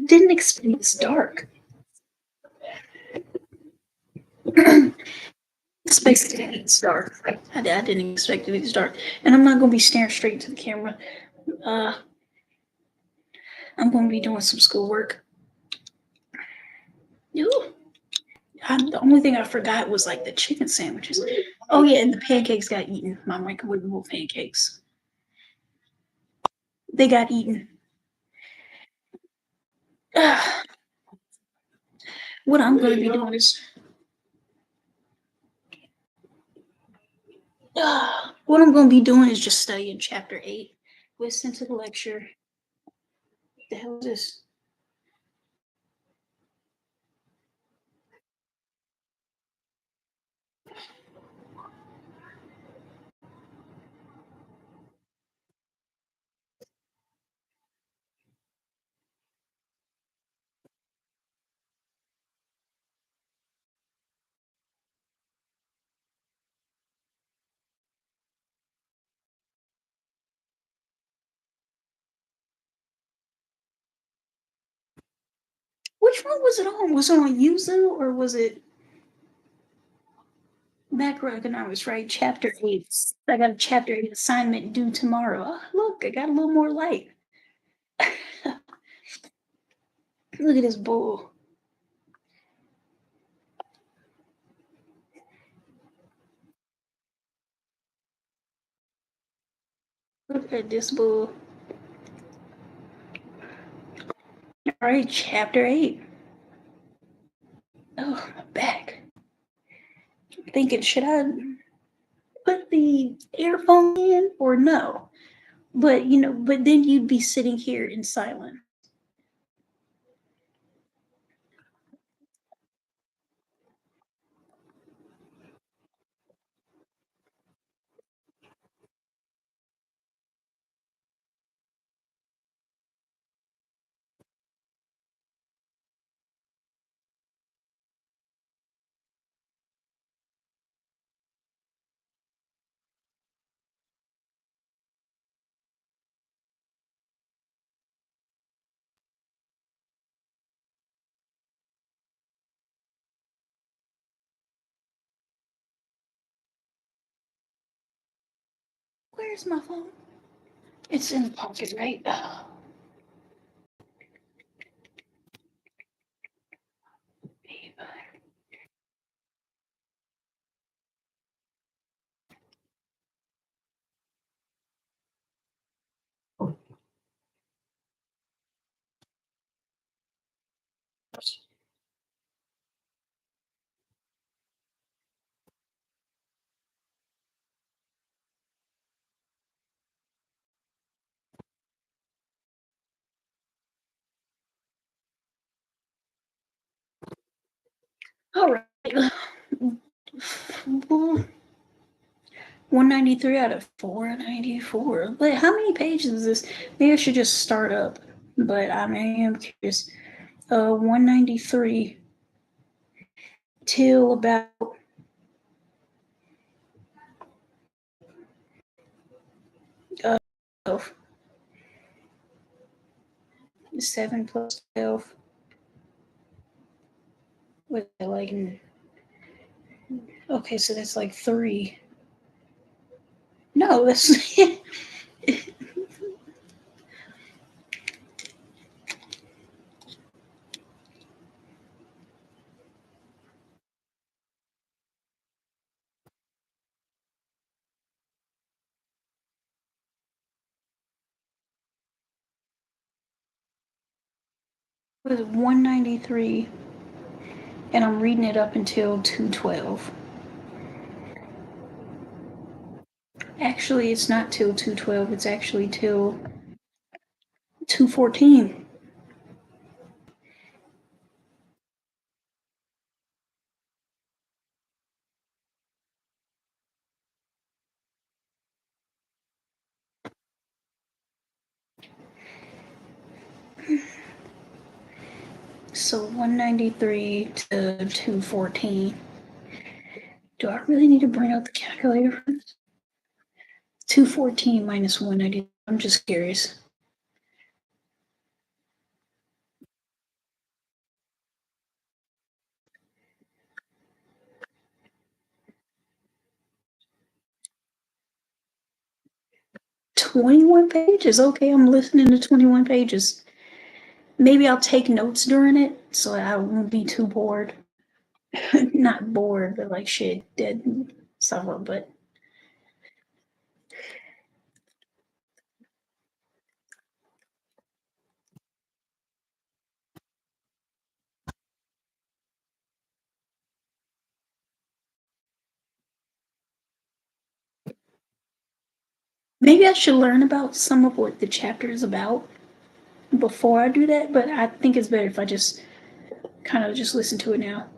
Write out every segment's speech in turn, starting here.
didn't expect this dark. Expected it to dark. I didn't expect it to dark, and I'm not gonna be staring straight into the camera. I'm gonna be doing some schoolwork. Ooh. The only thing I forgot was like the chicken sandwiches. Oh yeah, and the pancakes got eaten. My microwavable pancakes. They got eaten. What I'm going to be doing is what I'm going to be doing is just studying chapter 8. Listen to the lecture. What the hell is this? Which one was it on? Was it on Yuzu or was it macroeconomics, right? Chapter 8. I got a chapter 8 assignment due tomorrow. Oh, look, I got a little more light. Look at this bull. Look at this bull. All right, chapter 8. Oh, my back. I'm thinking, should I put the earphone in or no? But but then you'd be sitting here in silence. Where's my phone? It's in the pocket, right? Oh, babe. All right. 193 out of 494. But how many pages is this? Maybe I should just start up. But I am curious. 193 till about 12. 7 plus 12. What like? Okay, so that's like 3. No, that's what is it, 193, and I'm reading it up until 212. Actually, it's not till 212. It's actually till 214. So 193 to 214. Do I really need to bring out the calculator for this? 214 minus 190. I'm just curious. 21 pages. Okay, I'm listening to 21 pages. Maybe I'll take notes during it so I won't be too bored. Not bored, but like shit, dead and stuff. But maybe I should learn about some of what the chapter is about before I do that. But I think it's better if I just kind of just listen to it now.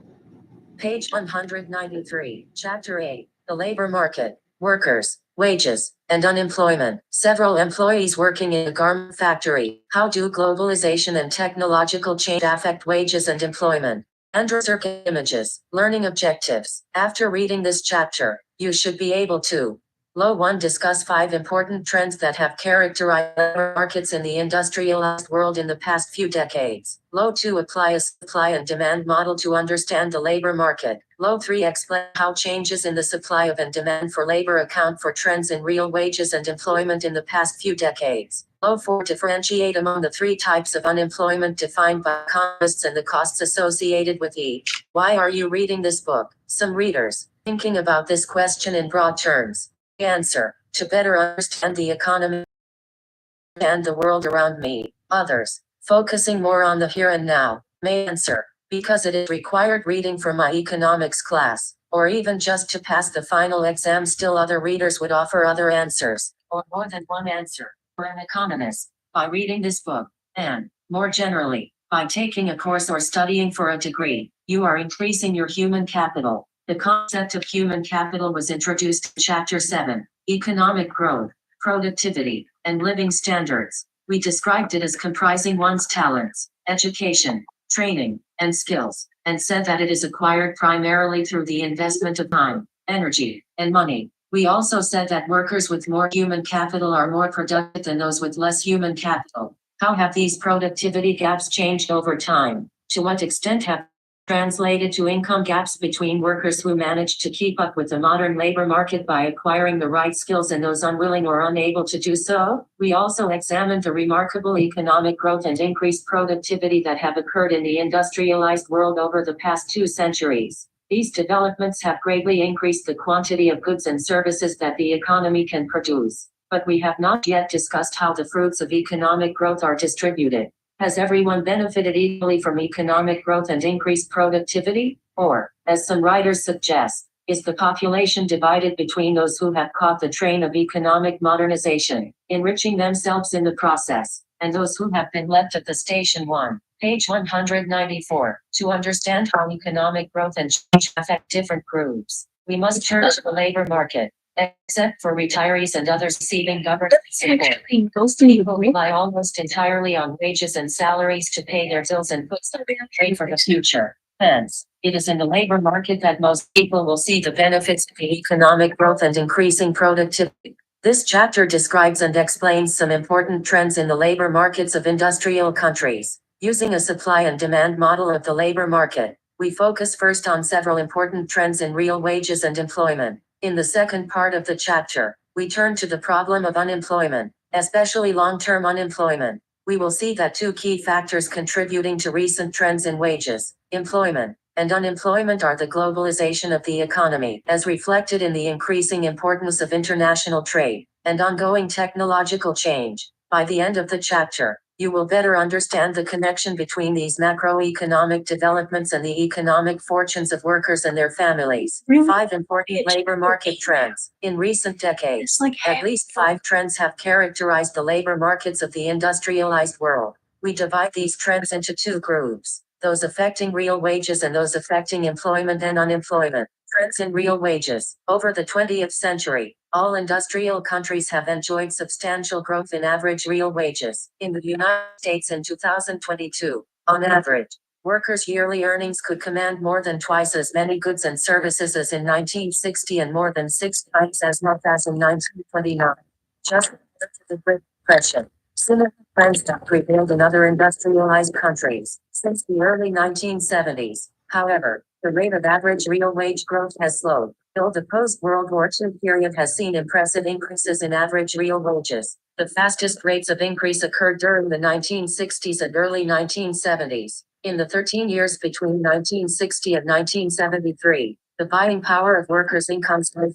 Page 193, Chapter 8, The Labor Market, Workers, Wages, and Unemployment. Several employees working in a garment factory. How do globalization and technological change affect wages and employment? Androzerk images, learning objectives. After reading this chapter, you should be able to Low 1. Discuss 5 important trends that have characterized labor markets in the industrialized world in the past few decades. Low 2. Apply a supply and demand model to understand the labor market. Low 3. Explain how changes in the supply of and demand for labor account for trends in real wages and employment in the past few decades. Low 4. Differentiate among the 3 types of unemployment defined by economists and the costs associated with each. Why are you reading this book? Some readers, thinking about this question in broad terms. Answer: to better understand the economy and the world around me. Others, focusing more on the here and now, may answer, because it is required reading for my economics class, or even just to pass the final exam. Still other readers would offer other answers, or more than one answer, for an economist, by reading this book, and, more generally, by taking a course or studying for a degree, you are increasing your human capital. The concept of human capital was introduced in Chapter 7, Economic Growth, Productivity, and Living Standards. We described it as comprising one's talents, education, training, and skills, and said that it is acquired primarily through the investment of time, energy, and money. We also said that workers with more human capital are more productive than those with less human capital. How have these productivity gaps changed over time? To what extent have translated to income gaps between workers who manage to keep up with the modern labor market by acquiring the right skills and those unwilling or unable to do so? We also examined the remarkable economic growth and increased productivity that have occurred in the industrialized world over the past 2 centuries. These developments have greatly increased the quantity of goods and services that the economy can produce. But we have not yet discussed how the fruits of economic growth are distributed. Has everyone benefited equally from economic growth and increased productivity? Or, as some writers suggest, is the population divided between those who have caught the train of economic modernization, enriching themselves in the process, and those who have been left at the station 1? Page 194. To understand how economic growth and change affect different groups, we must turn to the labor market. Except for retirees and others receiving government support, people rely almost entirely on wages and salaries to pay their bills and put some away for the future. Hence, it is in the labor market that most people will see the benefits of the economic growth and increasing productivity. This chapter describes and explains some important trends in the labor markets of industrial countries. Using a supply and demand model of the labor market, we focus first on several important trends in real wages and employment. In the second part of the chapter, we turn to the problem of unemployment, especially long-term unemployment. We will see that 2 key factors contributing to recent trends in wages, employment, and unemployment are the globalization of the economy, as reflected in the increasing importance of international trade, and ongoing technological change. By the end of the chapter, you will better understand the connection between these macroeconomic developments and the economic fortunes of workers and their families. 5 important labor market trends. In recent decades, at least 5 trends have characterized the labor markets of the industrialized world. We divide these trends into 2 groups: those affecting real wages and those affecting employment and unemployment. Trends in real wages. Over the 20th century, all industrial countries have enjoyed substantial growth in average real wages. In the United States in 2022, on average, workers' yearly earnings could command more than twice as many goods and services as in 1960 and more than 6 times as much as in 1929. Just after the Great Depression, similar trends have prevailed in other industrialized countries since the early 1970s. However, the rate of average real wage growth has slowed. Though the post-World War II period has seen impressive increases in average real wages, the fastest rates of increase occurred during the 1960s and early 1970s. In the 13 years between 1960 and 1973, the buying power of workers' incomes grew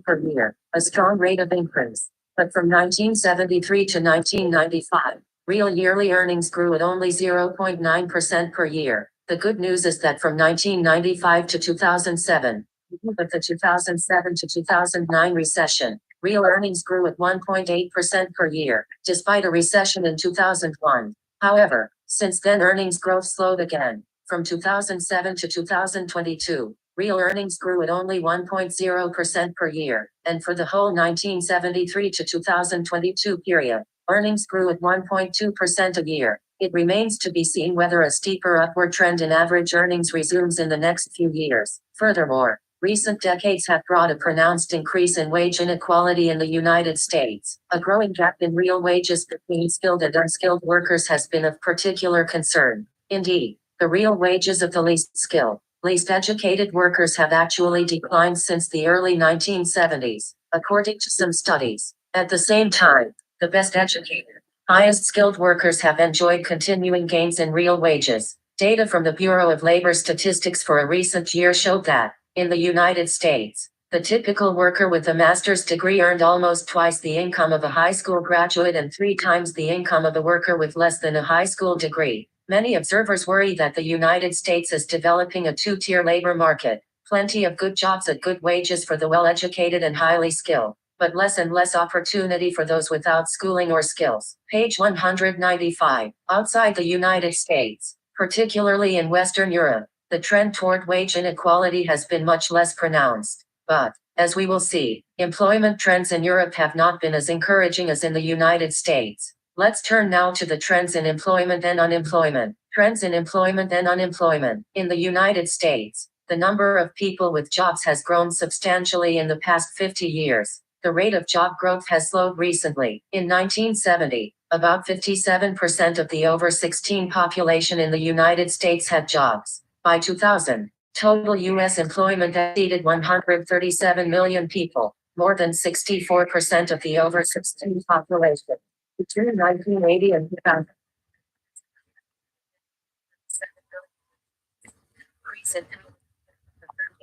per year, a strong rate of increase. But from 1973 to 1995, real yearly earnings grew at only 0.9% per year. The good news is that from 1995 to 2007, with the 2007 to 2009 recession, real earnings grew at 1.8% per year, despite a recession in 2001. However, since then earnings growth slowed again. From 2007 to 2022, real earnings grew at only 1.0% per year, and for the whole 1973 to 2022 period, earnings grew at 1.2% a year. It remains to be seen whether a steeper upward trend in average earnings resumes in the next few years. Furthermore, recent decades have brought a pronounced increase in wage inequality in the United States. A growing gap in real wages between skilled and unskilled workers has been of particular concern. Indeed, the real wages of the least skilled, least educated workers have actually declined since the early 1970s, according to some studies. At the same time, the best educated, highest skilled workers have enjoyed continuing gains in real wages. Data from the Bureau of Labor Statistics for a recent year showed that, in the United States, the typical worker with a master's degree earned almost twice the income of a high school graduate and 3 times the income of a worker with less than a high school degree. Many observers worry that the United States is developing a two-tier labor market, plenty of good jobs at good wages for the well-educated and highly skilled, but less and less opportunity for those without schooling or skills. Page 195. Outside the United States, particularly in Western Europe, the trend toward wage inequality has been much less pronounced. But, as we will see, employment trends in Europe have not been as encouraging as in the United States. Let's turn now to the trends in employment and unemployment. Trends in employment and unemployment. In the United States, the number of people with jobs has grown substantially in the past 50 years. The rate of job growth has slowed recently. In 1970, about 57% of the over 16 population in the United States had jobs. By 2000, total U.S. employment exceeded 137 million people, more than 64% of the over 16 population. Between 1980 and 2000,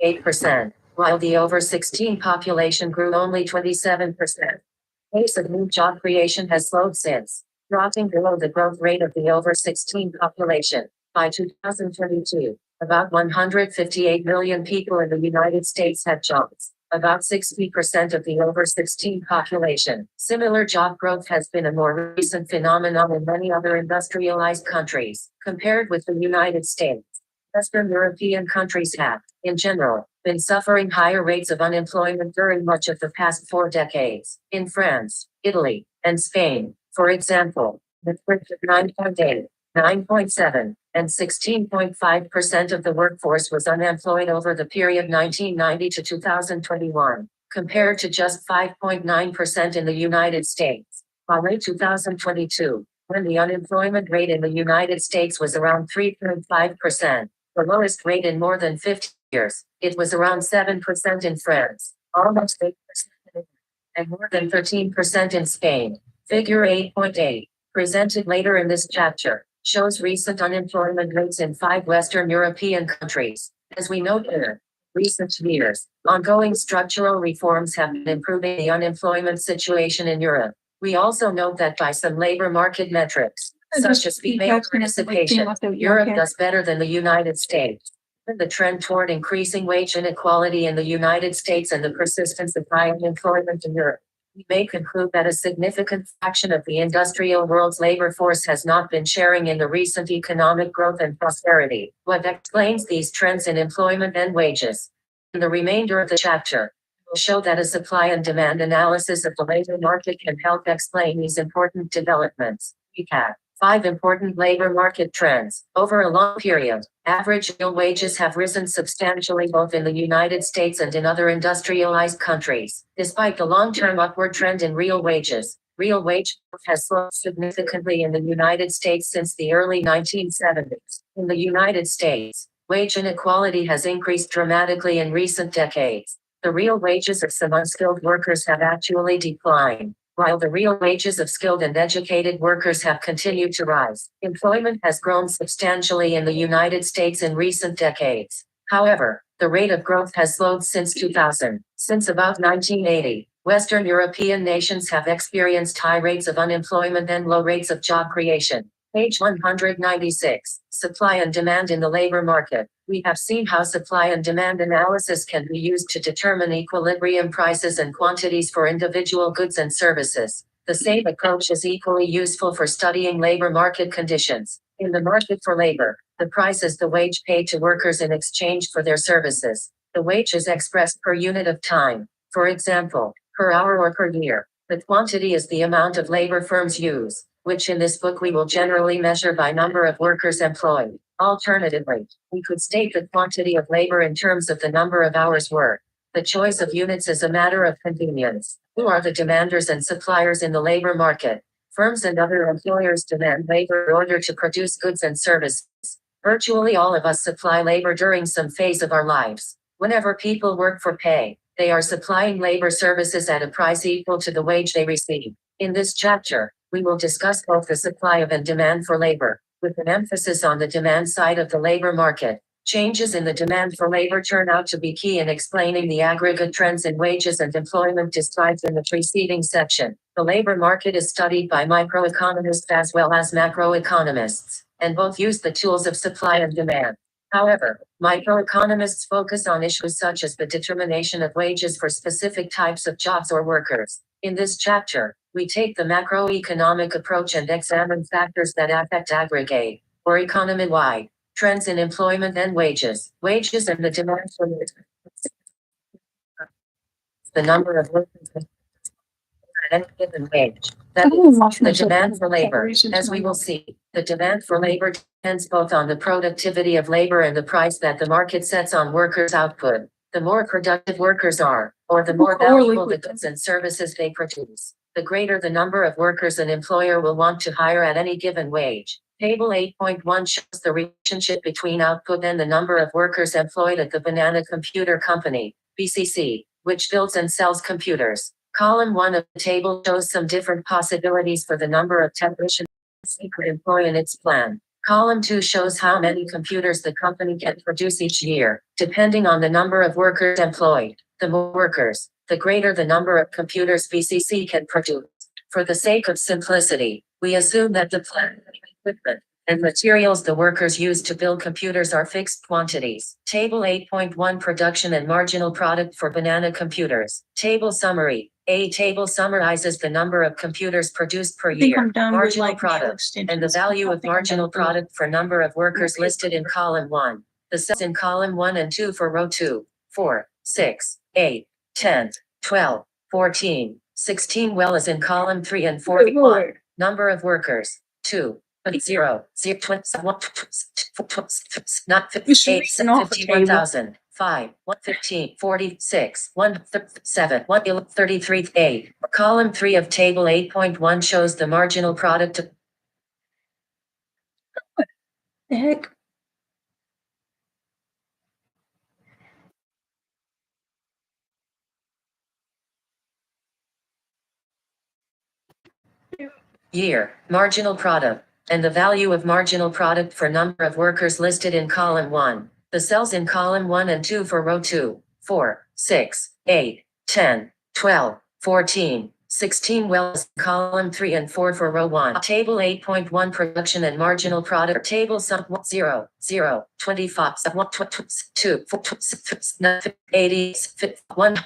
8%, while the over 16 population grew only 27%. Pace of new job creation has slowed since, dropping below the growth rate of the over 16 population. By 2022, about 158 million people in the United States had jobs, about 60% of the over 16 population. Similar job growth has been a more recent phenomenon in many other industrialized countries. Compared with the United States, Western European countries have, in general, been suffering higher rates of unemployment during much of the past 4 decades. In France, Italy, and Spain, for example, the rate of 9.8, 9.7, and 16.5% of the workforce was unemployed over the period 1990 to 2021, compared to just 5.9% in the United States. By late 2022, when the unemployment rate in the United States was around 3.5%, the lowest rate in more than 50 years, it was around 7% in France, almost 8% in Italy, and more than 13% in Spain. Figure 8.8, presented later in this chapter, shows recent unemployment rates in 5 Western European countries. As we note in recent years, ongoing structural reforms have been improving the unemployment situation in Europe. We also note that by some labor market metrics, such as female participation, Europe does better than the United States. The trend toward increasing wage inequality in the United States and the persistence of high unemployment in Europe, we may conclude that a significant fraction of the industrial world's labor force has not been sharing in the recent economic growth and prosperity. What explains these trends in employment and wages? In the remainder of the chapter, we'll show that a supply and demand analysis of the labor market can help explain these important developments. Recap. 5 important labor market trends. Over a long period, average real wages have risen substantially both in the United States and in other industrialized countries. Despite the long-term upward trend in real wages, real wage growth has slowed significantly in the United States since the early 1970s. In the United States, Wage inequality has increased dramatically in recent decades. The real wages of some unskilled workers have actually declined, while the real wages of skilled and educated workers have continued to rise. Employment has grown substantially in the United States in recent decades. However, the rate of growth has slowed since 2000. Since about 1980, Western European nations have experienced high rates of unemployment and low rates of job creation. Page 196. Supply and demand in the labor market. We have seen how supply and demand analysis can be used to determine equilibrium prices and quantities for individual goods and services. The same approach is equally useful for studying labor market conditions. In the market for labor, the price is the wage paid to workers in exchange for their services. The wage is expressed per unit of time, for example, per hour or per year. The quantity is the amount of labor firms use, which in this book we will generally measure by number of workers employed. Alternatively, we could state the quantity of labor in terms of the number of hours worked. The choice of units is a matter of convenience. Who are the demanders and suppliers in the labor market? Firms and other employers demand labor in order to produce goods and services. Virtually all of us supply labor during some phase of our lives. Whenever people work for pay, they are supplying labor services at a price equal to the wage they receive. In this chapter, we will discuss both the supply of and demand for labor, with an emphasis on the demand side of the labor market. Changes in the demand for labor turn out to be key in explaining the aggregate trends in wages and employment described in the preceding section. The labor market is studied by microeconomists as well as macroeconomists, and both use the tools of supply and demand. However, microeconomists focus on issues such as the determination of wages for specific types of jobs or workers. In this chapter, we take the macroeconomic approach and examine factors that affect aggregate, or economy-wide, trends in employment and wages. Wages and the demand for the number of workers at any given wage. That is, the demand for labor. As we will see, the demand for labor depends both on the productivity of labor and the price that the market sets on workers' output. The more productive workers are, or the more valuable the goods and services they produce, the greater the number of workers an employer will want to hire at any given wage. Table 8.1 shows the relationship between output and the number of workers employed at the Banana Computer Company, BCC, which builds and sells computers. Column 1 of the table shows some different possibilities for the number of technicians BCC could employ in its plan. Column 2 shows how many computers the company can produce each year, depending on the number of workers employed. The more workers, the greater the number of computers BCC can produce. For the sake of simplicity, we assume that the plant, equipment, and materials the workers use to build computers are fixed quantities. Table 8.1 Production and marginal product for Banana computers. Table summary. A table summarizes the number of computers produced per year, marginal product, and the value of marginal product for number of workers listed in column 1. The cells in column 1 and 2 for row 2, 4, 6, 8, 10, 12, 14, 16 well as in column 3 and 4. 1. Number of workers, 2. 0, 0, 20, not 58, 51,000, 5, 115, 46, 1, 7, 33, 8. Column 3 of table 8.1 shows the marginal product of The heck? year, marginal product, and the value of marginal product for number of workers listed in column 1. The cells in column 1 and 2 for row 2, 4, 6, 8, 10, 12, 14, 16 wells, column 3 and 4 for row 1. Table 8.1 Production and marginal product. Table sum 0, 0, 25, 1, 2, 80, 1,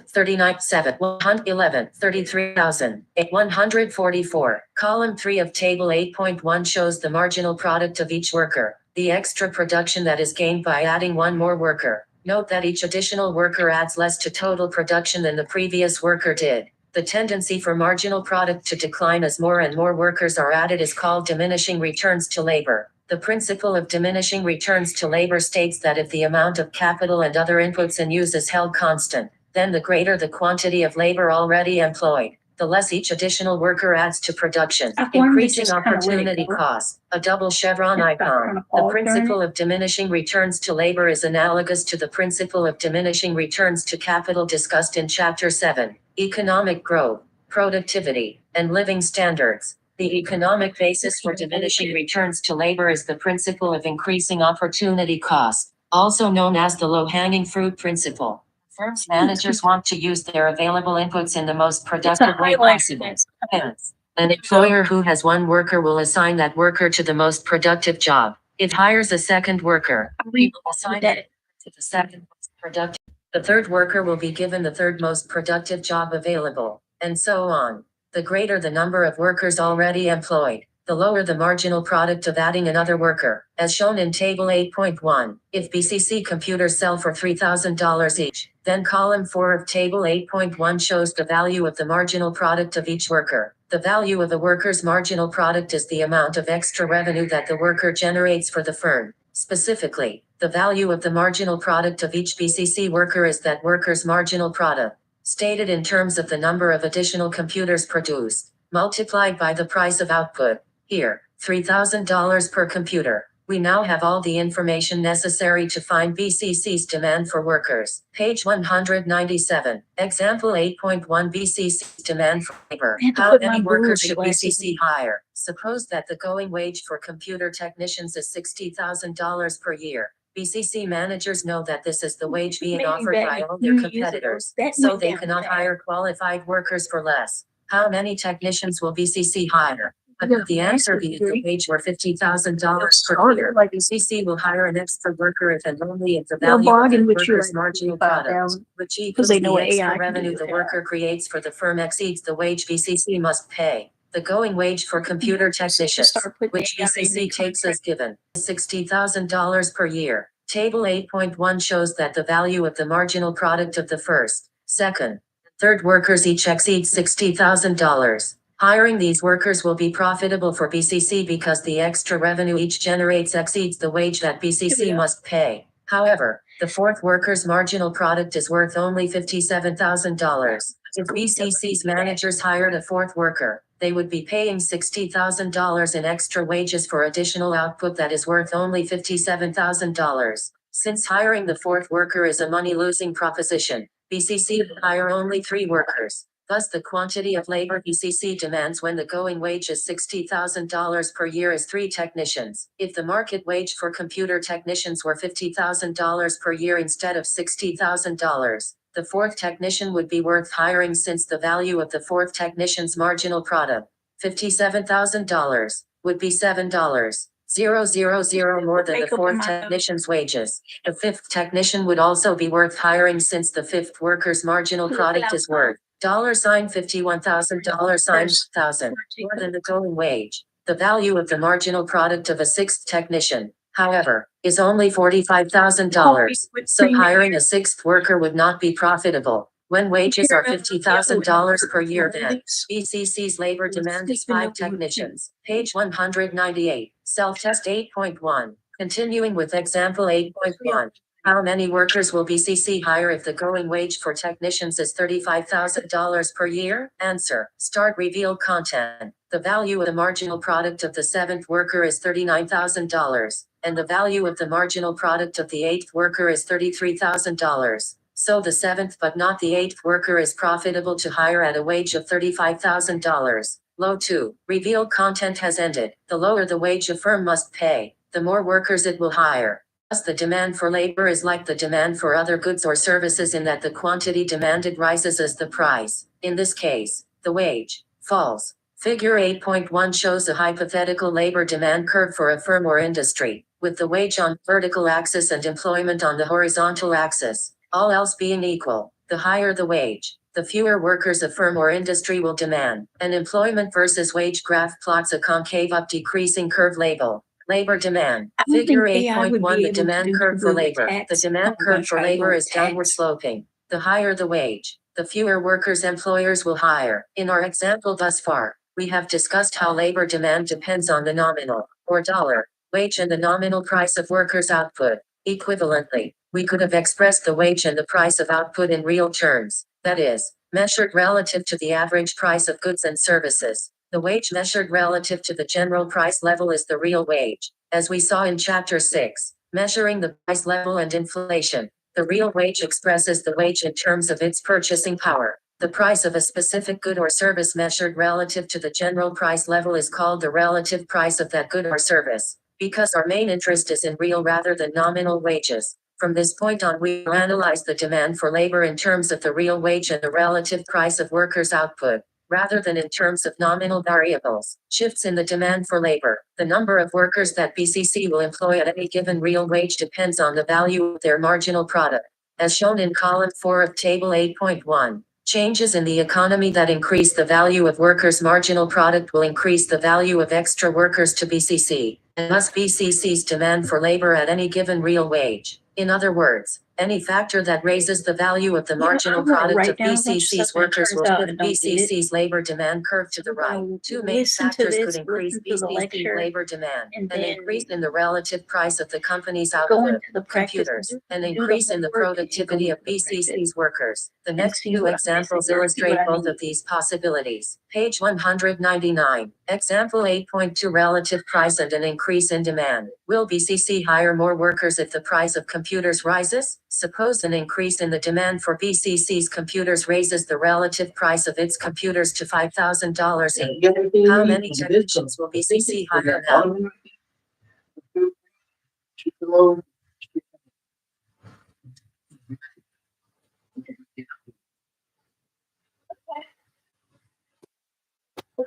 39, 7, 111, 33,000, 144. Column 3 of table 8.1 shows the marginal product of each worker, the extra production that is gained by adding one more worker. Note that each additional worker adds less to total production than the previous worker did. The tendency for marginal product to decline as more and more workers are added is called diminishing returns to labor. The principle of diminishing returns to labor states that if the amount of capital and other inputs in use is held constant, then the greater the quantity of labor already employed, the less each additional worker adds to production, I've learned to increasing just kinda let it opportunity go. costs. A double chevron Just stop trying icon. to The pause during principle it. of diminishing returns to labor is analogous to the principle of diminishing returns to capital discussed in Chapter 7, Economic Growth, Productivity, and Living Standards. The economic basis for diminishing returns to labor is the principle of increasing opportunity cost, also known as the low-hanging fruit principle. Firms' managers want to use their available inputs in the most It's a productive way highlight. possible. Hence, an employer who has one worker will assign that worker to the most productive job. It hires a second worker. He will assign that to the second most productive. The third worker will be given the third most productive job available, and so on. The greater the number of workers already employed, the lower the marginal product of adding another worker, as shown in Table 8.1. If BCC computers sell for $3,000 each, then column 4 of Table 8.1 shows the value of the marginal product of each worker. The value of a worker's marginal product is the amount of extra revenue that the worker generates for the firm. Specifically, the value of the marginal product of each BCC worker is that worker's marginal product, stated in terms of the number of additional computers produced, multiplied by the price of output. Here, $3,000 per computer. We now have all the information necessary to find BCC's demand for workers. Page 197. Example 8.1 BCC's demand for labor. I had to How put many my workers booze should glasses BCC hire? Suppose that the going wage for computer technicians is $60,000 per year. BCC managers know that this is the wage being Maybe offered back by a all their few years ago, competitors, that so went they down cannot bad. hire qualified workers for less. How many technicians will BCC hire? Yeah, The answer be if the degree. wage were $50,000 per year. Like BCC will hire an extra worker if and only if the they'll value of bargain the with you worker's like marginal product, 5,000 which because equals they know the what extra AI can do revenue with the AI. worker creates for the firm exceeds the wage BCC must pay. The going wage for computer technicians, Start putting which AI in BCC the takes as given, is $60,000 per year. Table 8.1 shows that the value of the marginal product of the first, second, and third workers each exceeds $60,000. Hiring these workers will be profitable for BCC because the extra revenue each generates exceeds the wage that BCC must pay. However, the fourth worker's marginal product is worth only $57,000. If BCC's managers hired a fourth worker, they would be paying $60,000 in extra wages for additional output that is worth only $57,000. Since hiring the fourth worker is a money-losing proposition, BCC would hire only 3 workers. Thus, the quantity of labor BCC demands when the going wage is $60,000 per year is 3 technicians. If the market wage for computer technicians were $50,000 per year instead of $60,000, the fourth technician would be worth hiring since the value of the fourth technician's marginal product, $57,000, would be $7,000 more than the fourth technician's wages. The fifth technician would also be worth hiring since the fifth worker's marginal product is worth $51,000 $1,000 more than the going wage. The value of the marginal product of a sixth technician, however, is only $45,000. So hiring a sixth worker would not be profitable. When wages are $50,000 per year, then BCC's labor demand is 5 technicians. Page 198. Self-test 8.1. Continuing with example 8.1. How many workers will BCC hire if the going wage for technicians is $35,000 per year? Answer. Start reveal content. The value of the marginal product of the 7th worker is $39,000, and the value of the marginal product of the 8th worker is $33,000. So the 7th but not the 8th worker is profitable to hire at a wage of $35,000. Low 2. Reveal content has ended. The lower the wage a firm must pay, the more workers it will hire. Thus, the demand for labor is like the demand for other goods or services in that the quantity demanded rises as the price. In this case, the wage falls. Figure 8.1 shows a hypothetical labor demand curve for a firm or industry, with the wage on the vertical axis and employment on the horizontal axis. All else being equal, the higher the wage, the fewer workers a firm or industry will demand. An employment versus wage graph plots a concave up decreasing curve label. Labor demand. Figure 8.1 the demand curve for labor. The demand curve for labor is downward sloping. The higher the wage, the fewer workers employers will hire. In our example thus far, we have discussed how labor demand depends on the nominal, or dollar, wage and the nominal price of workers' output. Equivalently, we could have expressed the wage and the price of output in real terms. That is, measured relative to the average price of goods and services. The wage measured relative to the general price level is the real wage. As we saw in Chapter 6, measuring the price level and inflation, the real wage expresses the wage in terms of its purchasing power. The price of a specific good or service measured relative to the general price level is called the relative price of that good or service. Because our main interest is in real rather than nominal wages, from this point on we will analyze the demand for labor in terms of the real wage and the relative price of workers' output, rather than in terms of nominal variables. Shifts in the demand for labor. The number of workers that BCC will employ at any given real wage depends on the value of their marginal product. As shown in column 4 of table 8.1. Changes in the economy that increase the value of workers' marginal product will increase the value of extra workers to BCC, and thus BCC's demand for labor at any given real wage. In other words, any factor that raises the value of the marginal product of BCC's workers will push BCC's labor demand curve to the right. Two main factors could increase BCC's labor demand: an increase in the relative price of the company's output, computers, an increase in the productivity of BCC's workers. The next two examples illustrate both of these possibilities. Page 199. Example 8.2. Relative price and an increase in demand. Will BCC hire more workers if the price of computers rises? Suppose an increase in the demand for BCC's computers raises the relative price of its computers to $5,000 each. How many technicians will BCC hire now?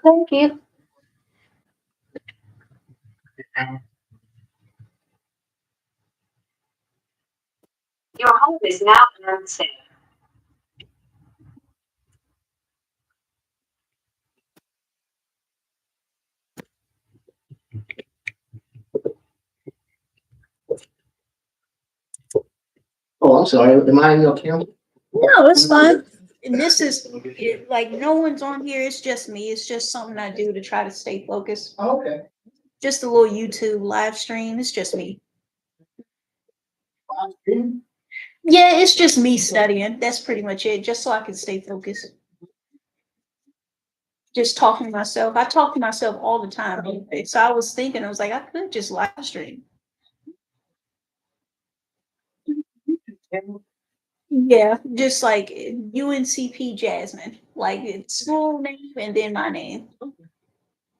Thank you. Your home is now unsafe. Oh, I'm sorry. Am I in your camera? No, it's fine. And this is, like, no one's on here. It's just me. It's just something I do to try to stay focused. Oh, okay. Just a little YouTube live stream. It's just me. Yeah, it's just me studying. That's pretty much it. Just so I can stay focused. Just talking to myself. I talk to myself all the time. Anyway. So I was thinking, I was like, I could just live stream. Yeah, just like UNCP Jasmine, like it's full name and then my name.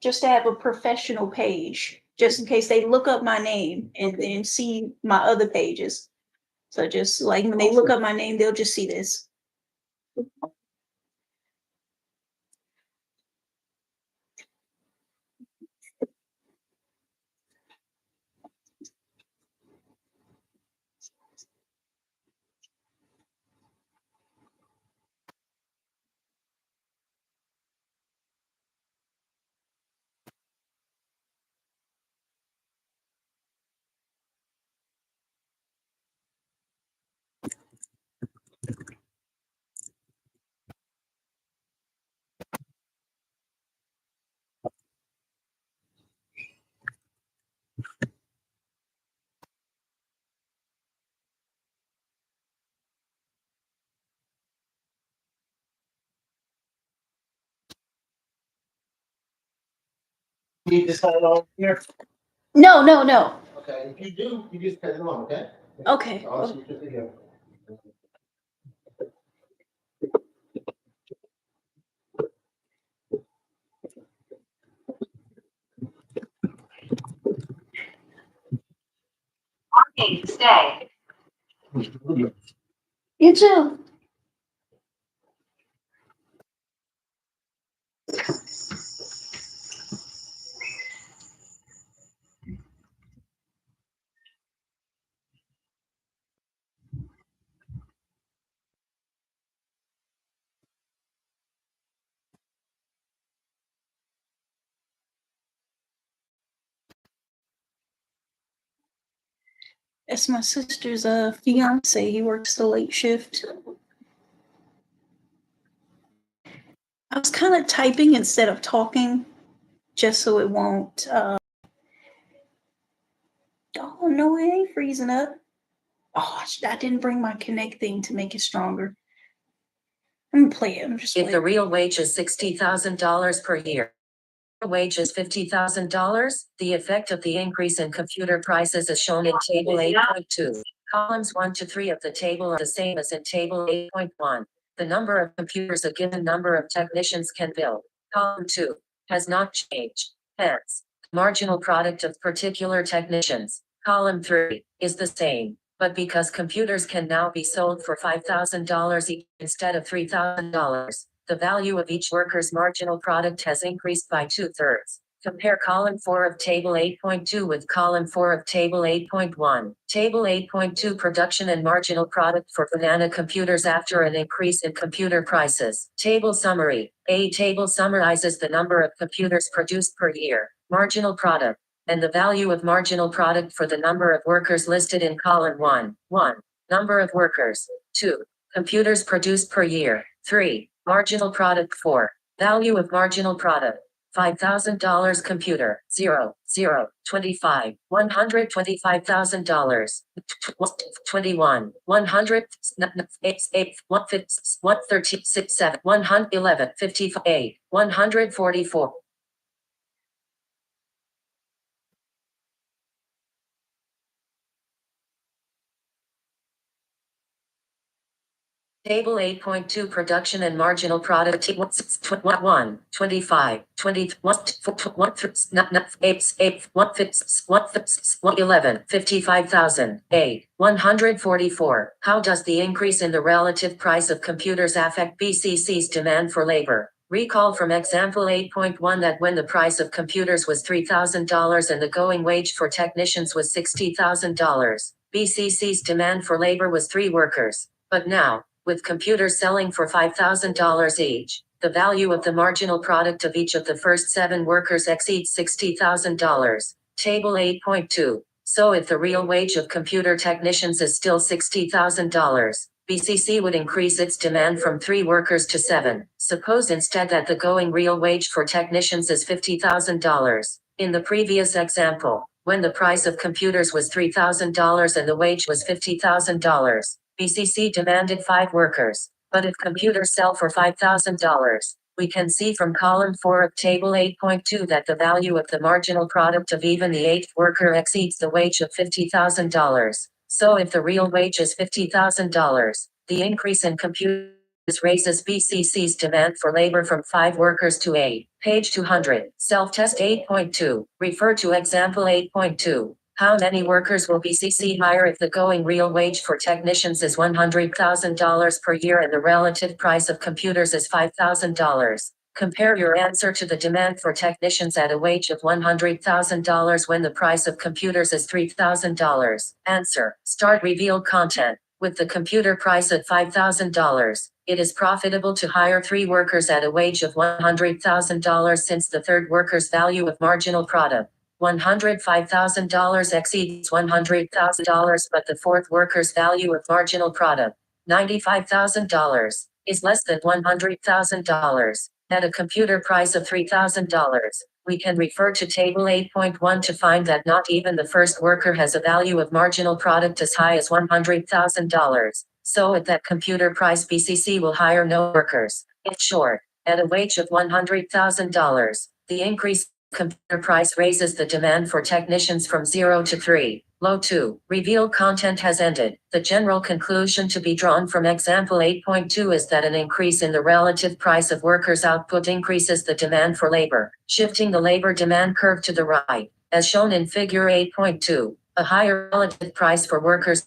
Just to have a professional page, just in case they look up my name and then see my other pages. So just like when they look up my name, they'll just see this. You just cut it on here? No, no, no. Okay, if you do, you just cut it on, okay? Okay. I'll switch it again. Parking, stay. You too. That's my sister's fiance. He works the late shift. I was kind of typing instead of talking, just so it won't. Oh no, it ain't freezing up. Oh, I didn't bring my Connect thing to make it stronger. I'm gonna play it. I'm just If the like, real wage is $60,000 per year, wage is $50,000, the effect of the increase in computer prices is shown in table 8.2. Columns 1 to 3 of the table are the same as in table 8.1. The number of computers a given number of technicians can build. Column 2 has not changed. Hence, the marginal product of particular technicians. Column 3 is the same, but because computers can now be sold for $5,000 each instead of $3,000, the value of each worker's marginal product has increased by 2/3. Compare column 4 of table 8.2 with column 4 of table 8.1. Table 8.2 production and marginal product for banana computers after an increase in computer prices. Table summary. A table summarizes the number of computers produced per year, marginal product, and the value of marginal product for the number of workers listed in column 1. 1. Number of workers. 2. Computers produced per year. 3. Marginal product. 4. Value of marginal product. $5,000 computer. 0, 0, 25, $125,000. 21, 100, 8, 113, 6, 7, 111, 58, 144. Table 8.2 production and marginal product 1, 25, 20, 11, 55,000, 8, 144. How does the increase in the relative price of computers affect BCC's demand for labor? Recall from example 8.1 that when the price of computers was $3,000 and the going wage for technicians was $60,000, BCC's demand for labor was 3 workers. But now, with computers selling for $5,000 each, the value of the marginal product of each of the first 7 workers exceeds $60,000. Table 8.2. So if the real wage of computer technicians is still $60,000, BCC would increase its demand from 3 workers to 7. Suppose instead that the going real wage for technicians is $50,000. In the previous example, when the price of computers was $3,000 and the wage was $50,000, BCC demanded 5 workers. But if computers sell for $5,000, we can see from column 4 of table 8.2 that the value of the marginal product of even the 8th worker exceeds the wage of $50,000. So if the real wage is $50,000, the increase in computers raises BCC's demand for labor from 5 workers to 8. Page 200. Self-test 8.2. Refer to example 8.2. How many workers will BCC hire if the going real wage for technicians is $100,000 per year and the relative price of computers is $5,000? Compare your answer to the demand for technicians at a wage of $100,000 when the price of computers is $3,000. Answer. Start reveal content. With the computer price at $5,000, it is profitable to hire 3 workers at a wage of $100,000 since the 3rd worker's value of marginal product, $105,000 exceeds $100,000, but the 4th worker's value of marginal product, $95,000, is less than $100,000. At a computer price of $3,000, we can refer to table 8.1 to find that not even the 1st worker has a value of marginal product as high as $100,000. So at that computer price, BCC will hire no workers. In short, at a wage of $100,000, the increase computer price raises the demand for technicians from 0 to 3. Low 2. Reveal content has ended. The general conclusion to be drawn from example 8.2 is that an increase in the relative price of workers' output increases the demand for labor, shifting the labor demand curve to the right. As shown in figure 8.2, a higher relative price for workers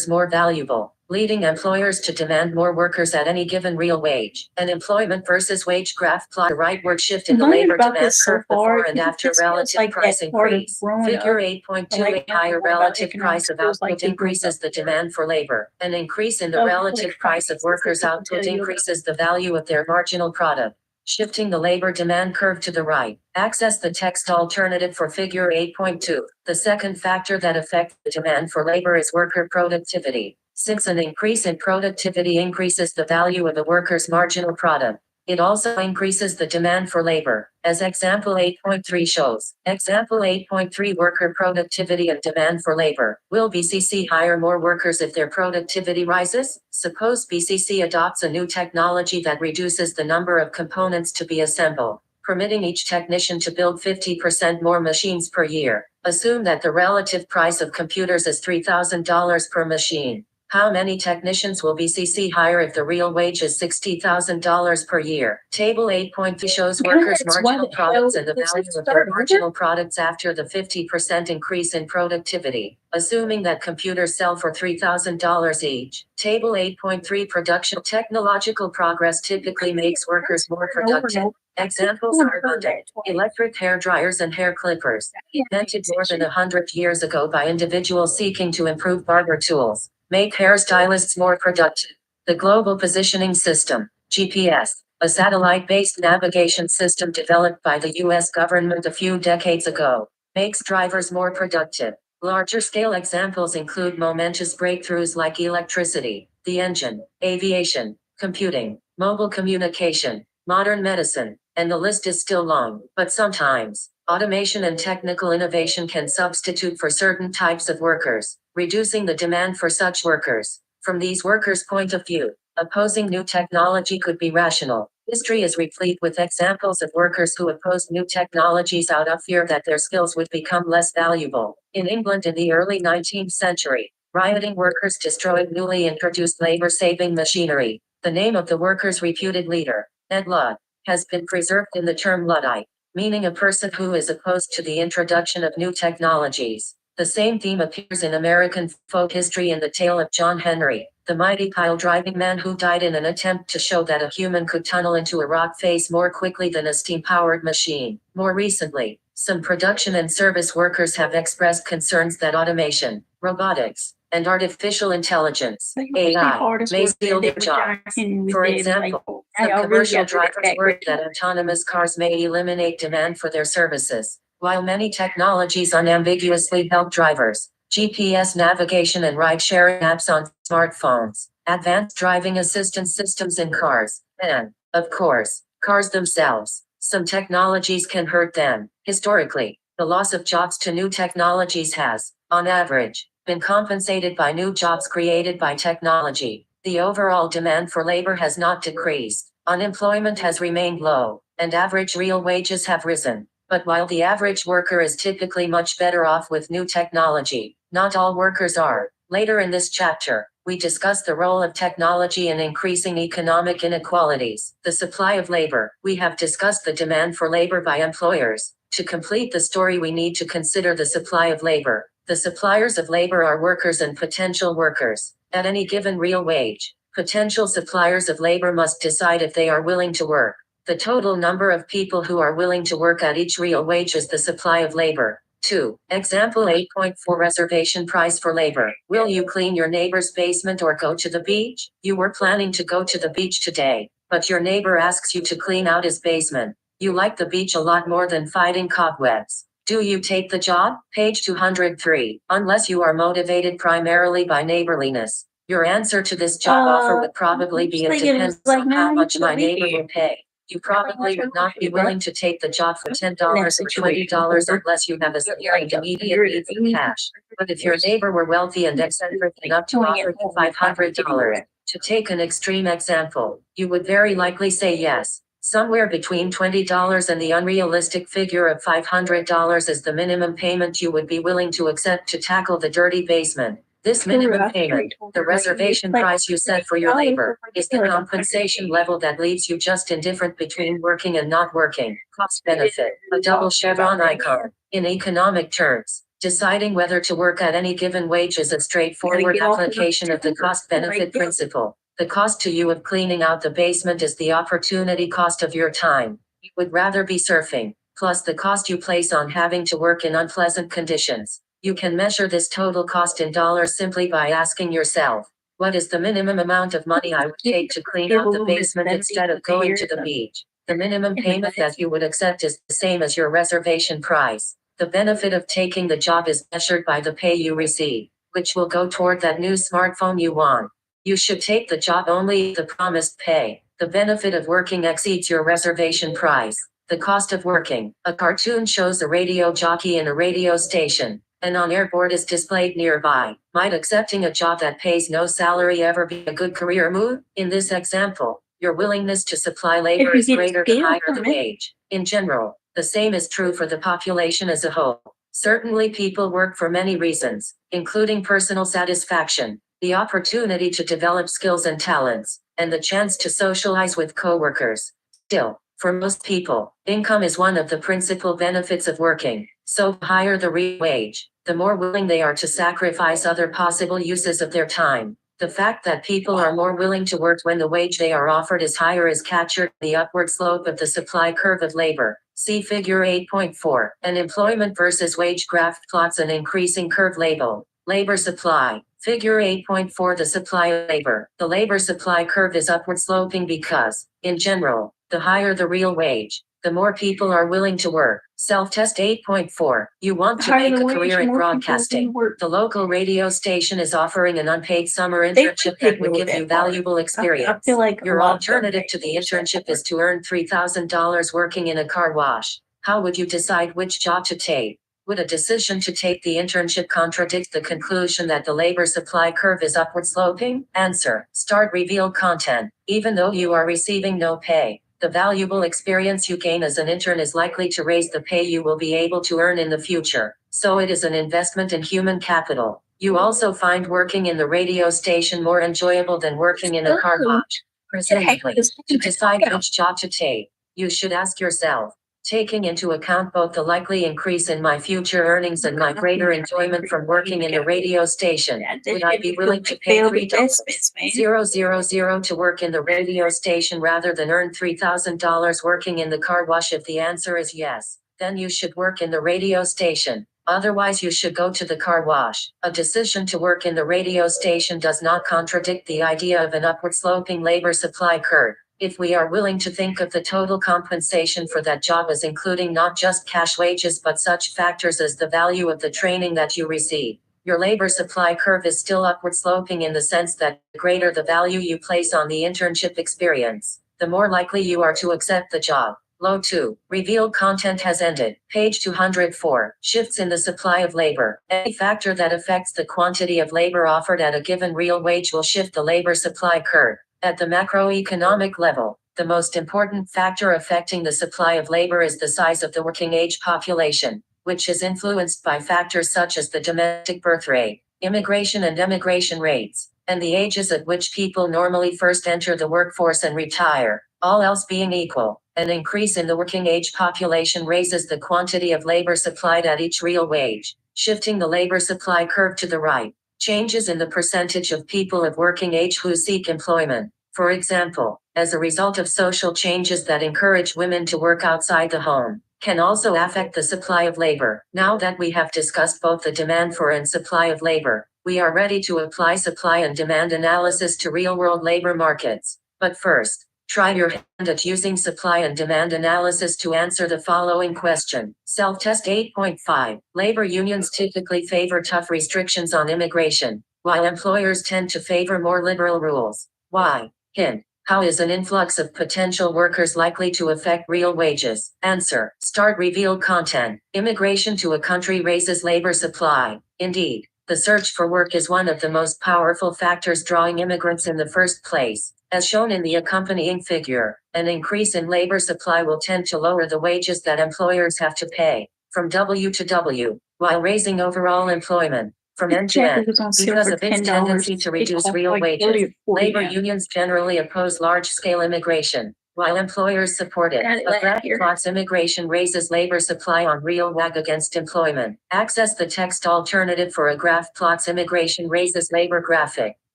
more valuable, leading employers to demand more workers at any given real wage. An employment versus wage graph plot the rightward shift in the learning labor about demand this so curve far, before and it after just feels relative like price that part of increase. growing Figure up. 8.2, Like, a higher about relative economics price of feels like output the growing increases up the part. demand for labor. An increase in the Okay, relative like, price of workers' people output tell you about- increases the value of their marginal product, shifting the labor demand curve to the right. Access the text alternative for figure 8.2. The second factor that affects the demand for labor is worker productivity. Since an increase in productivity increases the value of a worker's marginal product, It also increases the demand for labor, as example 8.3 shows. Example 8.3 worker productivity and demand for labor. Will BCC hire more workers if their productivity rises? Suppose BCC adopts a new technology that reduces the number of components to be assembled, permitting each technician to build 50% more machines per year. Assume that the relative price of computers is $3,000 per machine. How many technicians will BCC hire if the real wage is $60,000 per year? Table 8.2 shows workers' That's why marginal the products hell and the does it value of start their over? marginal products after the 50% increase in productivity, assuming that computers sell for $3,000 each. Table 8.3 production technological progress typically makes workers more productive. Examples are abundant. Electric hair dryers and hair clippers, invented more than 100 years ago by individuals seeking to improve barber tools, make hairstylists more productive. The Global Positioning System, GPS, a satellite-based navigation system developed by the US government a few decades ago, makes drivers more productive. Larger scale examples include momentous breakthroughs like electricity, the engine, aviation, computing, mobile communication, modern medicine, and the list is still long. But sometimes, automation and technical innovation can substitute for certain types of workers, reducing the demand for such workers. From these workers' point of view, opposing new technology could be rational. History is replete with examples of workers who opposed new technologies out of fear that their skills would become less valuable. In England in the early 19th century, rioting workers destroyed newly introduced labor-saving machinery. The name of the workers' reputed leader, Ed Ludd, has been preserved in the term Luddite, meaning a person who is opposed to the introduction of new technologies. The same theme appears in American folk history in the tale of John Henry, the mighty pile-driving man who died in an attempt to show that a human could tunnel into a rock face more quickly than a steam-powered machine. More recently, some production and service workers have expressed concerns that automation, robotics, and artificial intelligence, AI, may steal their jobs. For example, some commercial drivers worry that autonomous cars may eliminate demand for their services. While many technologies unambiguously help drivers, GPS navigation and ride-sharing apps on smartphones, advanced driving assistance systems in cars, and, of course, cars themselves, some technologies can hurt them. Historically, the loss of jobs to new technologies has, on average, been compensated by new jobs created by technology. The overall demand for labor has not decreased. Unemployment has remained low, and average real wages have risen. But while the average worker is typically much better off with new technology, not all workers are. Later in this chapter, we discuss the role of technology in increasing economic inequalities. The supply of labor. We have discussed the demand for labor by employers. To complete the story, we need to consider the supply of labor. The suppliers of labor are workers and potential workers. At any given real wage, potential suppliers of labor must decide if they are willing to work. The total number of people who are willing to work at each real wage is the supply of labor. 2. Example 8.4 reservation price for labor. Will you clean your neighbor's basement or go to the beach? You were planning to go to the beach today, but your neighbor asks you to clean out his basement. You like the beach a lot more than fighting cobwebs. Do you take the job? Page 203. Unless you are motivated primarily by neighborliness, your answer to this job offer would probably be it depends on how much my neighbor will pay. You probably would not be willing to take the job for $10 or $20 unless you have a significant immediate need for cash. But if your neighbor were wealthy and eccentric enough to offer you $500, to take an extreme example, you would very likely say yes. Somewhere between $20 and the unrealistic figure of $500 is the minimum payment you would be willing to accept to tackle the dirty basement. This minimum payment, the reservation price you set for your labor, is the compensation level that leaves you just indifferent between working and not working. Cost benefit, a double chevron icon. In economic terms, deciding whether to work at any given wage is a straightforward application of the cost benefit principle. The cost to you of cleaning out the basement is the opportunity cost of your time. You would rather be surfing, plus the cost you place on having to work in unpleasant conditions. You can measure this total cost in dollars simply by asking yourself, what is the minimum amount of money I would take to clean out the basement instead of going to the beach? The minimum payment that you would accept is the same as your reservation price. The benefit of taking the job is measured by the pay you receive, which will go toward that new smartphone you want. You should take the job only if the promised pay, The benefit of working exceeds your reservation price. The cost of working. A cartoon shows a radio jockey in a radio station. An on-air board is displayed nearby. Might accepting a job that pays no salary ever be a good career move? In this example, your willingness to supply labor If you is get greater the scale higher the from it. wage. In general, the same is true for the population as a whole. Certainly people work for many reasons, including personal satisfaction, the opportunity to develop skills and talents, and the chance to socialize with coworkers. Still, for most people, income is one of the principal benefits of working. So the higher the real wage, the more willing they are to sacrifice other possible uses of their time. The fact that people are more willing to work when the wage they are offered is higher is captured in the upward slope of the supply curve of labor. See figure 8.4. An employment versus wage graph plots an increasing curve labeled labor supply. Figure 8.4. The supply of labor. The labor supply curve is upward sloping because, in general, the higher the real wage, the more people are willing to work. Self-test 8.4. You want to Higher make the a wage, career in more people broadcasting. will work. The local radio station is offering an unpaid summer They internship really that would go give that you far. valuable I experience. feel like a Your lot of them alternative to the go that internship far. is to earn $3,000 working in a car wash. How would you decide which job to take? Would a decision to take the internship contradict the conclusion that the labor supply curve is upward sloping? Answer. Start reveal content. Even though you are receiving no pay, the valuable experience you gain as an intern is likely to raise the pay you will be able to earn in the future. So it is an investment in human capital. You also find working in the radio station more enjoyable than working in a car wash. Presumably, to decide which job to take, you should ask yourself, taking into account both the likely increase in my future earnings and my greater enjoyment from working in a radio station, would I be willing to pay $3,000 to work in the radio station rather than earn $3,000 working in the car wash? If the answer is yes, then you should work in the radio station. Otherwise, you should go to the car wash. A decision to work in the radio station does not contradict the idea of an upward sloping labor supply curve. If we are willing to think of the total compensation for that job as including not just cash wages but such factors as the value of the training that you receive, your labor supply curve is still upward sloping in the sense that the greater the value you place on the internship experience, the more likely you are to accept the job. Low 2. Revealed content has ended. Page 204. Shifts in the supply of labor. Any factor that affects the quantity of labor offered at a given real wage will shift the labor supply curve. At the macroeconomic level, the most important factor affecting the supply of labor is the size of the working age population, which is influenced by factors such as the domestic birth rate, immigration and emigration rates, and the ages at which people normally first enter the workforce and retire. All else being equal, an increase in the working age population raises the quantity of labor supplied at each real wage, shifting the labor supply curve to the right. Changes in the percentage of people of working age who seek employment, for example, as a result of social changes that encourage women to work outside the home, can also affect the supply of labor. Now that we have discussed both the demand for and supply of labor, we are ready to apply supply and demand analysis to real-world labor markets. But first, try your hand at using supply and demand analysis to answer the following question. Self-test 8.5. Labor unions typically favor tough restrictions on immigration, while employers tend to favor more liberal rules. Why? Hint. How is an influx of potential workers likely to affect real wages? Answer. Start revealed content. Immigration to a country raises labor supply. Indeed, the search for work is one of the most powerful factors drawing immigrants in the first place. As shown in the accompanying figure, an increase in labor supply will tend to lower the wages that employers have to pay, from W to W, while raising overall employment, from end to end. Because of its tendency to reduce real wages, labor unions generally oppose large-scale immigration, while employers support it. A graph plots immigration raises labor supply on real wage against employment. Access the text alternative for a graph plots immigration raises labor graphic.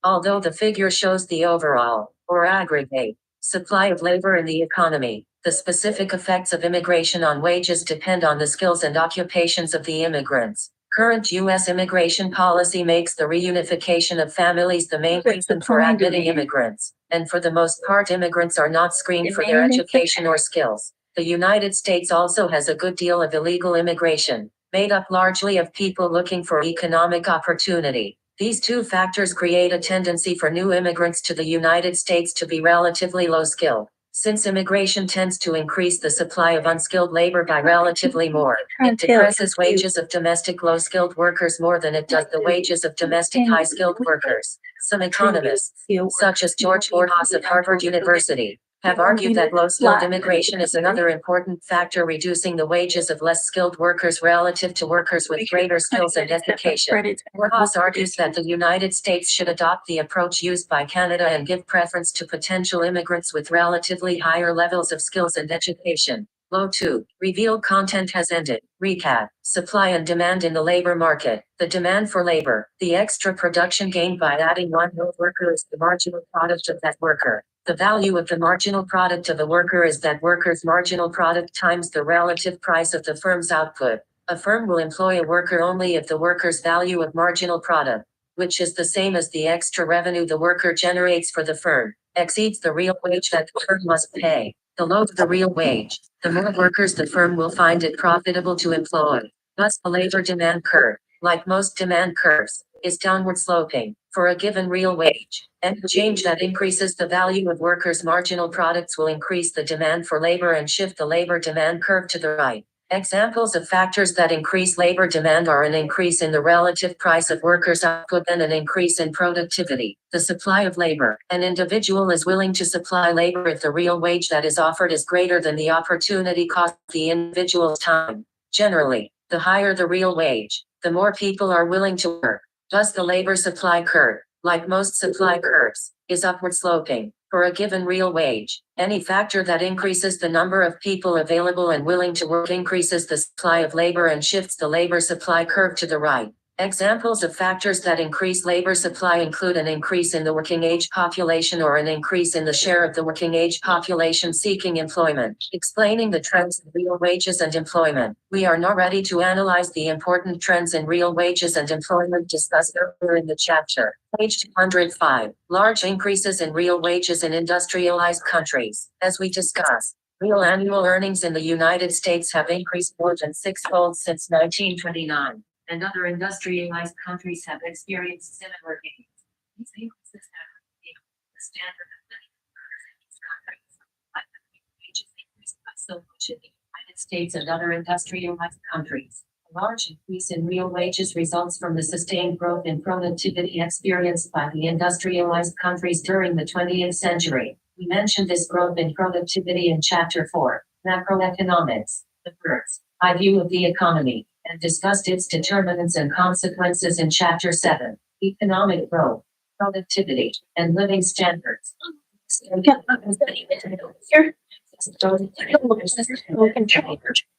Although the figure shows the overall, or aggregate, supply of labor in the economy, the specific effects of immigration on wages depend on the skills and occupations of the immigrants. Current U.S. immigration policy makes the reunification of families the main reason for admitting immigrants, and for the most part immigrants are not screened for their education or skills. The United States also has a good deal of illegal immigration, made up largely of people looking for economic opportunity. These two factors create a tendency for new immigrants to the United States to be relatively low skill. Since immigration tends to increase the supply of unskilled labor by relatively more, it depresses wages of domestic low-skilled workers more than it does the wages of domestic high-skilled workers. Some economists, such as George Borjas of Harvard University, have argued that low-skilled immigration is another important factor reducing the wages of less skilled workers relative to workers with greater skills and education. Borjas argues that the United States should adopt the approach used by Canada and give preference to potential immigrants with relatively higher levels of skills and education. Low 2. Revealed content has ended. Recap. Supply and demand in the labor market. The demand for labor. The extra production gained by adding one more worker is the marginal product of that worker. The value of the marginal product of a worker is that worker's marginal product times the relative price of the firm's output. A firm will employ a worker only if the worker's value of marginal product, which is the same as the extra revenue the worker generates for the firm, exceeds the real wage that the firm must pay. The lower the real wage, the more workers the firm will find it profitable to employ. Thus, the labor demand curve, like most demand curves, is downward sloping for a given real wage, and the change that increases the value of workers' marginal products will increase the demand for labor and shift the labor demand curve to the right. Examples of factors that increase labor demand are an increase in the relative price of workers' output and an increase in productivity. The supply of labor. An individual is willing to supply labor if the real wage that is offered is greater than the opportunity cost of the individual's time. Generally, the higher the real wage, the more people are willing to work. Thus, the labor supply curve, like most supply curves, is upward sloping for a given real wage. Any factor that increases the number of people available and willing to work increases the supply of labor and shifts the labor supply curve to the right. Examples of factors that increase labor supply include an increase in the working age population or an increase in the share of the working age population seeking employment. Explaining the trends in real wages and employment. We are now ready to analyze the important trends in real wages and employment discussed earlier in the chapter. Page 205. Large increases in real wages in industrialized countries. As we discussed, real annual earnings in the United States have increased more than sixfold since 1929. And other industrialized countries have experienced similar gains. These increases have enabled the standard of living in these countries, but the wages increased by so much in the United States and other industrialized countries. A large increase in real wages results from the sustained growth in productivity experienced by the industrialized countries during the 20th century. We mentioned this growth in productivity in Chapter 4, Macroeconomics, the bird's eye view of the economy, and discussed its determinants and consequences in Chapter 7, Economic Growth, Productivity, and Living Standards.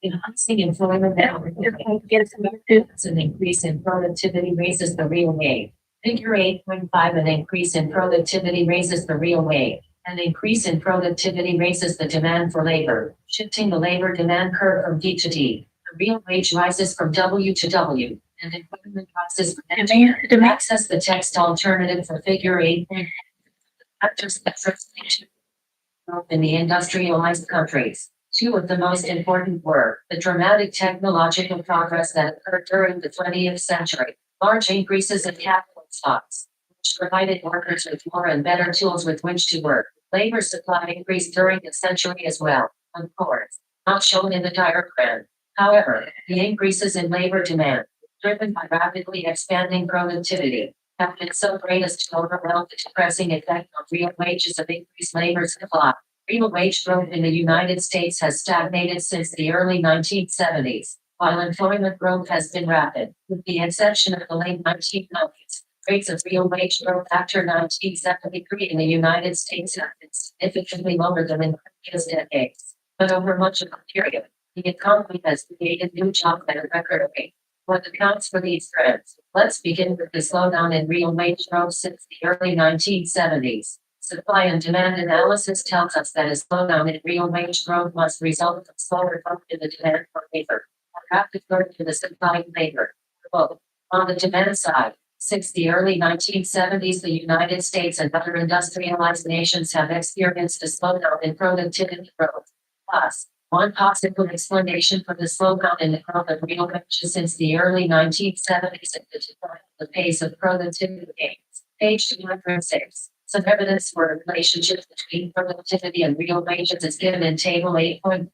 Enhancing employment an increase in productivity raises the real wage. Figure 8.5. An increase in productivity raises the real wage. An increase in productivity raises the demand for labor, shifting the labor demand curve from D to D. The real wage rises from W to W, and employment rises from N to N. Access the text alternative for Figure 8. Factors that translation growth in the industrialized countries. Two of the most important were the dramatic technological progress that occurred during the 20th century, large increases in capital stocks, which provided workers with more and better tools with which to work. Labor supply increased during the century as well, of course, not shown in the diagram. However, the increases in labor demand, driven by rapidly expanding productivity, have been so great as to overwhelm the depressing effect on real wages of increased labor supply. Real wage growth in the United States has stagnated since the early 1970s, while employment growth has been rapid, with the exception of the late 1990s. Rates of real wage growth after 1973 in the United States have been significantly lower than in previous decades. But over much of the period, the economy has created new jobs at a record rate. What accounts for these trends? Let's begin with the slowdown in real wage growth since the early 1970s. Supply and demand analysis tells us that a slowdown in real wage growth must result from slower growth in the demand for labor, or rapid growth in the supply of labor. Both. On the demand side, since the early 1970s, the United States and other industrialized nations have experienced a slowdown in productivity growth. Plus, One possible explanation for the slowdown in the growth of real wages since the early 1970s is the decline in the pace of productivity gains. Page 206. Some evidence for a relationship between productivity and real wages is given in Table 8.4,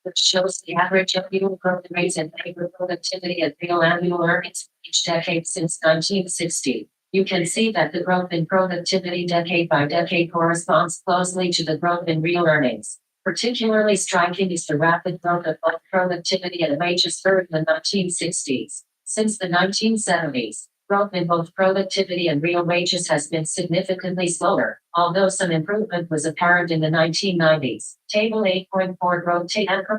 which shows the average annual growth rates in labor productivity and real annual earnings for each decade since 1960. You can see that the growth in productivity decade by decade corresponds closely to the growth in real earnings. Particularly striking is the rapid growth of both productivity and wages during the 1960s. Since the 1970s, growth in both productivity and real wages has been significantly slower, although some improvement was apparent in the 1990s. Table 8.4 growth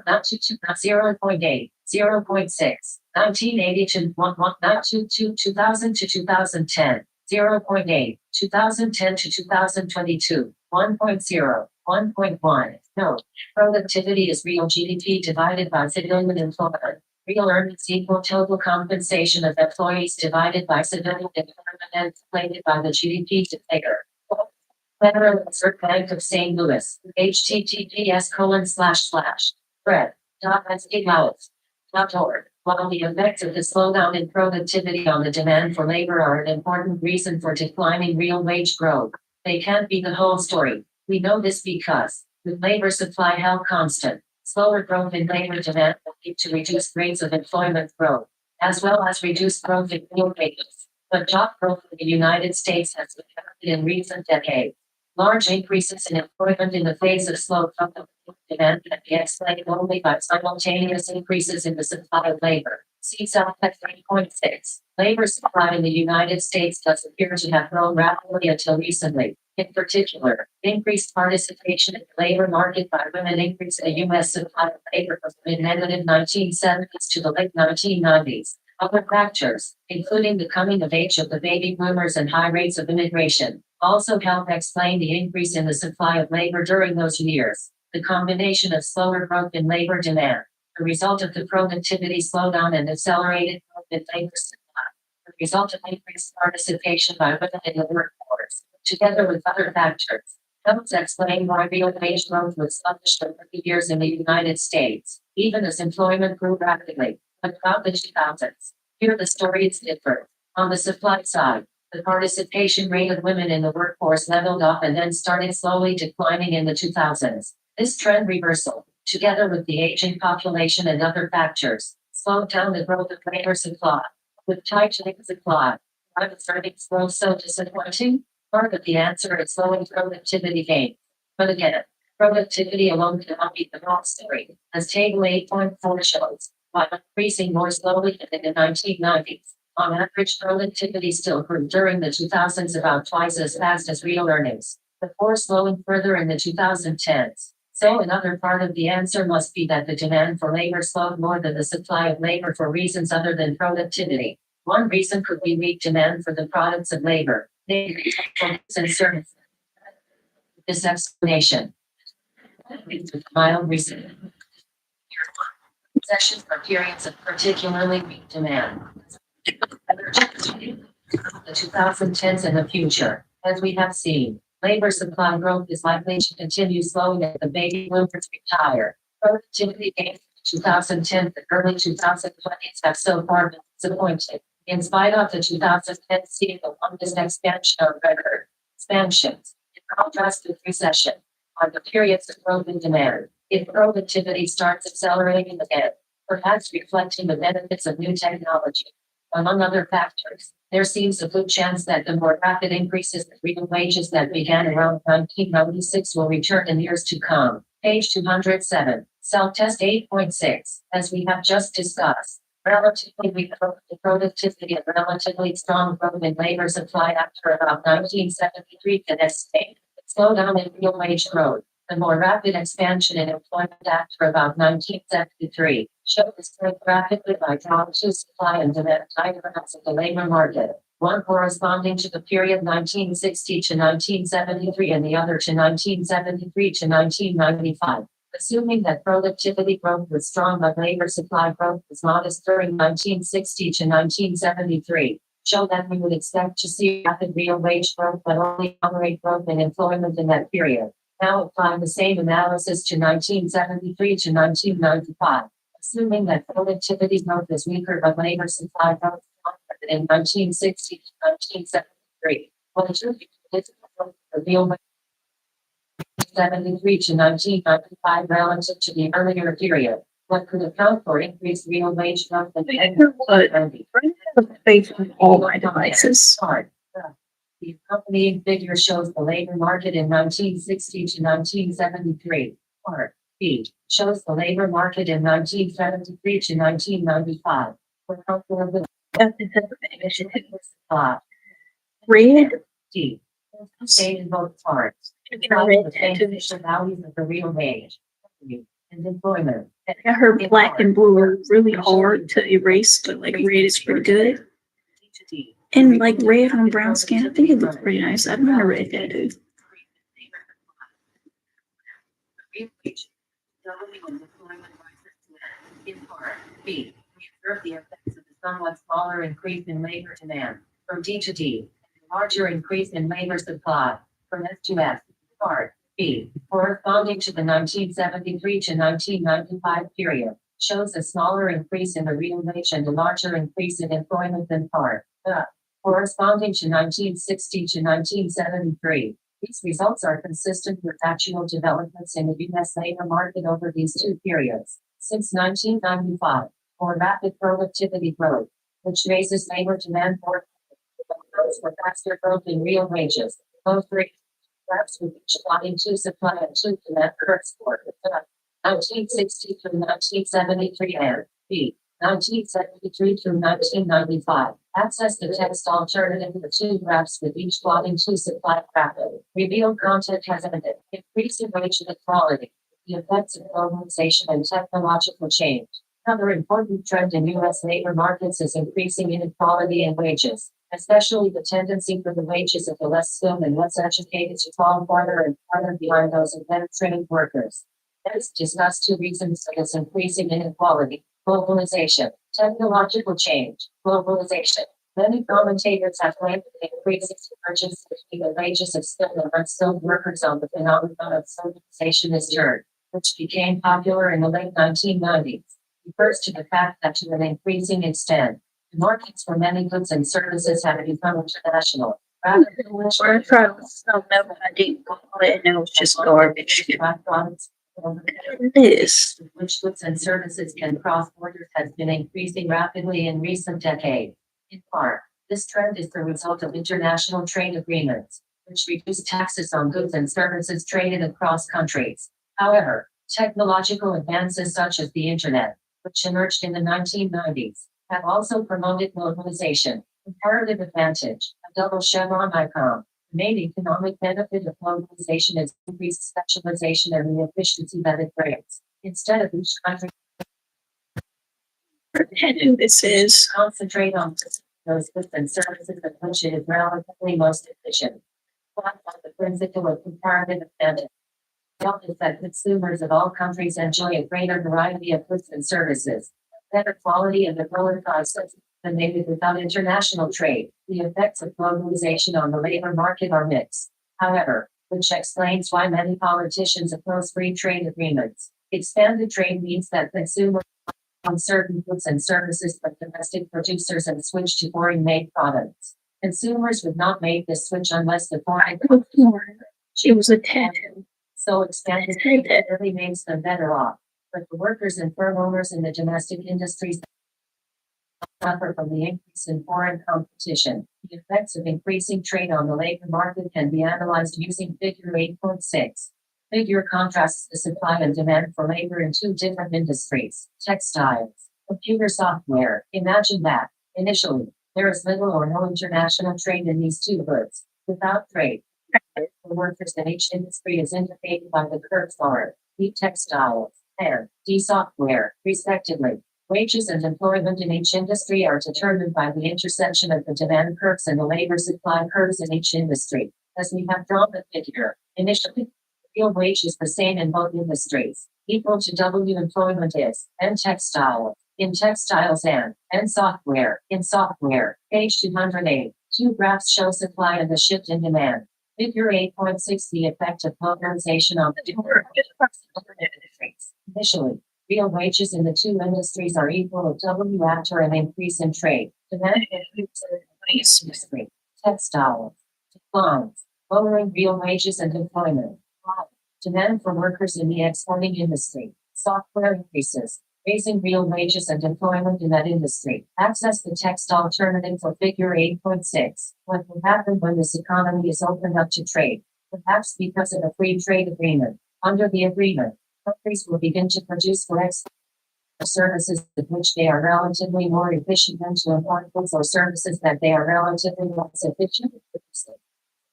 not to 0.8, 0.6, 1980 to 2000 to 2010, 0.8, 2010 to 2022, 1.0, 1.1. Note, productivity is real GDP divided by civilian employment. Real earnings equal total compensation of employees divided by civilian employment and inflated by the GDP deflator. Federal Reserve Bank of St. Louis. https://fred.sdlouis.org. While the effects of the slowdown in productivity on the demand for labor are an important reason for declining real wage growth, they can't be the whole story. We know this because, with labor supply held constant, slower growth in labor demand will lead to reduced rates of employment growth, as well as reduced growth in real wages. But job growth in the United States has been rapid in recent decades. Large increases in employment in the face of slow growth of demand can be explained only by simultaneous increases in the supply of labor. See Self-Test 3.6. Labor supply in the United States does appear to have grown rapidly until recently. In particular, increased participation in the labor market by women increased the U.S. supply of labor from the mid-negative 1970s to the late 1990s. Other factors, including the coming of age of the baby boomers and high rates of immigration, also help explain the increase in the supply of labor during those years. The combination of slower growth in labor demand, the result of the productivity slowdown and accelerated growth in labor supply, the result of increased participation by women in the workforce, together with other factors, helps explain why real wage growth was sluggish for 30 years in the United States, even as employment grew rapidly. But about the 2000s, here the story is different. On the supply side, the participation rate of women in the workforce leveled off and then started slowly declining in the 2000s. This trend reversal, together with the aging population and other factors, slowed down the growth of labor supply. With tightening supply, why was earnings growth so disappointing? Part of the answer is slowing productivity gains. But again, productivity alone cannot be the whole story, as Table 8.4 shows. While increasing more slowly than in the 1990s, on average productivity still grew during the 2000s about twice as fast as real earnings, before slowing further in the 2010s. So another part of the answer must be that the demand for labor slowed more than the supply of labor for reasons other than productivity. One reason could be weak demand for the products of labor, namely goods and services. This explanation leads to mild recession. Recessions are periods of particularly weak demand. The 2010s and the future, as we have seen, labor supply growth is likely to continue slowing as the baby boomers retire. Productivity gains in 2010 and early 2020s have so far been disappointing, in spite of the 2010 seeing the longest expansion on record. Expansions, in contrast with recession, are the periods of growth in demand. If productivity starts accelerating again, perhaps reflecting the benefits of new technology. Among other factors, there seems a good chance that the more rapid increases in real wages that began around 1996 will return in years to come. Page 207, Self-Test 8.6. As we have just discussed, relatively weak growth in productivity and relatively strong growth in labor supply after about 1973 can explain the slowdown in real wage growth. The more rapid expansion in employment after about 1973 showed this growth rapidly by drawing to supply and demand diagrams of the labor market, one corresponding to the period 1960 to 1973 and the other to 1973 to 1995. Assuming that productivity growth was strong but labor supply growth was modest during 1960 to 1973, show that we would expect to see rapid real wage growth but only moderate growth in employment in that period. Now apply the same analysis to 1973 to 1995, assuming that productivity growth is weaker but labor supply growth is stronger than in 1960 to 1973. What should be the real wage 1973 to 1995 relative to the earlier period? What could account for increased real wage growth in What? 1970? Faith on all my devices. Part. The accompanying figure shows the labor market in 1960 to 1973. Part B shows the labor market in 1973 to 1995. For comparability, Red. D. State in both parts. Look at red The tattoos. official values of the real wage and employment. I heard black and blue are really hard to erase, but like red is pretty good. And like red on brown skin, I think it looks pretty nice. I don't want a red tattoo. In part B, we observe the effects of the somewhat smaller increase in labor demand from D to D, and a larger increase in labor supply from S to S. Part B, corresponding to the 1973 to 1995 period, shows a smaller increase in the real wage and a larger increase in employment than part corresponding to 1960 to 1973. These results are consistent with actual developments in the U.S. labor market over these two periods. Since 1995, more rapid productivity growth, which raises labor demand for faster growth in real wages. Both rates graphs with each plotting two supply and two demand curves for 1960 through 1973 and B. 1973 through 1995. Access the text alternative for two graphs with each plotting two supply graphic. Revealed content has ended. Increase in wage inequality. The effects of globalization and technological change. Another important trend in U.S. labor markets is increasing inequality in wages, especially the tendency for the wages of the less skilled and less educated to fall farther and farther behind those of better trained workers. Let's discuss two reasons for this increasing inequality. Globalization, technological change, globalization. Many commentators have claimed that the increasing divergence between the wages of skilled and unskilled workers on the phenomenon of socialization is turned, which became popular in the late 1990s. Refers to the fact that to an increasing extent, the markets for many goods and services have become international. Rather than which I tried to sell milk, I didn't call it, and it was just garbage. This. Which goods and services can cross borders has been increasing rapidly in recent decades. In part, this trend is the result of international trade agreements, which reduce taxes on goods and services traded across countries. However, technological advances such as the Internet, which emerged in the 1990s, have also promoted globalization. Comparative advantage, a double chevron icon. The main economic benefit of globalization is increased specialization and the efficiency that it brings. Instead of each country Tattoo this is. concentrate on those goods and services of which it is relatively most efficient. But the principle of comparative advantage is that consumers of all countries enjoy a greater variety of goods and services, better quality and at lower prices than they would without international trade. The effects of globalization on the labor market are mixed. However, which explains why many politicians oppose free trade agreements. Expanded trade means that consumers on certain goods and services from domestic producers and switch to foreign-made products. Consumers would not make this switch unless the foreign It was a tattoo. so expanded trade really makes them better off. But the workers and firm owners in the domestic industries suffer from the increase in foreign competition. The effects of increasing trade on the labor market can be analyzed using figure 8.6. Figure contrasts the supply and demand for labor in two different industries: textiles, computer software. Imagine that, initially, there is little or no international trade in these two goods. Without trade, the workers in each industry is indicated by the curves R, D textiles, and D software, respectively. Wages and employment in each industry are determined by the intersection of the demand curves and the labor supply curves in each industry. As we have drawn the figure, initially, real wage is the same in both industries, equal to W employment is, N textiles, in textiles and software, in software. Page 208. Two graphs show supply and the shift in demand. Figure 8.6, the effect of globalization on the industries. Initially, real wages in the two industries are equal to W after an increase in trade. Demand increases in the industry. Textiles declines, lowering real wages and employment. Demand for workers in the exporting industry. Software increases, raising real wages and employment in that industry. Access the text alternative for figure 8.6. What will happen when this economy is opened up to trade? Perhaps because of a free trade agreement. Under the agreement, countries will begin to produce for export services in which they are relatively more efficient than to import goods or services that they are relatively less efficient.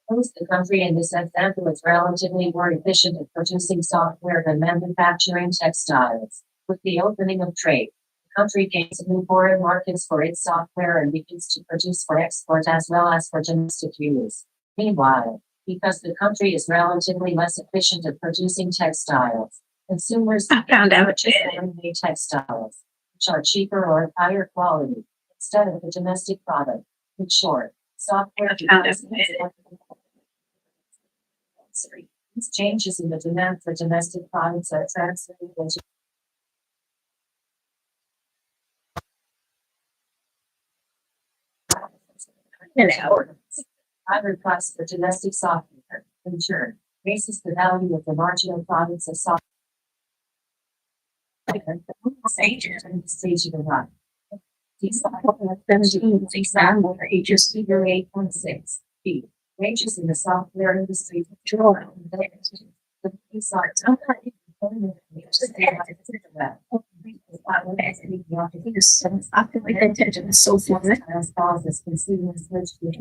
Suppose the country in this example is relatively more efficient at producing software than manufacturing textiles. With the opening of trade, the country gains new foreign markets for its software and begins to produce for export as well as for domestic use. Meanwhile, because the country is relatively less efficient at producing textiles, consumers purchase foreign-made textiles, which are cheaper or of higher quality, instead of the domestic product. In short, software these changes in the demand for domestic products are translated into higher price for domestic software. In turn, raises the value of the marginal products of software. Stage of the run. These pages figure 8.6. B. Wages in the software industry. I feel like that tension is so fun. And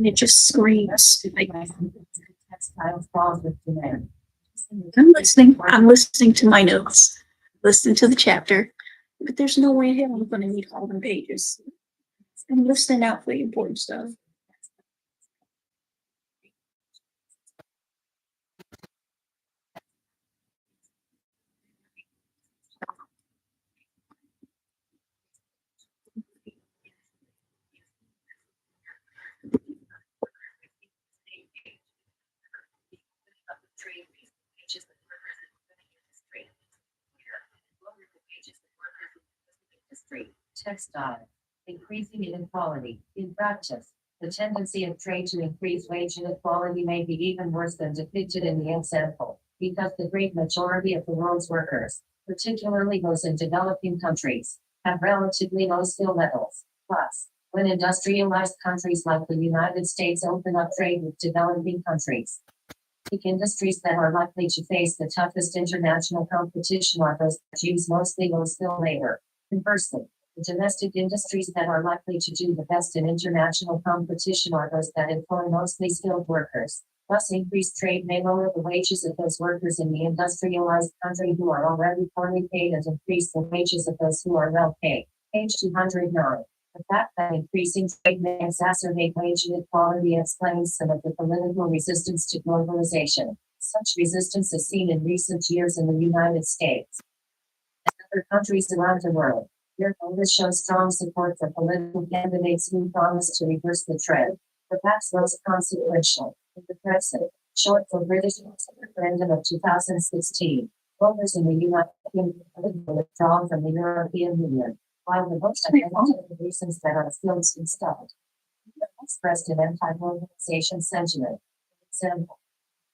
it just screams. Like, I'm listening to my notes, listening to the chapter, but there's no way in hell I'm gonna need all the pages. I'm listening out for the important stuff. Textile, increasing inequality. In practice, the tendency of trade to increase wage inequality may be even worse than depicted in the example, because the great majority of the world's workers, particularly those in developing countries, have relatively low skill levels. Plus, when industrialized countries like the United States open up trade with developing countries, the industries that are likely to face the toughest international competition are those that use mostly low skill labor. Conversely, the domestic industries that are likely to do the best in international competition are those that employ mostly skilled workers. Thus, increased trade may lower the wages of those workers in the industrialized country who are already poorly paid and increase the wages of those who are well paid. Page 209. The fact that increasing trade may exacerbate wage inequality explains some of the political resistance to globalization. Such resistance is seen in recent years in the United States and other countries around the world. Their voters show strong support for political candidates who promise to reverse the trend. Perhaps most consequential, in the Brexit, short for British referendum of 2016, voters in the United Kingdom will withdraw from the European Union, while the most identified reasons that are still installed expressed in anti-globalization sentiment. For example,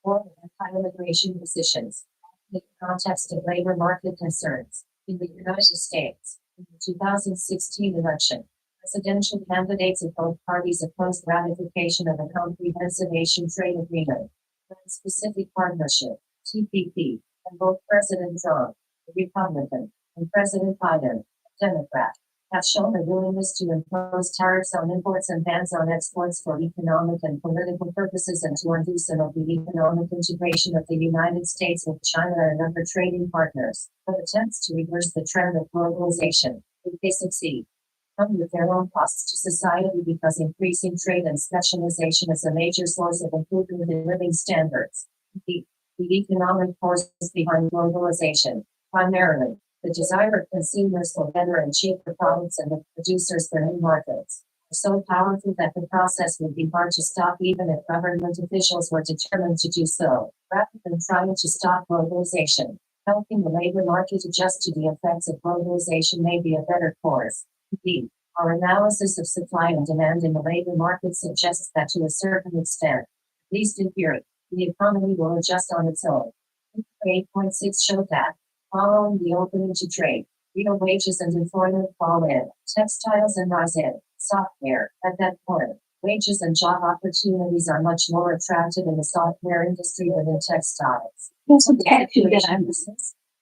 or anti-immigration positions, in the context of labor market concerns. In the United States, in the 2016 election, presidential candidates of both parties opposed ratification of a comprehensive Asian trade agreement, Trans-Pacific Partnership, TPP, and both President Trump, a Republican, and President Biden, a Democrat, have shown a willingness to impose tariffs on imports and bans on exports for economic and political purposes and to undo some of the economic integration of the United States with China and other trading partners. But attempts to reverse the trend of globalization, if they succeed, come with their own costs to society because increasing trade and specialization is a major source of improvement in living standards. The economic forces behind globalization, primarily, the desire of consumers for better and cheaper products and the producers for new markets. so powerful that the process would be hard to stop even if government officials were determined to do so, rather than trying to stop globalization. Helping the labor market adjust to the effects of globalization may be a better course. Indeed, our analysis of supply and demand in the labor market suggests that to a certain extent, at least in theory, the economy will adjust on its own. 8.6 showed that, following the opening to trade, real wages and employment fall in, textiles and rise in, software. At that point, wages and job opportunities are much more attractive in the software industry than in textiles. There's a tattoo that I'm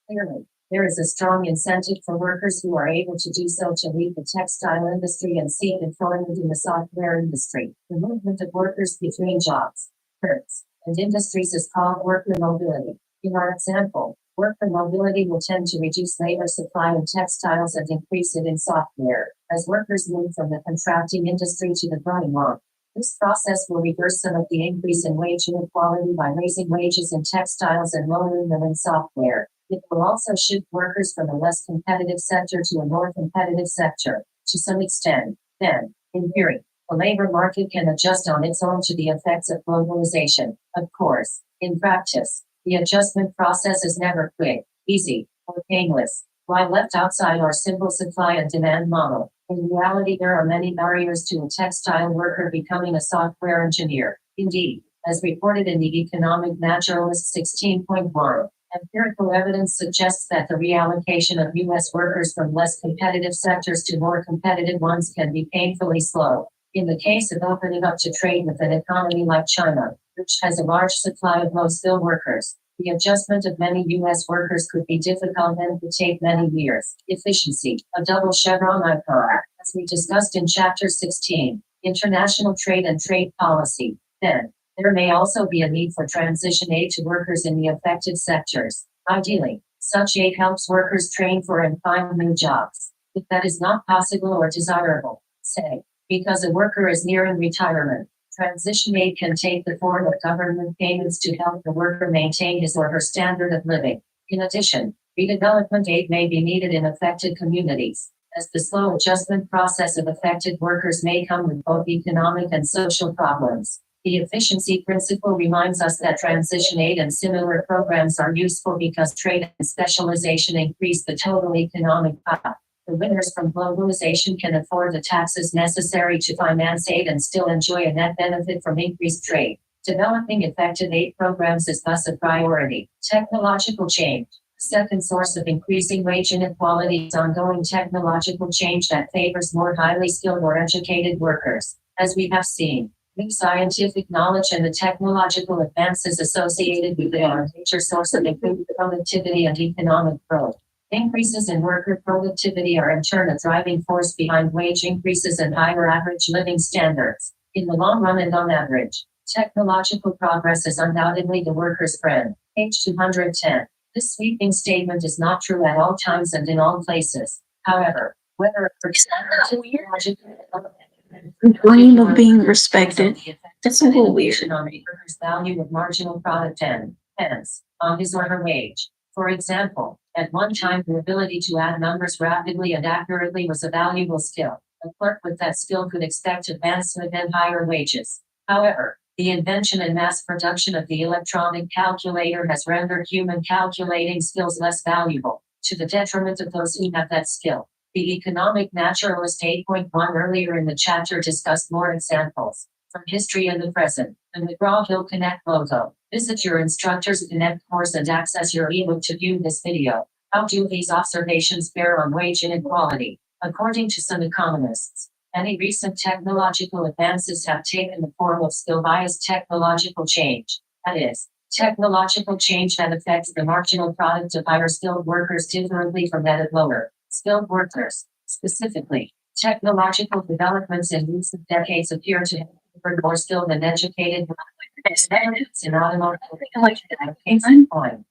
Clearly, there is a strong incentive for workers who are able to do so to leave the textile industry and seek employment in the software industry. The movement of workers between jobs, firms, and industries is called worker mobility. In our example, worker mobility will tend to reduce labor supply in textiles and increase it in software, as workers move from the contracting industry to the growing one. This process will reverse some of the increase in wage inequality by raising wages in textiles and lowering them in software. It will also shift workers from a less competitive sector to a more competitive sector. To some extent, then, in theory, the labor market can adjust on its own to the effects of globalization. Of course, in practice, the adjustment process is never quick, easy, or painless. While left outside our simple supply and demand model, in reality there are many barriers to a textile worker becoming a software engineer. Indeed, as reported in the Economic Naturalist 16.1, empirical evidence suggests that the reallocation of U.S. workers from less competitive sectors to more competitive ones can be painfully slow. In the case of opening up to trade with an economy like China, which has a large supply of low-skilled workers, the adjustment of many U.S. workers could be difficult and could take many years. Efficiency, a double chevron icon, as we discussed in Chapter 16, International Trade and Trade Policy. Then, there may also be a need for transition aid to workers in the affected sectors. Ideally, such aid helps workers train for and find new jobs. If that is not possible or desirable, say, because a worker is nearing retirement, transition aid can take the form of government payments to help the worker maintain his or her standard of living. In addition, redevelopment aid may be needed in affected communities, as the slow adjustment process of affected workers may come with both economic and social problems. The efficiency principle reminds us that transition aid and similar programs are useful because trade and specialization increase the total economic pie. The winners from globalization can afford the taxes necessary to finance aid and still enjoy a net benefit from increased trade. Developing effective aid programs is thus a priority. Technological change. The second source of increasing wage inequality is ongoing technological change that favors more highly skilled or educated workers. As we have seen, new scientific knowledge and the technological advances associated with it are a major source of improved productivity and economic growth. Increases in worker productivity are in turn a driving force behind wage increases and higher average living standards. In the long run and on average, technological progress is undoubtedly the worker's friend. Page 210. This sweeping statement is not true at all times and in all places. However, whether dream of being respected. That's a little weird. On a worker's value of marginal product and, hence, on his or her wage. For example, at one time the ability to add numbers rapidly and accurately was a valuable skill. A clerk with that skill could expect advancement and higher wages. However, the invention and mass production of the electronic calculator has rendered human calculating skills less valuable, to the detriment of those who have that skill. The Economic Naturalist 8.1 earlier in the chapter discussed more examples from history and the present. The McGraw-Hill Connect logo. Visit your instructor's Connect course and access your ebook to view this video. How do these observations bear on wage inequality? According to some economists, any recent technological advances have taken the form of skill-biased technological change. That is, technological change that affects the marginal product of higher skilled workers differently from that of lower skilled workers. Specifically, technological developments in recent decades appear to have favored more skilled and educated in automotive case in point.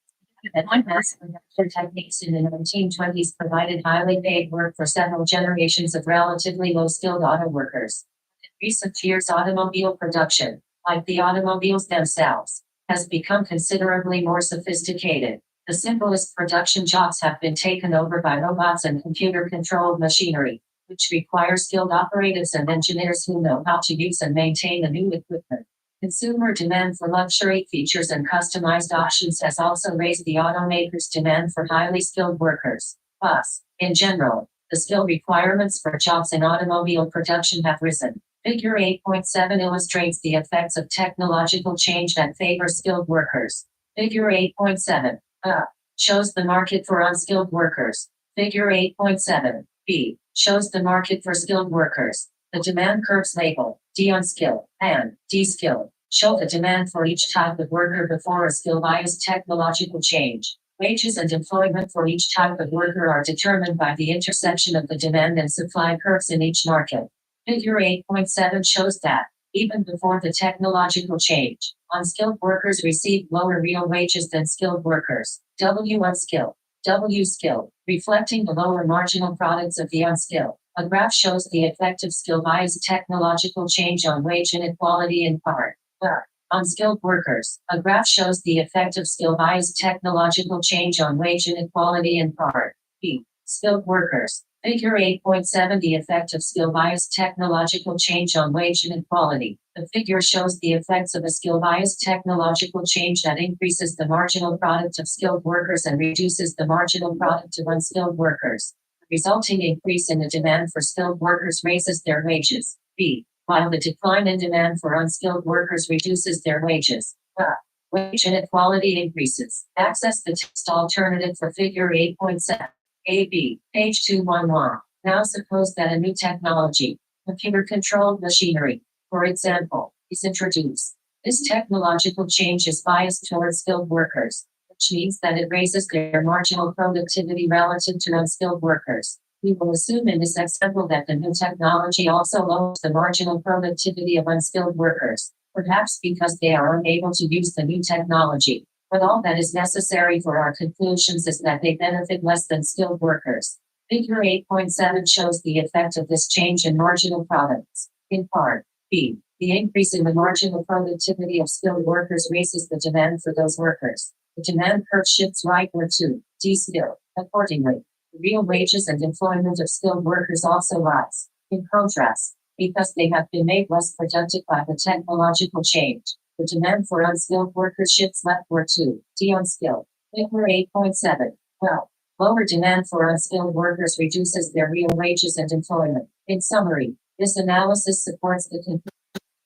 And mass production techniques in the 1920s provided highly paid work for several generations of relatively low-skilled auto workers. In recent years, automobile production, like the automobiles themselves, has become considerably more sophisticated. The simplest production jobs have been taken over by robots and computer-controlled machinery, which requires skilled operatives and engineers who know how to use and maintain the new equipment. Consumer demand for luxury features and customized options has also raised the automakers' demand for highly skilled workers. Plus, in general, the skill requirements for jobs in automobile production have risen. Figure 8.7 illustrates the effects of technological change that favor skilled workers. Figure 8.7 shows the market for unskilled workers. Figure 8.7 b shows the market for skilled workers. The demand curves labeled D unskilled and D skilled show the demand for each type of worker before a skill-biased technological change. Wages and employment for each type of worker are determined by the intersection of the demand and supply curves in each market. Figure 8.7 shows that, even before the technological change, unskilled workers receive lower real wages than skilled workers. W unskilled, W skilled, reflecting the lower marginal products of the unskilled. A graph shows the effect of skill-biased technological change on wage inequality in part. Unskilled workers. A graph shows the effect of skill-biased technological change on wage inequality in part. B. Skilled workers. Figure 8.7 The effect of skill-biased technological change on wage inequality. The figure shows the effects of a skill-biased technological change that increases the marginal product of skilled workers and reduces the marginal product of unskilled workers. The resulting increase in the demand for skilled workers raises their wages. B. While the decline in demand for unskilled workers reduces their wages. Wage inequality increases. Access the text alternative for figure 8.7. AB, page 211. Now suppose that a new technology, computer-controlled machinery, for example, is introduced. This technological change is biased towards skilled workers, which means that it raises their marginal productivity relative to unskilled workers. We will assume in this example that the new technology also lowers the marginal productivity of unskilled workers, perhaps because they are unable to use the new technology. But all that is necessary for our conclusions is that they benefit less than skilled workers. Figure 8.7 shows the effect of this change in marginal products. In part, B. The increase in the marginal productivity of skilled workers raises the demand for those workers. The demand curve shifts rightward to D skill. Accordingly, the real wages and employment of skilled workers also rise. In contrast, because they have been made less productive by the technological change, the demand for unskilled workers shifts leftward to D unskilled. Figure 8.7. Lower demand for unskilled workers reduces their real wages and employment. In summary, this analysis supports the conclusion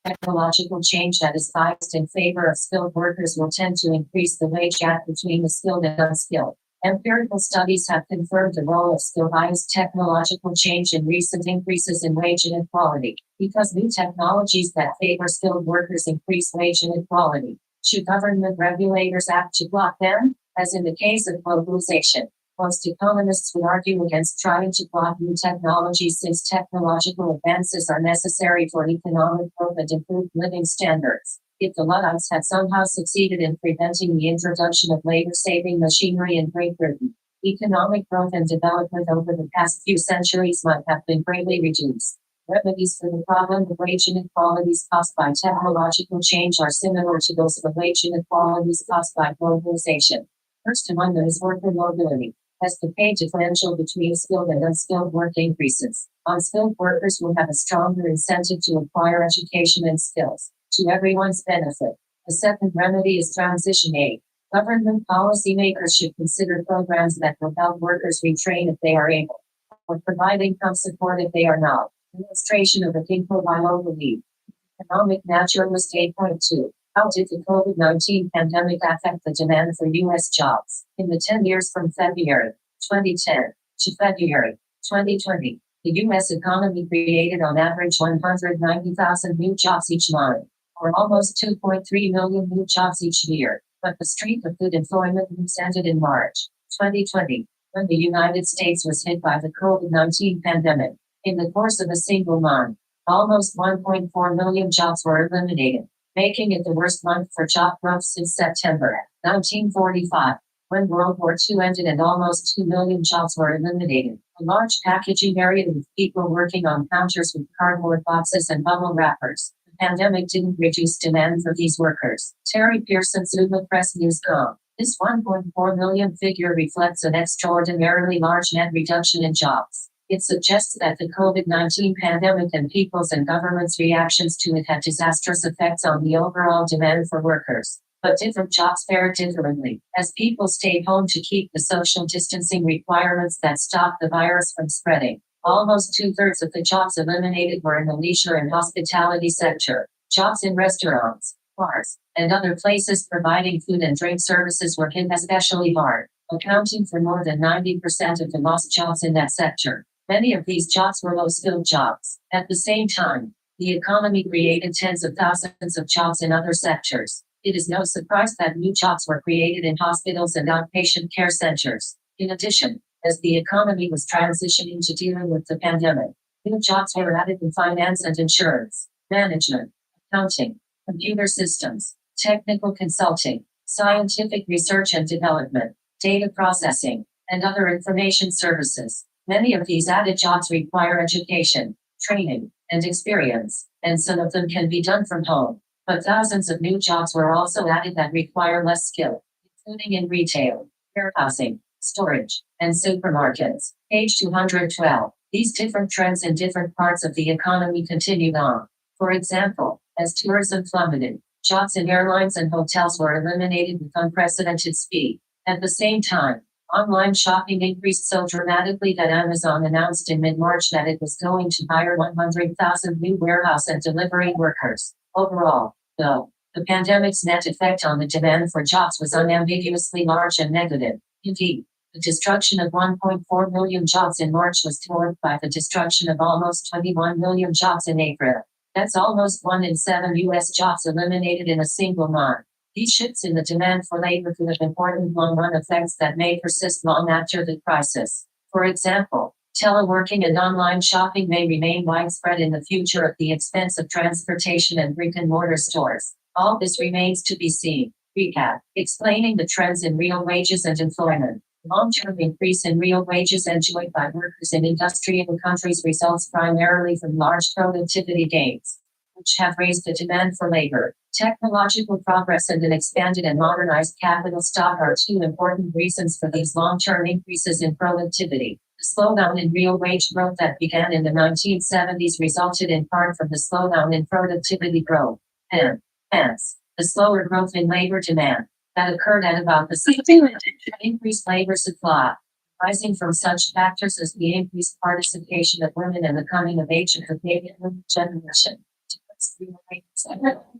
that technological change that is biased in favor of skilled workers will tend to increase the wage gap between the skilled and unskilled. Empirical studies have confirmed the role of skill-biased technological change in recent increases in wage inequality. Because new technologies that favor skilled workers increase wage inequality, should government regulators act to block them? As in the case of globalization, most economists would argue against trying to block new technologies since technological advances are necessary for economic growth and improved living standards. If the Luddites had somehow succeeded in preventing the introduction of labor-saving machinery in Great Britain, economic growth and development over the past few centuries might have been greatly reduced. Remedies for the problem of wage inequalities caused by technological change are similar to those of wage inequalities caused by globalization. First among them is worker mobility. As the pay differential between skilled and unskilled work increases, unskilled workers will have a stronger incentive to acquire education and skills, to everyone's benefit. The second remedy is transition aid. Government policymakers should consider programs that will help workers retrain if they are able, or provide income support if they are not. Illustration of the Ginkgo biloba leaf. Economic Naturalist 8.2. How did the COVID-19 pandemic affect the demand for U.S. jobs? In the 10 years from February 2010 to February 2020, the U.S. economy created on average 190,000 new jobs each month, or almost 2.3 million new jobs each year. But the streak of good employment news ended in March 2020, when the United States was hit by the COVID-19 pandemic. In the course of a single month, almost 1.4 million jobs were eliminated, making it the worst month for job growth since September 1945, when World War II ended and almost 2 million jobs were eliminated. A large packaging area with people working on counters with cardboard boxes and bubble wrappers. The pandemic didn't reduce demand for these workers. Terry Pearson, Zuma Press News.com. This 1.4 million figure reflects an extraordinarily large net reduction in jobs. It suggests that the COVID-19 pandemic and people's and governments' reactions to it had disastrous effects on the overall demand for workers. But different jobs fared differently, as people stayed home to keep the social distancing requirements that stopped the virus from spreading. Almost two-thirds of the jobs eliminated were in the leisure and hospitality sector. Jobs in restaurants, bars, and other places providing food and drink services were hit especially hard, accounting for more than 90% of the lost jobs in that sector. Many of these jobs were low-skilled jobs. At the same time, the economy created tens of thousands of jobs in other sectors. It is no surprise that new jobs were created in hospitals and outpatient care centers. In addition, as the economy was transitioning to dealing with the pandemic, new jobs were added in finance and insurance, management, accounting, computer systems, technical consulting, scientific research and development, data processing, and other information services. Many of these added jobs require education, training, and experience, and some of them can be done from home. But thousands of new jobs were also added that require less skill, including in retail, warehousing, storage, and supermarkets. Page 212. These different trends in different parts of the economy continued on. For example, as tourism plummeted, jobs in airlines and hotels were eliminated with unprecedented speed. At the same time, online shopping increased so dramatically that Amazon announced in mid-March that it was going to hire 100,000 new warehouse and delivery workers. Overall, though, the pandemic's net effect on the demand for jobs was unambiguously large and negative. Indeed, the destruction of 1.4 million jobs in March was followed by the destruction of almost 21 million jobs in April. That's almost 1 in 7 U.S. jobs eliminated in a single month. These shifts in the demand for labor could have important long-run effects that may persist long after the crisis. For example, teleworking and online shopping may remain widespread in the future at the expense of transportation and brick-and-mortar stores. All this remains to be seen. Recap. Explaining the trends in real wages and employment. Long-term increase in real wages enjoyed by workers in industrial countries results primarily from large productivity gains, which have raised the demand for labor. Technological progress and an expanded and modernized capital stock are two important reasons for these long-term increases in productivity. The slowdown in real wage growth that began in the 1970s resulted in part from the slowdown in productivity growth, and, hence, the slower growth in labor demand that occurred at about the same time as increased labor supply, rising from such factors as the increased participation of women and the coming of age of the baby boom generation.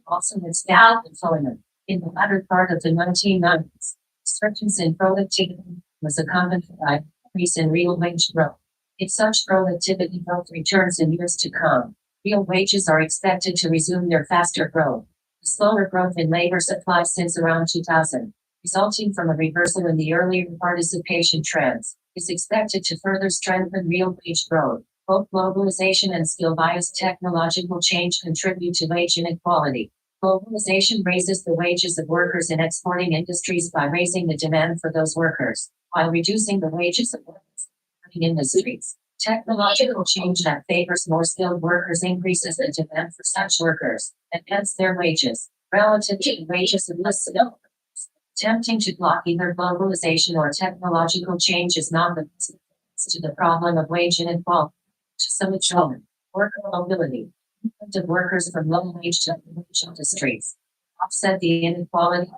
Also expanded employment. In the latter part of the 1990s, resurgence in productivity was accompanied by increase in real wage growth. If such productivity growth returns in years to come, real wages are expected to resume their faster growth. The slower growth in labor supply since around 2000, resulting from a reversal in the earlier participation trends, is expected to further strengthen real wage growth. Both globalization and skill-biased technological change contribute to wage inequality. Globalization raises the wages of workers in exporting industries by raising the demand for those workers, while reducing the wages of workers in industries. Technological change that favors more skilled workers increases the demand for such workers, and hence their wages, relative to the wages of less skilled workers. Attempting to block either globalization or technological change is not the best to the problem of wage inequality. To some extent, worker mobility, movement of workers from low wage to wage industries, offset the inequality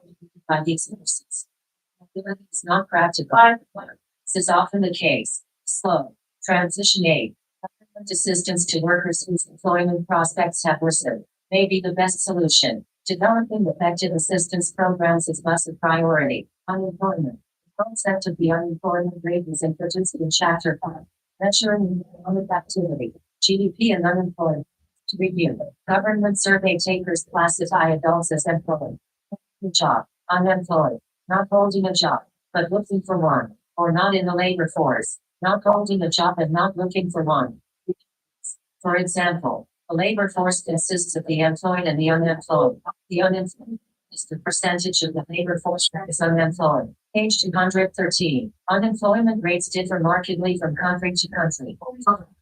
by these forces. Mobility is not practical. This is often the case. Slow transition aid, government assistance to workers whose employment prospects have worsened, may be the best solution. Developing effective assistance programs is thus a priority. Unemployment. The concept of the unemployment rate is introduced in Chapter 5. Measuring economic activity, GDP and unemployment. To review, government survey takers classify adults as employed, holding a job, unemployed, not holding a job, but looking for one, or not in the labor force, not holding a job and not looking for one. For example, the labor force consists of the employed and the unemployed. The unemployed is the percentage of the labor force that is unemployed. Page 213. Unemployment rates differ markedly from country to country.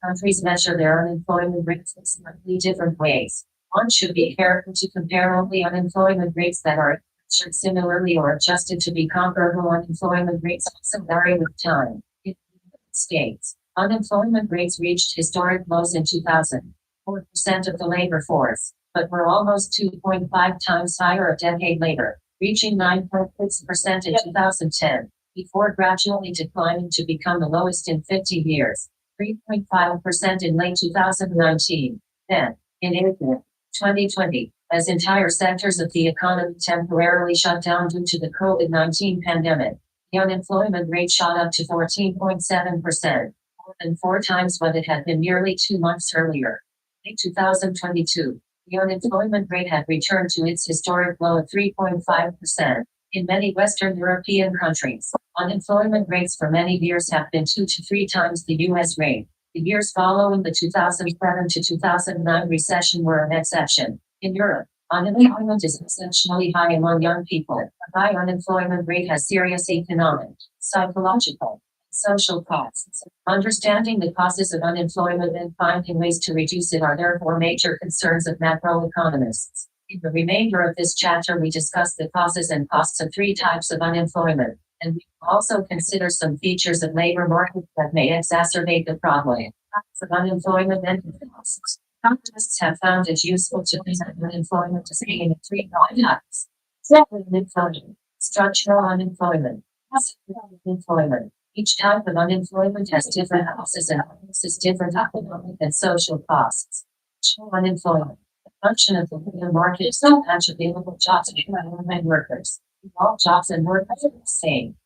Countries measure their unemployment rates in slightly different ways. One should be careful to compare only unemployment rates that are measured similarly or adjusted to be comparable. Unemployment rates also vary with time. In the United States, Unemployment rates reached historic lows in 2000, 4% of the labor force, but were almost 2.5 times higher a decade later, reaching 9.6% in 2010, before gradually declining to become the lowest in 50 years, 3.5% in late 2019. Then, in April 2020, as entire sectors of the economy temporarily shut down due to the COVID-19 pandemic, the unemployment rate shot up to 14.7%, more than 4 times what it had been nearly 2 months earlier. In 2022, the unemployment rate had returned to its historic low of 3.5%. In many Western European countries, unemployment rates for many years have been 2 to 3 times the US rate. The years following the 2007 to 2009 recession were an exception. In Europe, unemployment is exceptionally high among young people. A high unemployment rate has serious economic, psychological, and social costs. Understanding the causes of unemployment and finding ways to reduce it are therefore major concerns of macroeconomists. In the remainder of this chapter, we discuss the causes and costs of 3 types of unemployment, and we will also consider some features of labor markets that may exacerbate the problem. Types of unemployment and costs. Economists have found it useful to present unemployment as being in 3 broad types. Unemployment, structural unemployment, passive unemployment. Each type of unemployment has different causes and faces different economic and social costs. Structural unemployment. The function of the labor market is to match available jobs with government workers. All jobs and workers are the same.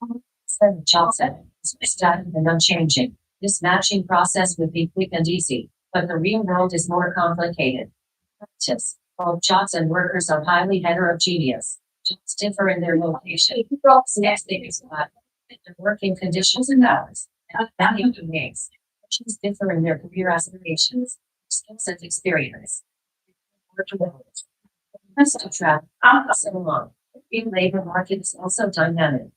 Instead of jobs is static and unchanging. This matching process would be quick and easy, but the real world is more complicated. Practice. Both jobs and workers are highly heterogeneous. Jobs differ in their location. Next thing is their working conditions and hours. And value to ways. Professions differ in their career aspirations, skills and experience. Rest of travel. So long. The labor market is also dynamic,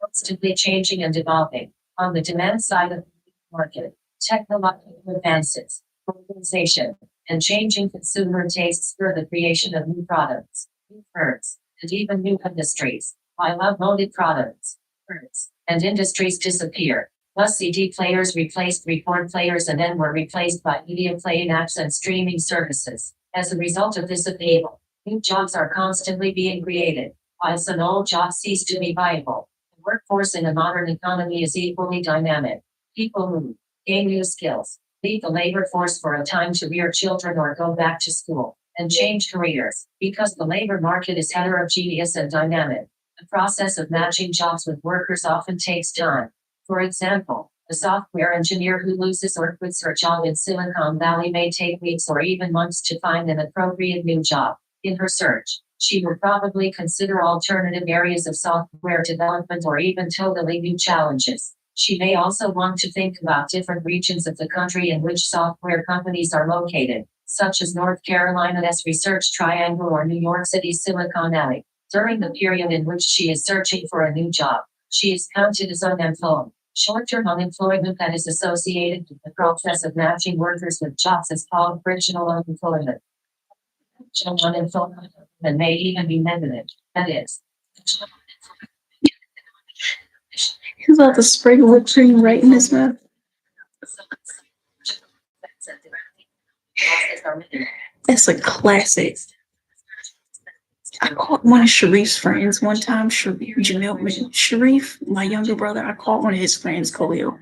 constantly changing and evolving. On the demand side of the market, technological advances, globalization, and changing consumer tastes spur the creation of new products, new firms, and even new industries, while outmoded products, firms, and industries disappear. Thus, CD players replaced record players and then were replaced by media playing apps and streaming services. As a result of this upheaval, new jobs are constantly being created, while some old jobs cease to be viable. The workforce in a modern economy is equally dynamic. People move, gain new skills, leave the labor force for a time to rear children or go back to school, and change careers. Because the labor market is heterogeneous and dynamic, the process of matching jobs with workers often takes time. For example, a software engineer who loses or quits her job in Silicon Valley may take weeks or even months to find an appropriate new job. In her search, she will probably consider alternative areas of software development or even totally new challenges. She may also want to think about different regions of the country in which software companies are located, such as North Carolina's Research Triangle or New York City's Silicon Alley. During the period in which she is searching for a new job, she is counted as unemployed. Short-term unemployment that is associated with the process of matching workers with jobs is called frictional unemployment. Frictional unemployment may even be negative. That is, He's about to spray whipped cream right in his mouth. That's a classic. I caught one of Sharif's friends one time, Sharif, my younger brother, I caught one of his friends, Khalil,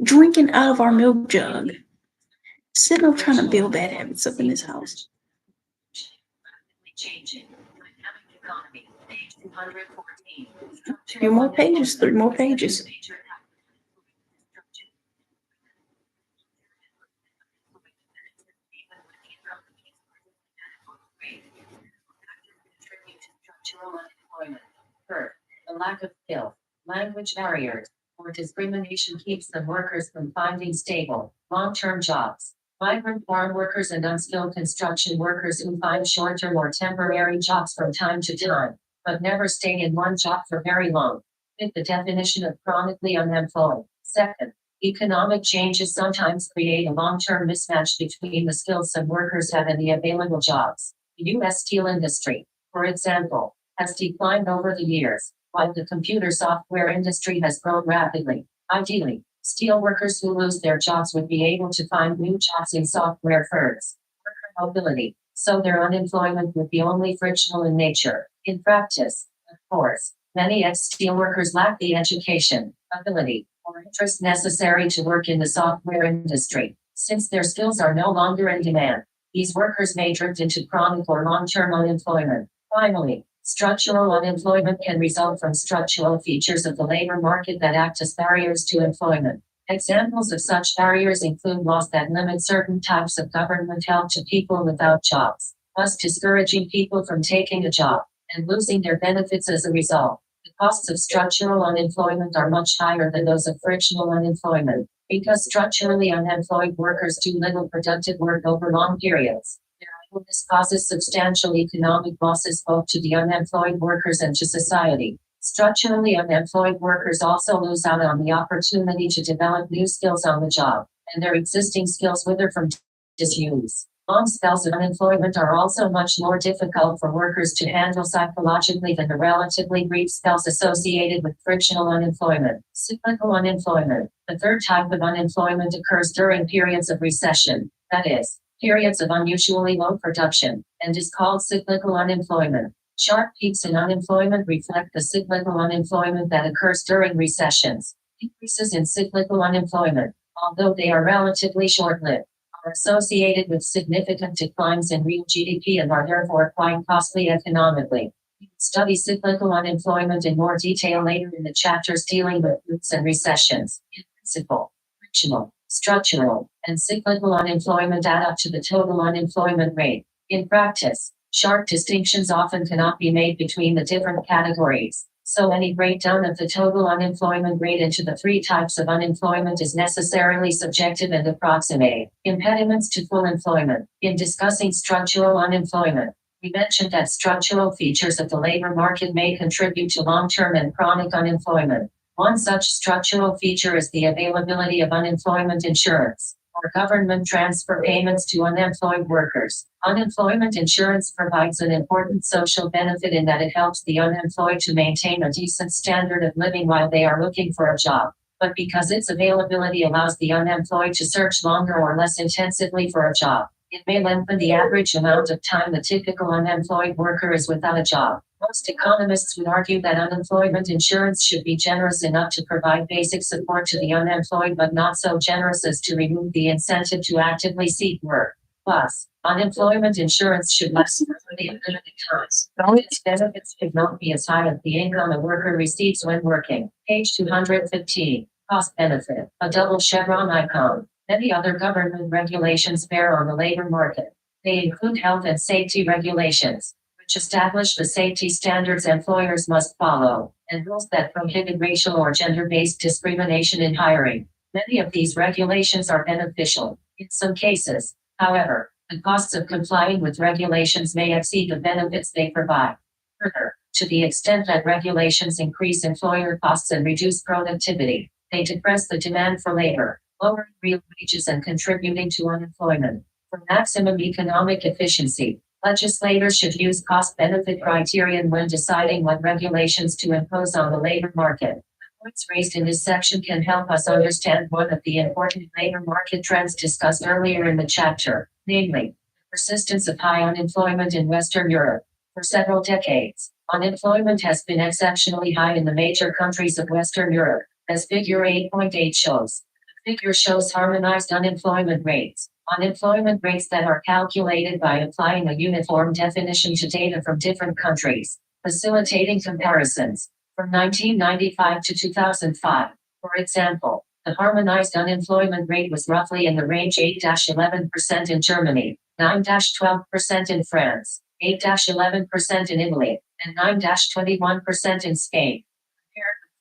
drinking out of our milk jug. Sitting up trying to build bad habits up in this house. Three more pages. First, the lack of skill, language barriers, or discrimination keeps the workers from finding stable, long-term jobs. Migrant farm workers and unskilled construction workers who find short-term or temporary jobs from time to time, but never stay in one job for very long, fit the definition of chronically unemployed. Second, economic changes sometimes create a long-term mismatch between the skills some workers have and the available jobs. The U.S. steel industry, for example, has declined over the years, while the computer software industry has grown rapidly. Ideally, Steelworkers who lose their jobs would be able to find new jobs in software firms. Worker mobility. So their unemployment would be only frictional in nature. In practice, of course, many ex-steelworkers lack the education, ability, or interest necessary to work in the software industry. Since their skills are no longer in demand, these workers may drift into chronic or long-term unemployment. Finally, structural unemployment can result from structural features of the labor market that act as barriers to employment. Examples of such barriers include laws that limit certain types of government help to people without jobs, thus discouraging people from taking a job and losing their benefits as a result. The costs of structural unemployment are much higher than those of frictional unemployment, because structurally unemployed workers do little productive work over long periods. Their idleness causes substantial economic losses both to the unemployed workers and to society. Structurally unemployed workers also lose out on the opportunity to develop new skills on the job, and their existing skills wither from disuse. Long spells of unemployment are also much more difficult for workers to handle psychologically than the relatively brief spells associated with frictional unemployment. Cyclical unemployment. The third type of unemployment occurs during periods of recession, that is, periods of unusually low production, and is called cyclical unemployment. Sharp peaks in unemployment reflect the cyclical unemployment that occurs during recessions. Increases in cyclical unemployment, although they are relatively short-lived, are associated with significant declines in real GDP and are therefore quite costly economically. We will study cyclical unemployment in more detail later in the chapters dealing with booms and recessions. In principle, frictional, structural, and cyclical unemployment add up to the total unemployment rate. In practice, sharp distinctions often cannot be made between the different categories. So any breakdown of the total unemployment rate into the three types of unemployment is necessarily subjective and approximate. Impediments to full employment. In discussing structural unemployment, we mentioned that structural features of the labor market may contribute to long-term and chronic unemployment. One such structural feature is the availability of unemployment insurance, or government transfer payments to unemployed workers. Unemployment insurance provides an important social benefit in that it helps the unemployed to maintain a decent standard of living while they are looking for a job. But because its availability allows the unemployed to search longer or less intensively for a job, it may lengthen the average amount of time the typical unemployed worker is without a job. Most economists would argue that unemployment insurance should be generous enough to provide basic support to the unemployed, but not so generous as to remove the incentive to actively seek work. Plus, unemployment insurance should last for the limited times. Its benefits should not be as high as the income a worker receives when working. Page 215. Cost benefit. A double chevron icon. Many other government regulations bear on the labor market. They include health and safety regulations, which establish the safety standards employers must follow, and rules that prohibit racial or gender-based discrimination in hiring. Many of these regulations are beneficial. In some cases, however, the costs of complying with regulations may exceed the benefits they provide. Further, to the extent that regulations increase employer costs and reduce productivity, they depress the demand for labor, lowering real wages and contributing to unemployment. For maximum economic efficiency, legislators should use cost-benefit criterion when deciding what regulations to impose on the labor market. The points raised in this section can help us understand one of the important labor market trends discussed earlier in the chapter, namely, the persistence of high unemployment in Western Europe. For several decades, unemployment has been exceptionally high in the major countries of Western Europe, as figure 8.8 shows. The figure shows harmonized unemployment rates. Unemployment rates that are calculated by applying a uniform definition to data from different countries, facilitating comparisons. From 1995 to 2005, for example, the harmonized unemployment rate was roughly in the range 8-11% in Germany, 9-12% in France, 8-11% in Italy, and 9-21% in Spain,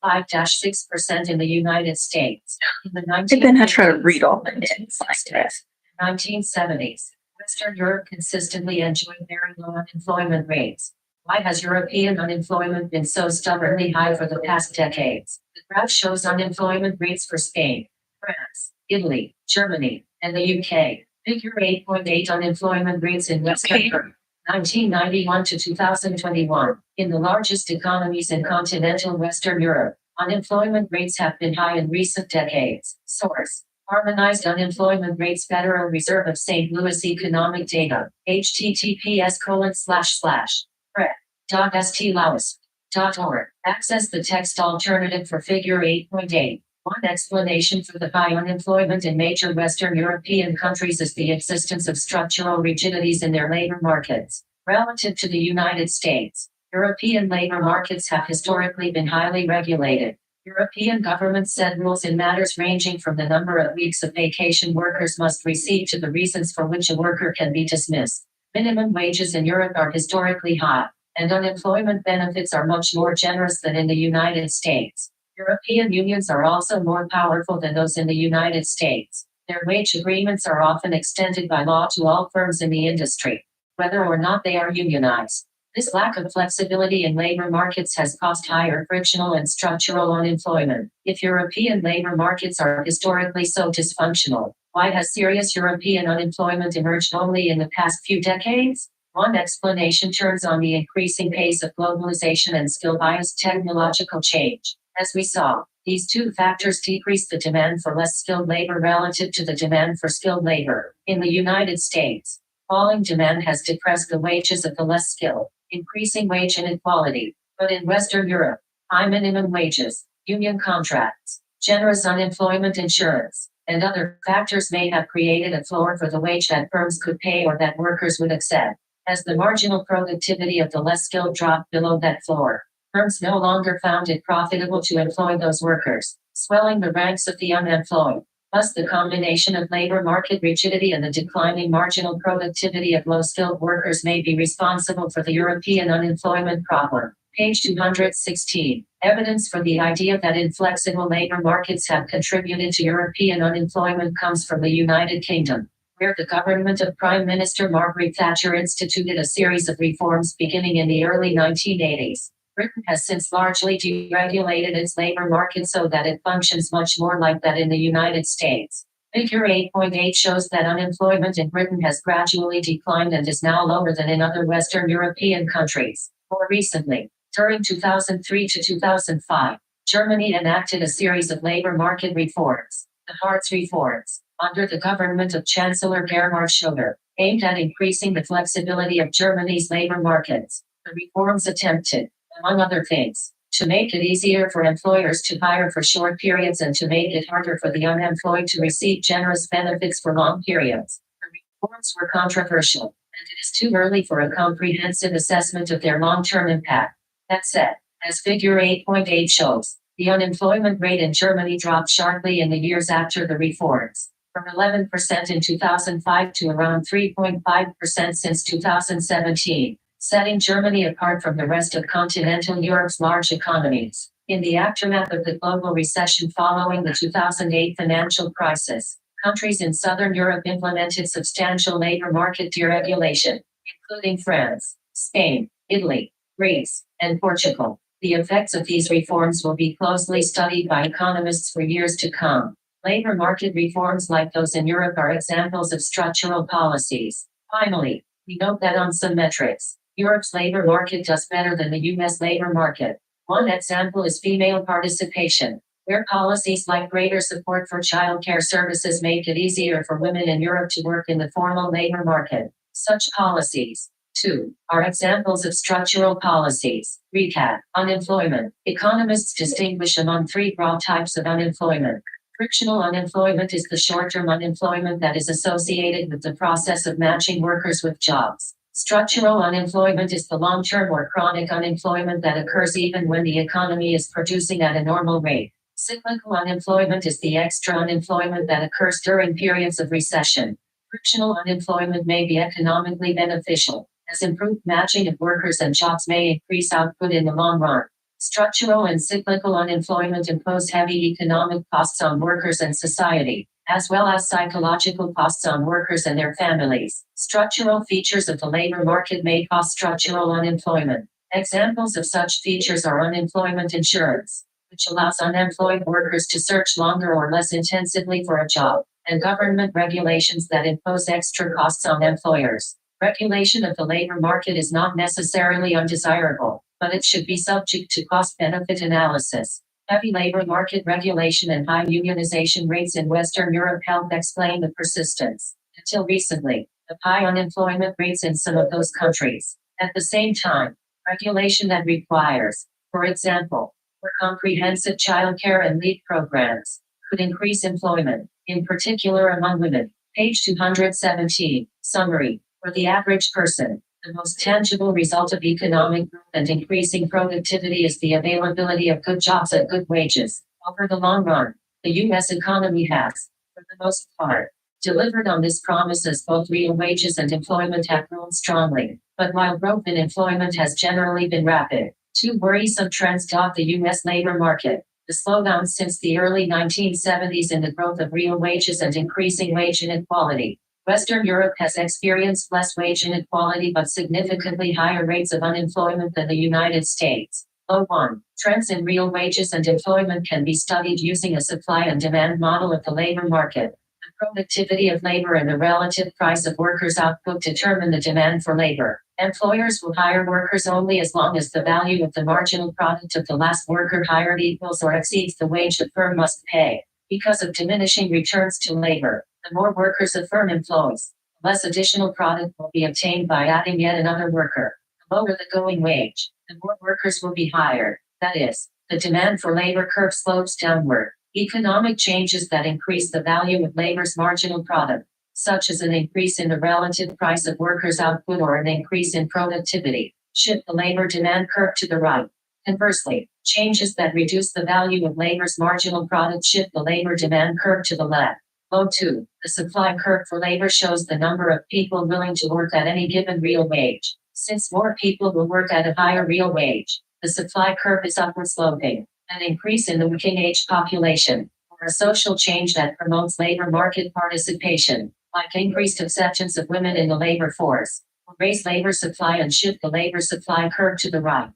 compared with 5-6% in the United States. In the And then I try to read all the names like that. 1970s, Western Europe consistently enjoyed very low unemployment rates. Why has European unemployment been so stubbornly high for the past decades? The graph shows unemployment rates for Spain, France, Italy, Germany, and the UK. Figure 8.8 unemployment rates in Western Europe, 1991 to 2021. In the largest economies in continental Western Europe, Unemployment rates have been high in recent decades. Source: Harmonized Unemployment Rates, Federal Reserve of St. Louis Economic Data. https://fred.stlowis.org. Access the text alternative for Figure 8.8. One explanation for the high unemployment in major Western European countries is the existence of structural rigidities in their labor markets. Relative to the United States, European labor markets have historically been highly regulated. European governments set rules in matters ranging from the number of weeks of vacation workers must receive to the reasons for which a worker can be dismissed. Minimum wages in Europe are historically high, and unemployment benefits are much more generous than in the United States. European unions are also more powerful than those in the United States. Their wage agreements are often extended by law to all firms in the industry, whether or not they are unionized. This lack of flexibility in labor markets has caused higher frictional and structural unemployment. If European labor markets are historically so dysfunctional, why has serious European unemployment emerged only in the past few decades? One explanation turns on the increasing pace of globalization and skill-biased technological change. As we saw, these two factors decrease the demand for less skilled labor relative to the demand for skilled labor. In the United States, falling demand has depressed the wages of the less skilled, increasing wage inequality. But in Western Europe, high minimum wages, union contracts, generous unemployment insurance, and other factors may have created a floor for the wage that firms could pay or that workers would accept. As the marginal productivity of the less skilled dropped below that floor, firms no longer found it profitable to employ those workers, swelling the ranks of the unemployed. Thus, the combination of labor market rigidity and the declining marginal productivity of low-skilled workers may be responsible for the European unemployment problem. Page 216. Evidence for the idea that inflexible labor markets have contributed to European unemployment comes from the United Kingdom, where the government of Prime Minister Margaret Thatcher instituted a series of reforms beginning in the early 1980s. Britain has since largely deregulated its labor market so that it functions much more like that in the United States. Figure 8.8 shows that unemployment in Britain has gradually declined and is now lower than in other Western European countries. More recently, during 2003 to 2005, Germany enacted a series of labor market reforms, the Hartz reforms, under the government of Chancellor Gerhard Schröder, aimed at increasing the flexibility of Germany's labor markets. The reforms attempted, among other things, to make it easier for employers to hire for short periods and to make it harder for the unemployed to receive generous benefits for long periods. The reforms were controversial, and it is too early for a comprehensive assessment of their long-term impact. That said, as Figure 8.8 shows, the unemployment rate in Germany dropped sharply in the years after the reforms, from 11% in 2005 to around 3.5% since 2017. Setting Germany apart from the rest of continental Europe's large economies. In the aftermath of the global recession following the 2008 financial crisis, countries in southern Europe implemented substantial labor market deregulation, including France, Spain, Italy, Greece, and Portugal. The effects of these reforms will be closely studied by economists for years to come. Labor market reforms like those in Europe are examples of structural policies. Finally, we note that on some metrics, Europe's labor market does better than the US labor market. One example is female participation, where policies like greater support for childcare services make it easier for women in Europe to work in the formal labor market. Such policies, too, are examples of structural policies. Recap: unemployment. Economists distinguish among three broad types of unemployment. Frictional unemployment is the short-term unemployment that is associated with the process of matching workers with jobs. Structural unemployment is the long-term or chronic unemployment that occurs even when the economy is producing at a normal rate. Cyclical unemployment is the extra unemployment that occurs during periods of recession. Frictional unemployment may be economically beneficial, as improved matching of workers and jobs may increase output in the long run. Structural and cyclical unemployment impose heavy economic costs on workers and society, as well as psychological costs on workers and their families. Structural features of the labor market may cause structural unemployment. Examples of such features are unemployment insurance, which allows unemployed workers to search longer or less intensively for a job, and government regulations that impose extra costs on employers. Regulation of the labor market is not necessarily undesirable, but it should be subject to cost-benefit analysis. Heavy labor market regulation and high unionization rates in Western Europe help explain the persistence, until recently, of high unemployment rates in some of those countries. At the same time, regulation that requires, for example, more comprehensive childcare and leave programs, could increase employment, in particular among women. Page 217, summary. For the average person, the most tangible result of economic growth and increasing productivity is the availability of good jobs at good wages. Over the long run, the U.S. economy has, for the most part, delivered on this promise as both real wages and employment have grown strongly. But while growth in employment has generally been rapid, two worrisome trends dot the U.S. labor market. The slowdown since the early 1970s in the growth of real wages and increasing wage inequality. Western Europe has experienced less wage inequality but significantly higher rates of unemployment than the United States. 1. Trends in real wages and employment can be studied using a supply and demand model of the labor market. The productivity of labor and the relative price of workers' output determine the demand for labor. Employers will hire workers only as long as the value of the marginal product of the last worker hired equals or exceeds the wage the firm must pay. Because of diminishing returns to labor, the more workers a firm employs, the less additional product will be obtained by adding yet another worker. The lower the going wage, the more workers will be hired. That is, the demand for labor curve slopes downward. Economic changes that increase the value of labor's marginal product, such as an increase in the relative price of workers' output or an increase in productivity, shift the labor demand curve to the right. Conversely, changes that reduce the value of labor's marginal product shift the labor demand curve to the left. 2. The supply curve for labor shows the number of people willing to work at any given real wage. Since more people will work at a higher real wage, the supply curve is upward sloping. An increase in the working age population, or a social change that promotes labor market participation, like increased acceptance of women in the labor force, will raise labor supply and shift the labor supply curve to the right.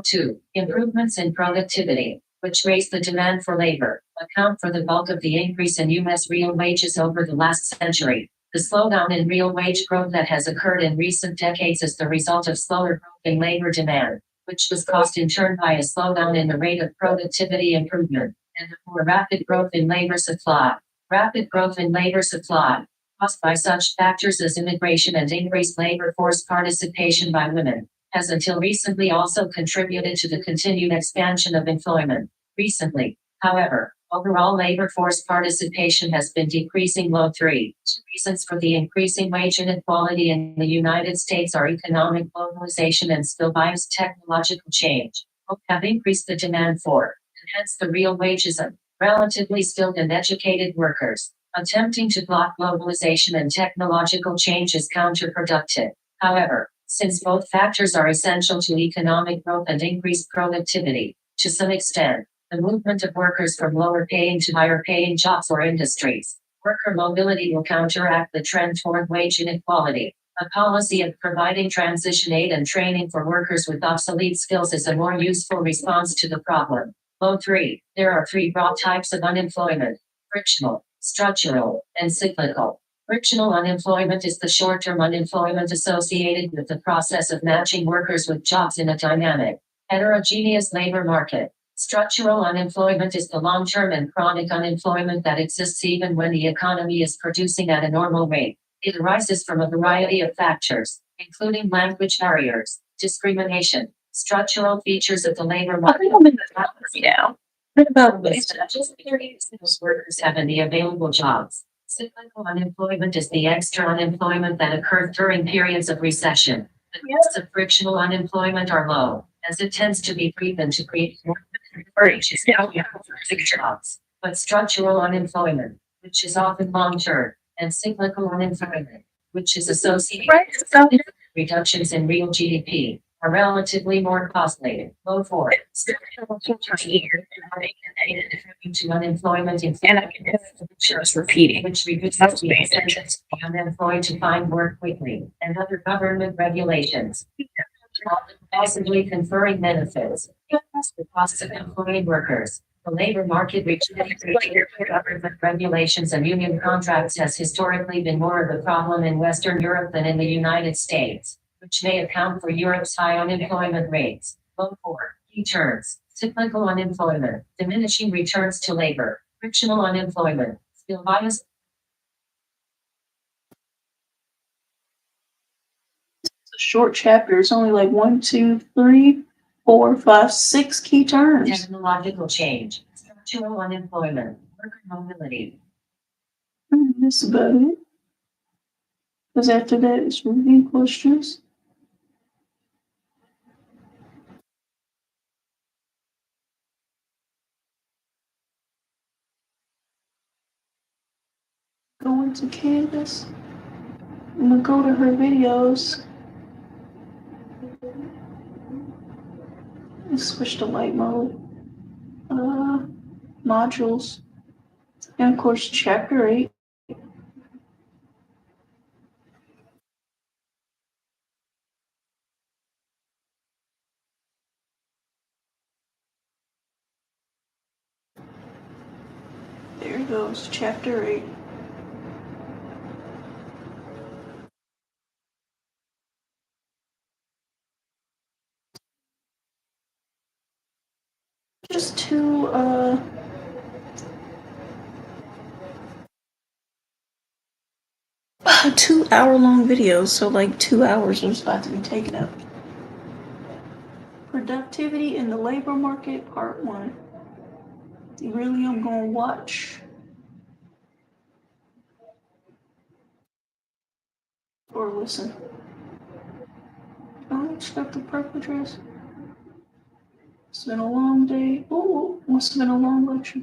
2. Improvements in productivity, which raise the demand for labor, account for the bulk of the increase in U.S. real wages over the last century. The slowdown in real wage growth that has occurred in recent decades is the result of slower growth in labor demand, which was caused in turn by a slowdown in the rate of productivity improvement, and a more rapid growth in labor supply. Rapid growth in labor supply, caused by such factors as immigration and increased labor force participation by women, has until recently also contributed to the continued expansion of employment. Recently, however, overall labor force participation has been decreasing. 3. Two reasons for the increasing wage inequality in the United States are economic globalization and skill-biased technological change. Both have increased the demand for, and hence the real wages of, relatively skilled and educated workers. Attempting to block globalization and technological change is counterproductive. However, since both factors are essential to economic growth and increased productivity, to some extent, the movement of workers from lower paying to higher paying jobs or industries, worker mobility will counteract the trend toward wage inequality. A policy of providing transition aid and training for workers with obsolete skills is a more useful response to the problem. 3. There are 3 broad types of unemployment: frictional, structural, and cyclical. Frictional unemployment is the short-term unemployment associated with the process of matching workers with jobs in a dynamic, heterogeneous labor market. Structural unemployment is the long-term and chronic unemployment that exists even when the economy is producing at a normal rate. It arises from a variety of factors, including language barriers, discrimination, structural features of the labor market. Now, what about this? Just periods those workers have in the available jobs. Cyclical unemployment is the extra unemployment that occurs during periods of recession. The rates of frictional unemployment are low, as it tends to be proven to create more jobs. But structural unemployment, which is often long-term, and cyclical unemployment, which is associated with reductions in real GDP, are relatively more costly. 4. To unemployment in Just repeating. which reduces the incentive to the unemployed to find work quickly, and other government regulations, possibly conferring benefits, the costs of employing workers. The labor market government regulations and union contracts has historically been more of a problem in Western Europe than in the United States, which may account for Europe's high unemployment rates. 4. Key terms: Cyclical unemployment, diminishing returns to labor, frictional unemployment, skill bias. It's a short chapter. It's only like 1, 2, 3, 4, 5, 6 key terms. Technological change, structural unemployment, worker mobility. That's about it. Because after that, it's review questions. Go into Canvas. I'm gonna go to her videos. Let's switch to light mode. Modules. And of course, chapter 8. There goes, chapter 8. Just two 2-hour-long videos, so like 2 hours was about to be taken up. Productivity in the labor market, part 1. Really, I'm gonna watch or listen. I don't expect the purple dress. It's been a long day. Oh, must have been a long lecture.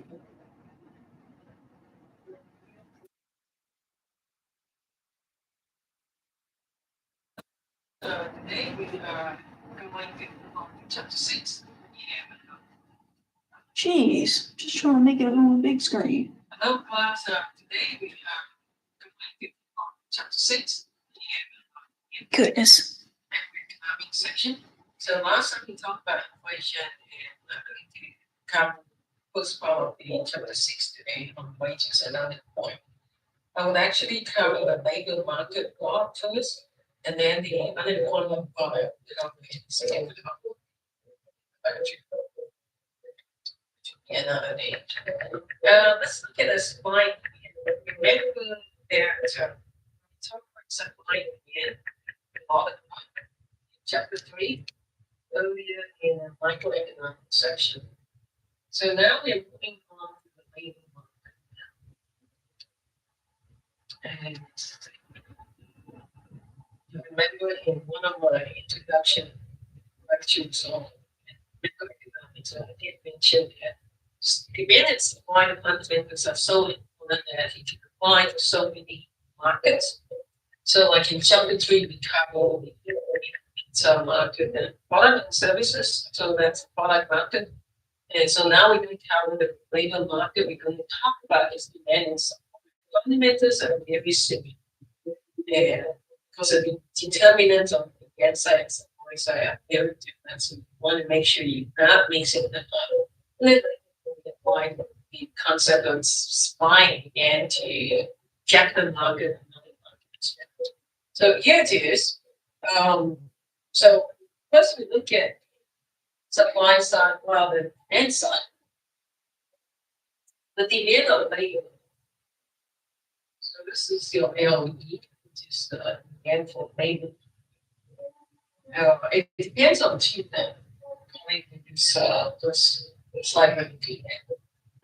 Today we are going to chapter 6. Jeez, just trying to make it on the big screen. Hello class, today we are going to chapter 6. Goodness. Economic section. So last time we talked about inflation and going to cover first part of the chapter 6 today on wages and unemployment. I would actually cover the labor market part first, and then the unemployment part second. Let's look at a slide. Remember that talk about supply again chapter 3 earlier in the microeconomic section. So now we're moving on to the labor market. And you remember in one of my introduction lectures on microeconomics, I did mention that demand and supply of fundamentals are so important that if you apply to so many markets. So like in chapter 3, we cover some market and product and services. So that's product market. And so now we're going to cover the labor market. We're going to talk about its demand and supply. Fundamentals are very similar. Yeah, because the determinants of the demand side and supply side are very different. So you want to make sure you're not mixing them up. Apply the concept of supply and to check the market. So here it is. So first we look at supply side, well, the demand side. The demand of labor. So this is your LE, which is the demand for labor. It depends on two things. This slide right here.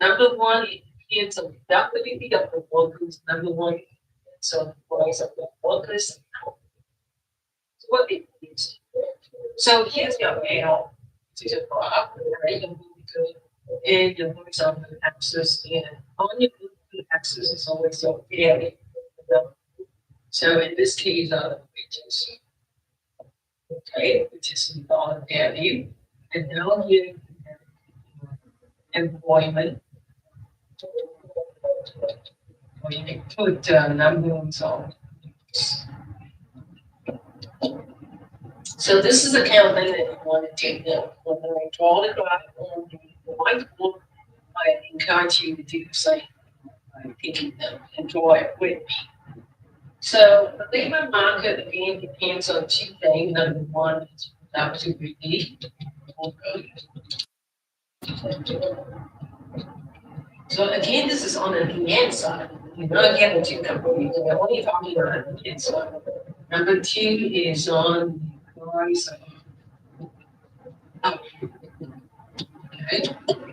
Number one, it depends on the productivity of the workers. Number one, so the price of the workers. So what it means. So here's your L, which is a graph, right? And your horizontal axis, and on your axis is always your area. So in this case, wages. Okay, which is the dollar value. And now here employment. You can put numbers on. So this is the kind of thing that you want to take note. When I draw the graph on the whiteboard, I encourage you to do the same by taking them and draw it with me. So the labor market again depends on two things. Number one is productivity. So again, this is on the demand side. You're not getting two companies. We're only talking about the demand side. Number two is on the price side. Okay.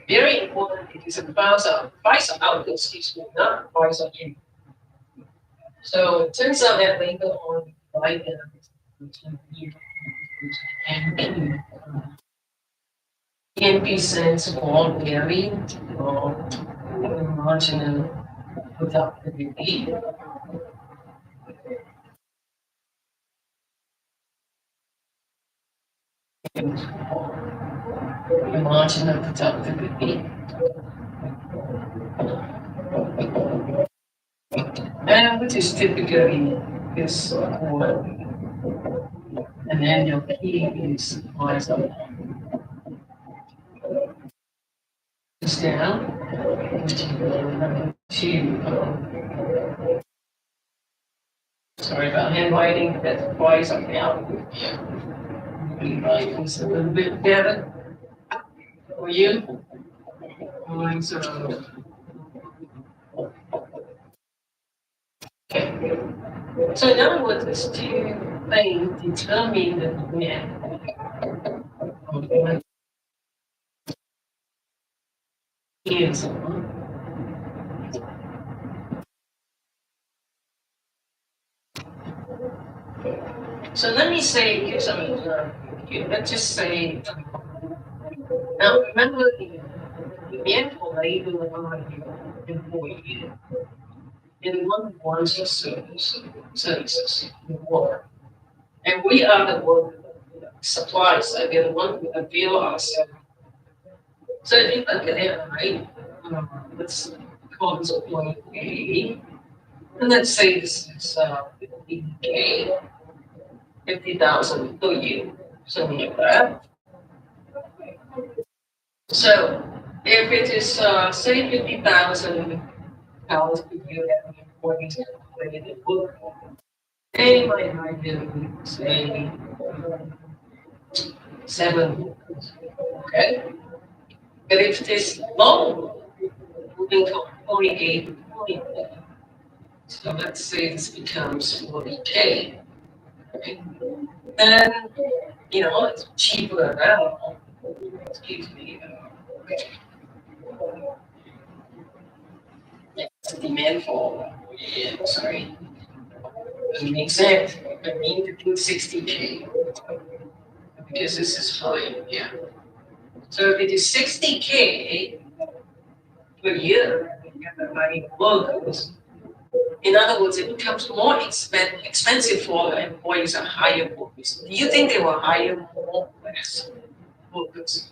Very important. It is about price of output, excuse me, not price of input. So it turns out that later on, right, can be sense for very marginal productivity. Marginal productivity. And which is typically this one. And then your key is rise up. It's down. Sorry about handwriting, that's rise up now. It's a little bit better for you. Rise up. Okay. So in other words, these two things determine the demand. Is so let me say, here's an example. Let's just say, now remember the demand for labor on your employee. And one wants a services, the work. And we are the work suppliers, I get one who avail ourselves. So if you look at it, right, let's call this point A. And let's say this is 50K, 50,000 per year, something like that. So if it is, say, 50,000 pounds per year that the employees created work, they might have been, say, 7, okay? But if it is low, moving to 48, so let's say this becomes 40K. Okay. Then, it's cheaper now. Excuse me. It's a demand for, sorry. Doesn't make sense. I need to put 60K. Because this is high, yeah. So if it is 60K per year, you have the money workers. In other words, it becomes more expensive for the employees to hire workers. Do you think they will hire more or less workers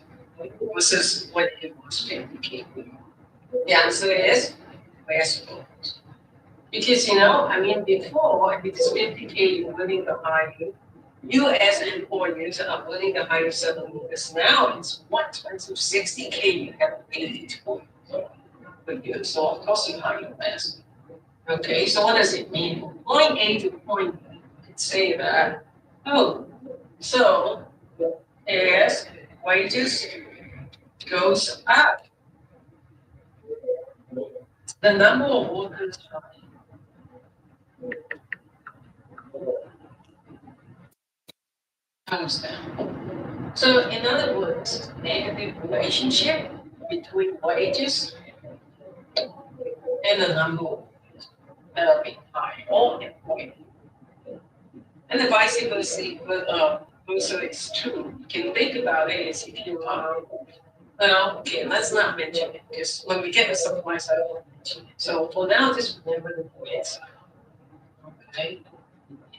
versus what it was 50K? The answer is less workers. Because, before, if it is 50K, you're willing to hire. You as employers are willing to hire 7 workers. Now it's more expensive, 60K, you have to pay each one per year. So of course you hire less. Okay, so what does it mean? From point A to point B, you could say that, so as wages goes up, the number of workers comes down. So in other words, negative relationship between wages and the number of workers that are being hired or employed. And the vice versa, also it's true. You can think about it as if you are, let's not mention it because when we get the supply side, I won't mention it. So for now, just remember the demand side. Okay?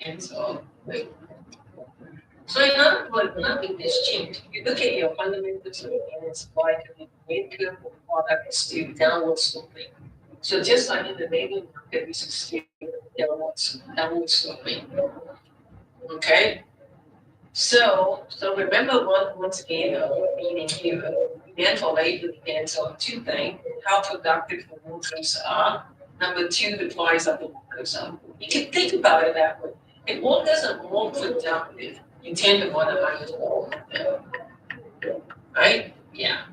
And so in other words, nothing has changed. If you look at your fundamentals of demand supply, the income of product is still downward sloping. So just like in the labor market, this is still downward sloping. Okay? So remember once again, meaning here, demand for labor depends on 2 things: how productive the workers are. Number 2, the price of the workers are. You can think about it that way. If workers are more productive, you tend to want to hire more of them. Right? Yeah.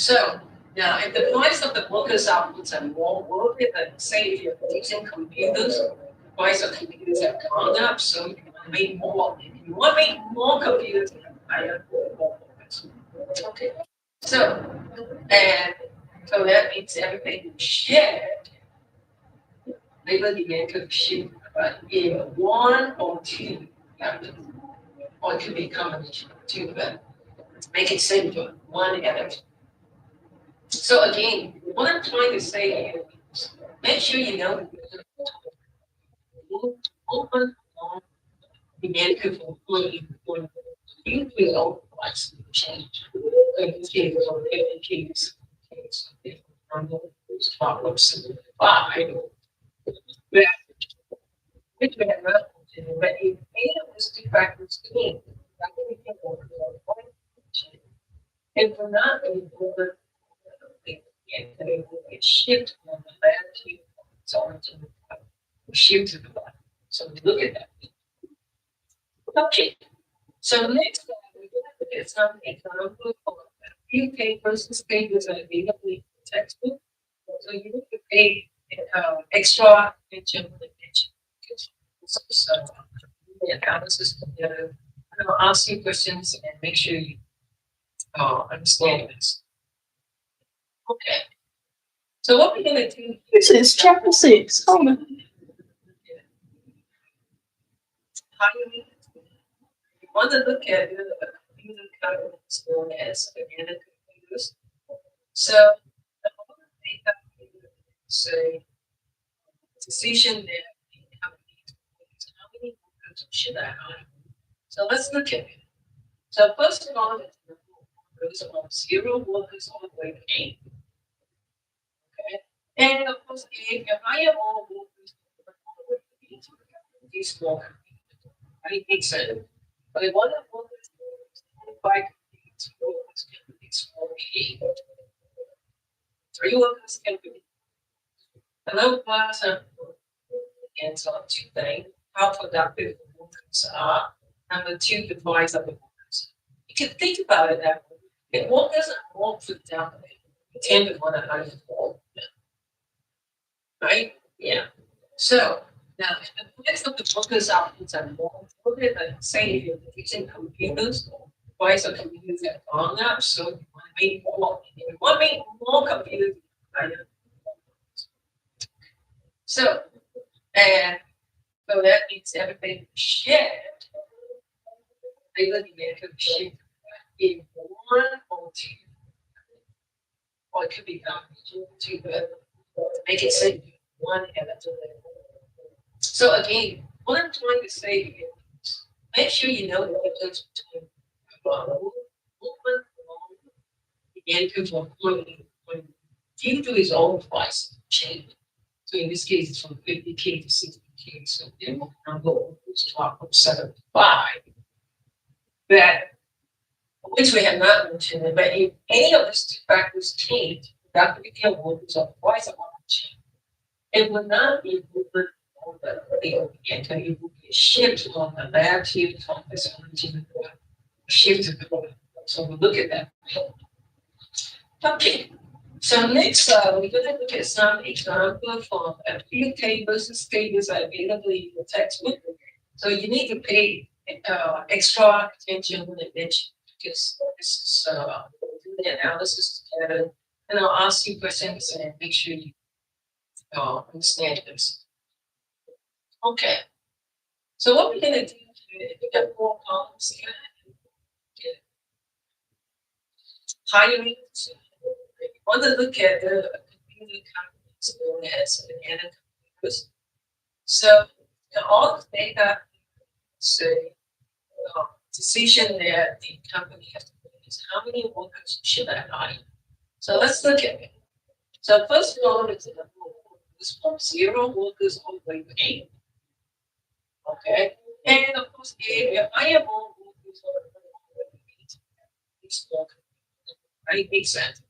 So now, if the price of the workers' outputs are more worthy than, say, if you're using computers, the price of computers have gone up, so you want to make more. If you want to make more computers, you have to hire more workers. Okay. So, and so that means everything is shared. Labor demand could shift either one or two factors, or it could be a combination of two, but make it simple, one at a time. So again, what I'm trying to say here is make sure you know open demand could fully you will watch the change. Like this case or different case problems five. But which we have not but if any of these two factors came, that we can work on change. And for not over and it shift on the latitude so shift to the bottom. So we look at that. Okay. So next we're going to look at some examples of UK versus pages that are available in the textbook. So you need to pay extra attention to the attention. So the analysis together. I'll ask you questions and make sure you understand this. Okay. So what we're going to do This is chapter 6. Hold on. how you want to look at the computer companies known as organic computers. So the whole data say decision that the company is how many workers should I hire? So let's look at it. So first of all, goes from 0 workers all the way to 8. Okay. And of course, if you hire more workers, these small companies, right? Makes sense. But if one of the workers is 5 workers can be small 8. 3 workers can be another class hands on 2 things. How productive the workers are. Number 2, the price of the workers. You can think about it that way. If workers are more productive, you tend to want to hire more. Right? Yeah. So now, if the price of the workers' outputs are more important than, say, if you're using computers, the price of computers have gone up, so you want to make more. If you want to make more computers, hire. So, and so that means everything shared. Labor demand could be shared in 1 or 2. Or it could be combination of 2, but to make it simple, 1 and a 2. So again, what I'm trying to say here is make sure you know the difference between movement and control when due to his own price change. So in this case, it's from 50K to 60K. So the number is 12.75. That which we have not mentioned, but if any of these 2 factors change, that would be a workers of price of change. It would not be movement on the OPN, it would be a shift on the latitude from this origin, shift to the bottom. So we look at that. Okay. So next, we're going to look at some examples from UK versus tables available in the textbook. So you need to pay extra attention when it mentions because this is do the analysis together, and I'll ask you questions and make sure you understand this. Okay. So what we're going to do is we got 4 columns here. Okay. Hiring. So if you want to look at the computer companies known as organic computers. So all the data say decision that the company has to make is how many workers should I hire? So let's look at it. So first of all, it's from 0 workers all the way to 8. Okay. And of course, if you hire more workers all the way to 8, it's more right? Makes sense.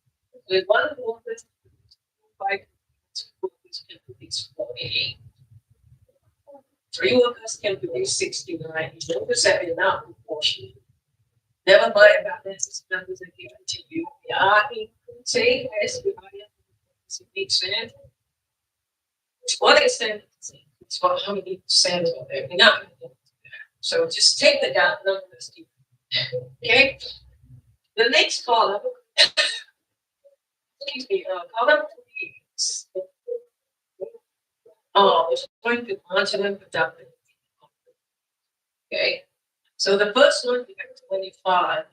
With 1 workers, 5 workers can produce 48. 3 workers can produce 69. You notice that they're not proportional. Never mind about this numbers are given to you. Yeah, say as you makes sense. To what extent it's what how many percent of it? No. So just take the down numbers. Okay. The next column, excuse me, column 3 is it's going to marginal productivity. Okay. So the first one we have 25.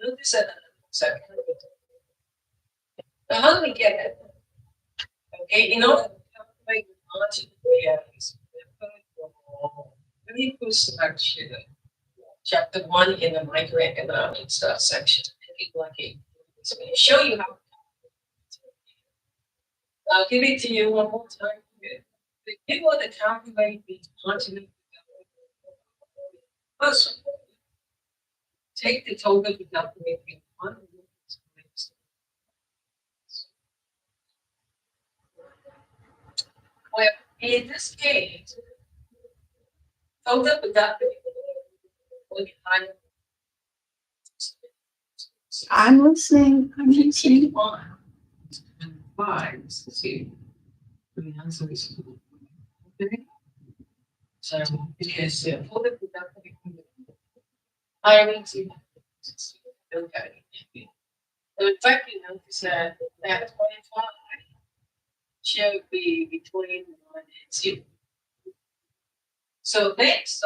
Notice that second. Now how do we get it? Okay, in order to calculate the marginal realities, let me put actually chapter 1 in the microeconomics section. Like it's going to show you how. I'll give it to you one more time. If you want to calculate the marginal first, take the total to calculate the one. Well, in this case, total productivity will be higher. I'm listening. I'm listening. Five, see. The answer is okay. So because total productivity hiring to okay. So in fact, you notice that 25 should be between 1 and 2. So next,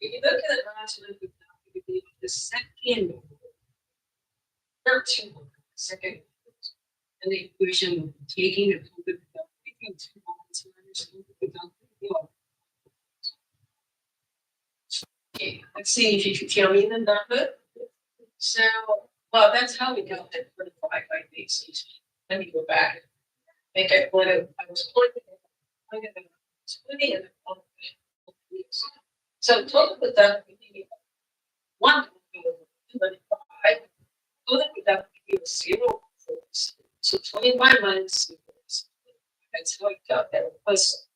if you look at the marginal productivity of the second, not 2, second, and the equation of taking the total productivity of 2 minus total productivity of. Okay, let's see if you can tell me the number. So, well, that's how we got that 45 by basis. Let me go back. Make it what I was pointing at. So total productivity 1 25. Total productivity of 0. So 25 minus 0. That's how we got that plus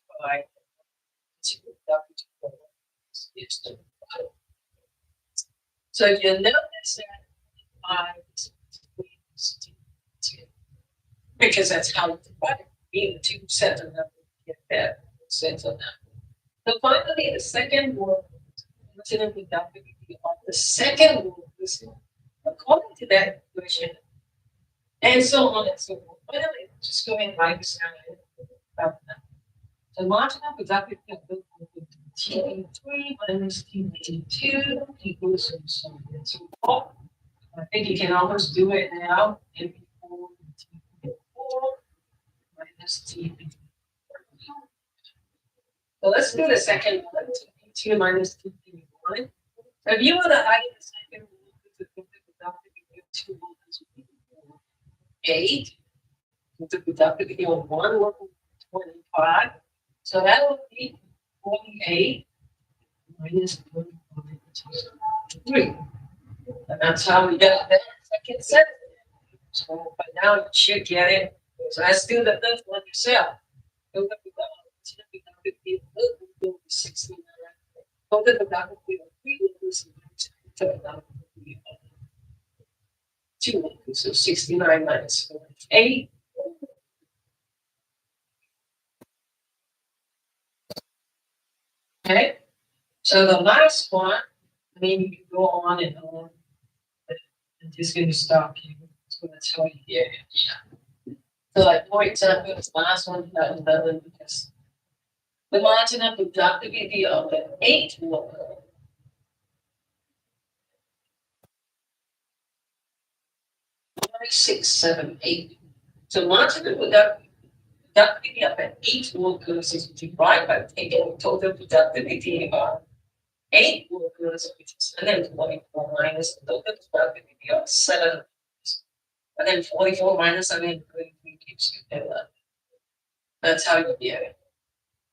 25. So you notice that because that's how it's divided. Being 2 sets of numbers, get that sense of number. So finally, the second one, marginal productivity of the second one is according to that equation, and so on and so forth. Finally, just go and write this down. The marginal productivity of the T3 minus T2 equals so on and so forth. I think you can almost do it now. MP4 minus T3. So let's do the second one. T2 minus T3. So if you want to hide the second one, 8. The productivity of 1 will be 25. So that will be 48 minus 3. And that's how we got that second set. So but now you should get it. So let's do the third one yourself. Total productivity will be 69. Total productivity of 3 will be 2. So 69 minus 48. Okay, so the last one, I mean, you can go on and on. I'm just going to stop here. It's going to tell you here. So, like, for example, the last one, because the marginal productivity of the 8 worker. 6, 7, 8. So, marginal productivity of an 8 workers is divided by taking the total productivity of 8 workers, which is 144 minus the total productivity of 7. And then 44 minus 733 gives you 11. That's how you get it.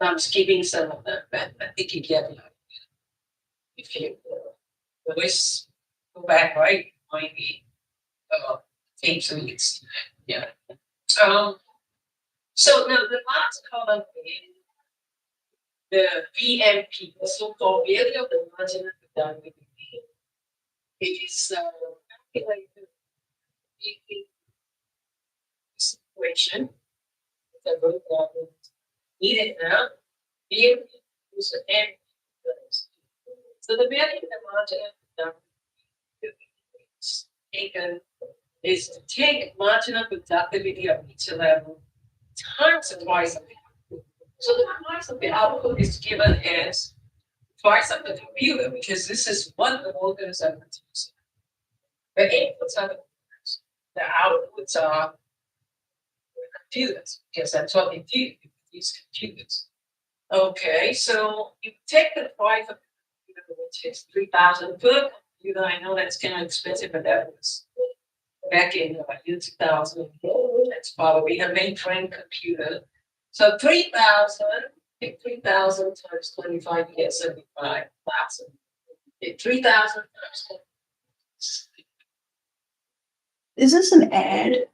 I'm skipping some of them, but I think you get it. If you always go back, right? Maybe things so you can see that. Yeah. So now the last column is the VMP, the so-called value of the marginal done with it is calculate the weekly situation. The road that need it now. Be able to use the end. So the value of the marginal is taken is to take marginal productivity of each level times the price of the output. So the price of the output is given as price of the computer, because this is what the workers are producing. The inputs are the workers, the outputs are the computers, because that's what they do, they produce computers. Okay, so you take the price of the computer, which is 3,000 per computer. I know that's kind of expensive, but that was back in year 2000. That's probably a mainframe computer. So 3,000, take 3,000 times 25, you get 75,000. Take 3,000 times. Is this an ad?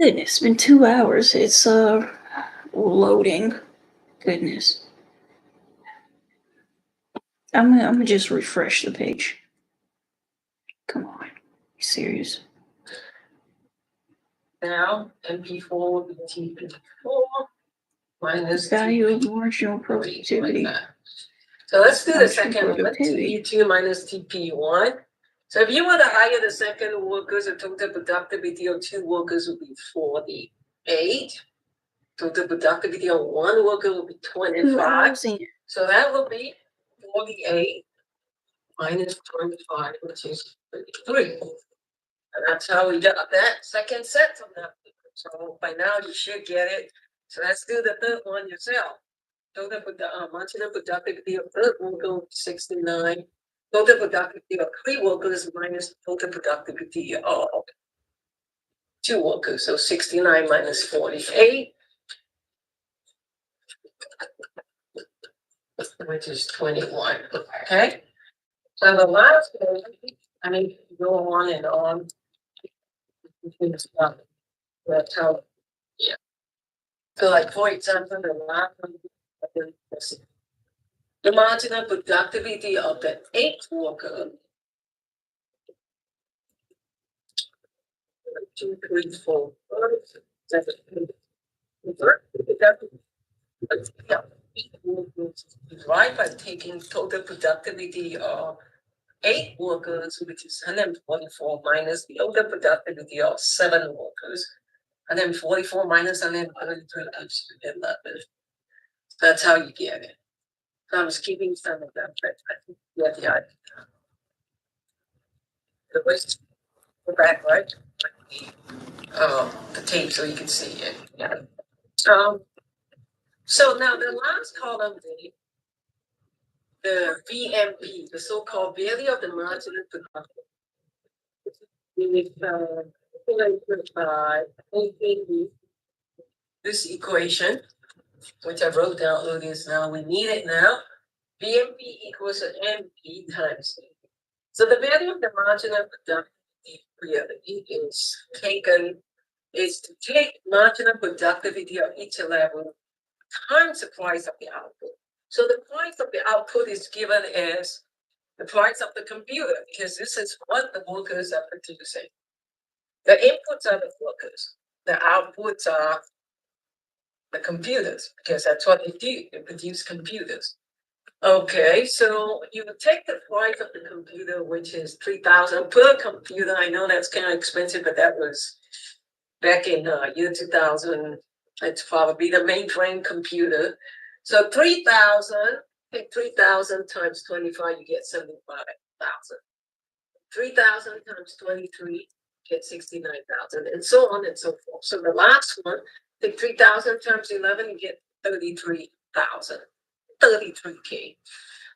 Goodness, it's been 2 hours. It's loading. Goodness. I'm gonna just refresh the page. Come on. You serious? Now, MP4 with TP4 minus Value of TP3, marginal like productivity. that. So let's do the Marginal second one, productivity. TP2 minus TP1. So if you were to hire the second workers, the total productivity of 2 workers would be 48. Total productivity of 1 worker would be 2 25. hours in. So that would be 48 minus 25, which is 33. And that's how we got that second set from that. So by now you should get it. So let's do the third one yourself. Total marginal productivity of third worker 69. Total productivity of 3 workers minus total productivity of 2 workers. So 69 minus 48. Which is 21. Okay. So the last one, I mean, go on and on. That's how, yeah. So like, for example, the marginal productivity of the 8th worker, 2, 3, 4, 5, 7, 8. Right, by taking total productivity of 8 workers, which is 144 minus the total productivity of 7 workers, and then 44 minus 133 gives you 11. That's how you get it. So I was keeping some of them, but I think you get the idea. The rest, go back, right? The tape so you can see it. Yeah. So now the last column, the VMP, the so-called value of the marginal productivity. This equation, which I wrote down earlier, now we need it now. VMP equals an MP times. So the value of the marginal productivity really is to take marginal productivity of each level times the price of the output. So the price of the output is given as the price of the computer, because this is what the workers are producing. The inputs are the workers, the outputs are the computers, because that's what they do. They produce computers. Okay, so you would take the price of the computer, which is 3,000 per computer. I know that's kind of expensive, but that was back in year 2000. It's probably the mainframe computer. So 3,000, take 3,000 times 25, you get 75,000. 3,000 times 23, get 69,000, and so on and so forth. So the last one, take 3,000 times 11, you get 33,000. 33K.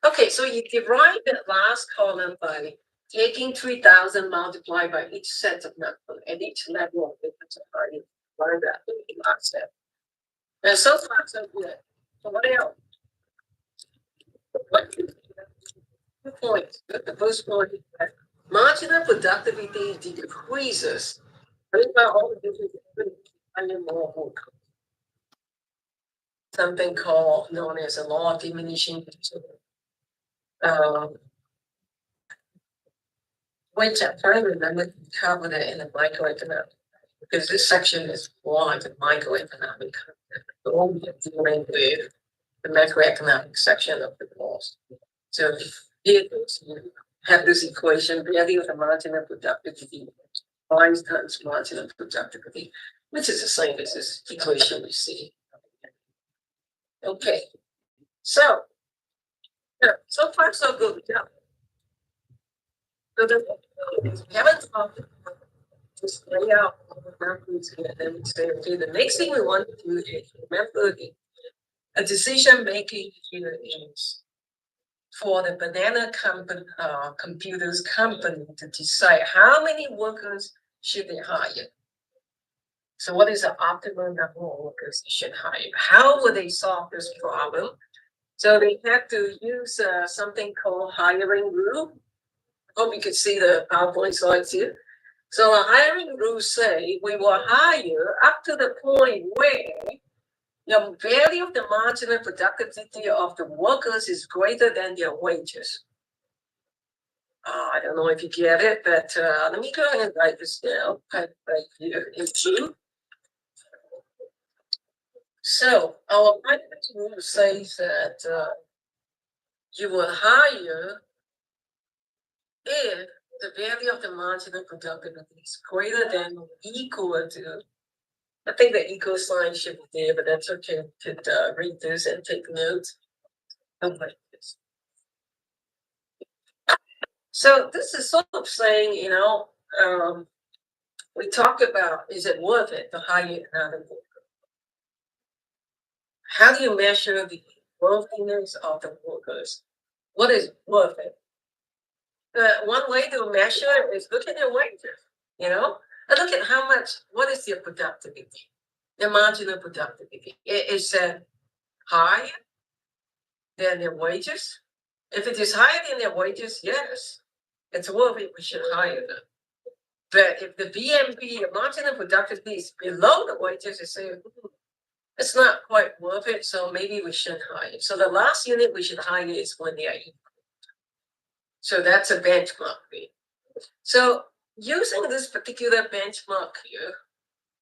Okay, so you derive that last column by taking 3,000 multiplied by each set of numbers at each level of difference of value. Learn that in the last step. And so far, so good. So what else? What 2 points? The first point is that marginal productivity decreases. Think about all the different more work. Something known as a law of diminishing which I trying to remember to cover it in the microeconomic, because this section is more like the microeconomic. Only dealing with the macroeconomic section of the course. So here you have this equation, value of the marginal productivity, times marginal productivity, which is the same as this equation we see. Okay, so far so good. Yeah. So we haven't talked about just lay out all the numbers and then say, okay, the next thing we want to do is remember a decision making here is for the banana company, computers company to decide how many workers should they hire. So what is the optimal number of workers they should hire? How will they solve this problem? So they have to use something called hiring rule. Hope you can see the PowerPoint slides here. So a hiring rule say we will hire up to the point where the value of the marginal productivity of the workers is greater than their wages. I don't know if you get it, but let me go ahead and write this down right here in blue. So our hiring rule says that you will hire if the value of the marginal productivity is greater than or equal to, I think the equal sign should be there, but that's okay. You could read this and take notes. Like this. So this is sort of saying, we talk about, is it worth it to hire another worker? How do you measure the worthiness of the workers? What is worth it? One way to measure is look at their wages, and look at how much, what is their productivity, their marginal productivity. Is it higher than their wages? If it is higher than their wages, yes, it's worth it, we should hire them. But if the BMP, marginal productivity, is below the wages, you say, it's not quite worth it, so maybe we shouldn't hire. So the last unit we should hire is when they are equal. So that's a benchmark fee. So using this particular benchmark here,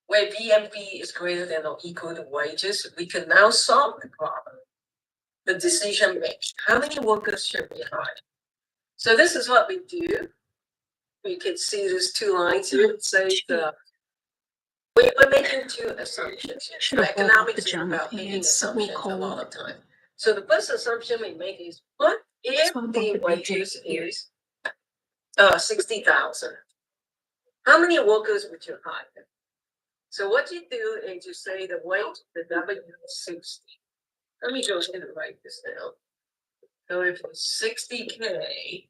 where BMP is greater than or equal to wages, we can now solve the problem. The decision making. How many workers should we hire? So this is what we do. You can see there's two lines here. It says we're making two assumptions. Should have bought Economics is pajama about making pants. So assumptions a cold. lot of time. So the first assumption we make is what if That's why I bought the the wages BJ is 60,000? How many workers would you hire? So what you do is you say the weight, the W is 60. Let me go ahead and write this down. So if it's 60K,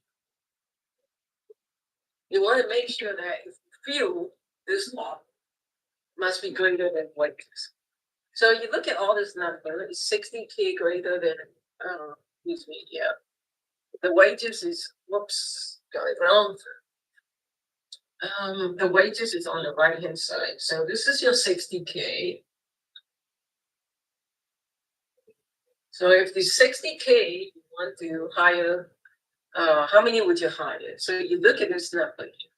you want to make sure that if you feel this law must be greater than wages. So you look at all this number, is 60K greater than, excuse me, yeah. The wages is, whoops, got it wrong. The wages is on the right hand side. So this is your 60K. So if the 60K, you want to hire, how many would you hire? So you look at this number here.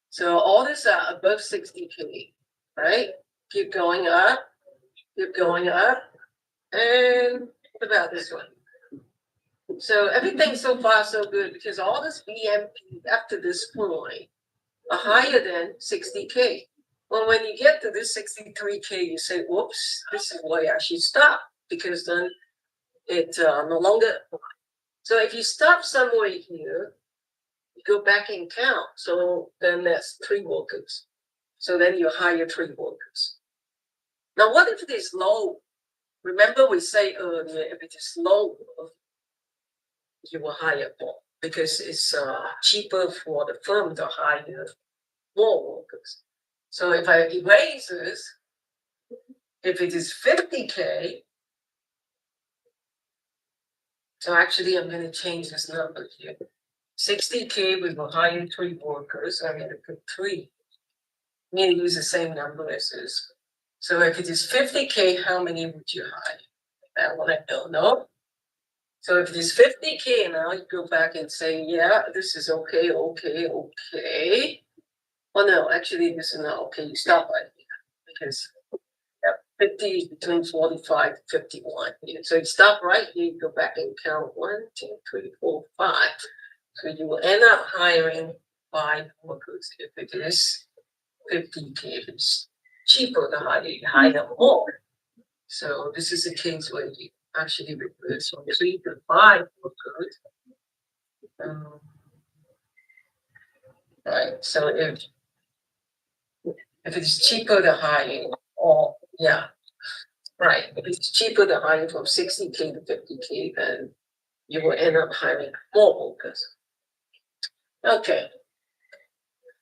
So all this are above 60K, right? Keep going up, and about this one. So everything so far so good because all this BMP after this point are higher than 60K. Well, when you get to this 63K, you say, whoops, this is where I should stop because then it no longer. So if you stop somewhere here, you go back and count. So then that's 3 workers. So then you hire 3 workers. Now, what if it is low? Remember we say earlier, if it is low, you will hire more because it's cheaper for the firm to hire more workers. So if I erase this, if it is 50K, so actually I'm going to change this number here. 60K, we will hire 3 workers. I'm going to put 3. I'm going to use the same number as this. So if it is 50K, how many would you hire? That one I don't know. So if it is 50K now, you go back and say, yeah, this is okay. Well, no, actually, this is not okay. You stop right here because 50 is between 45 to 51. So you stop right here, you go back and count 1, 2, 3, 4, 5. So you will end up hiring 5 workers if it is 50K. It's cheaper to hire more. So this is a case where you actually reverse from 3 to 5 workers. Right. So if it's cheaper to hire, or yeah, right. If it's cheaper to hire from 60K to 50K, then you will end up hiring more workers. Okay.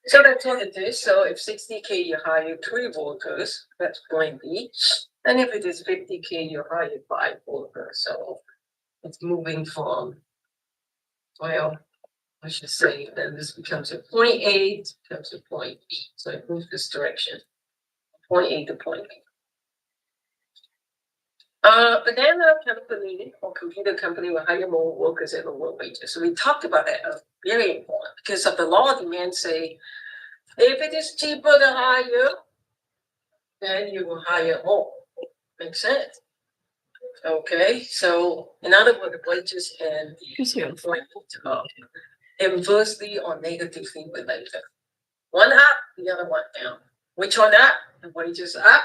So that's what it is. So if 60K, you hire 3 workers, that's point B. And if it is 50K, you hire 5 workers. So it's moving from, well, I should say, then this becomes a point A, it becomes a point B. So it moves this direction, point A to point B. Banana company or computer company will hire more workers at lower wages. So we talked about that. Very important because of the law of demand say, if it is cheaper to hire, then you will hire more. Makes sense. Okay, so in other words, the wages and the employment inversely or negatively related. One up, the other one down. Which one up? The wages up,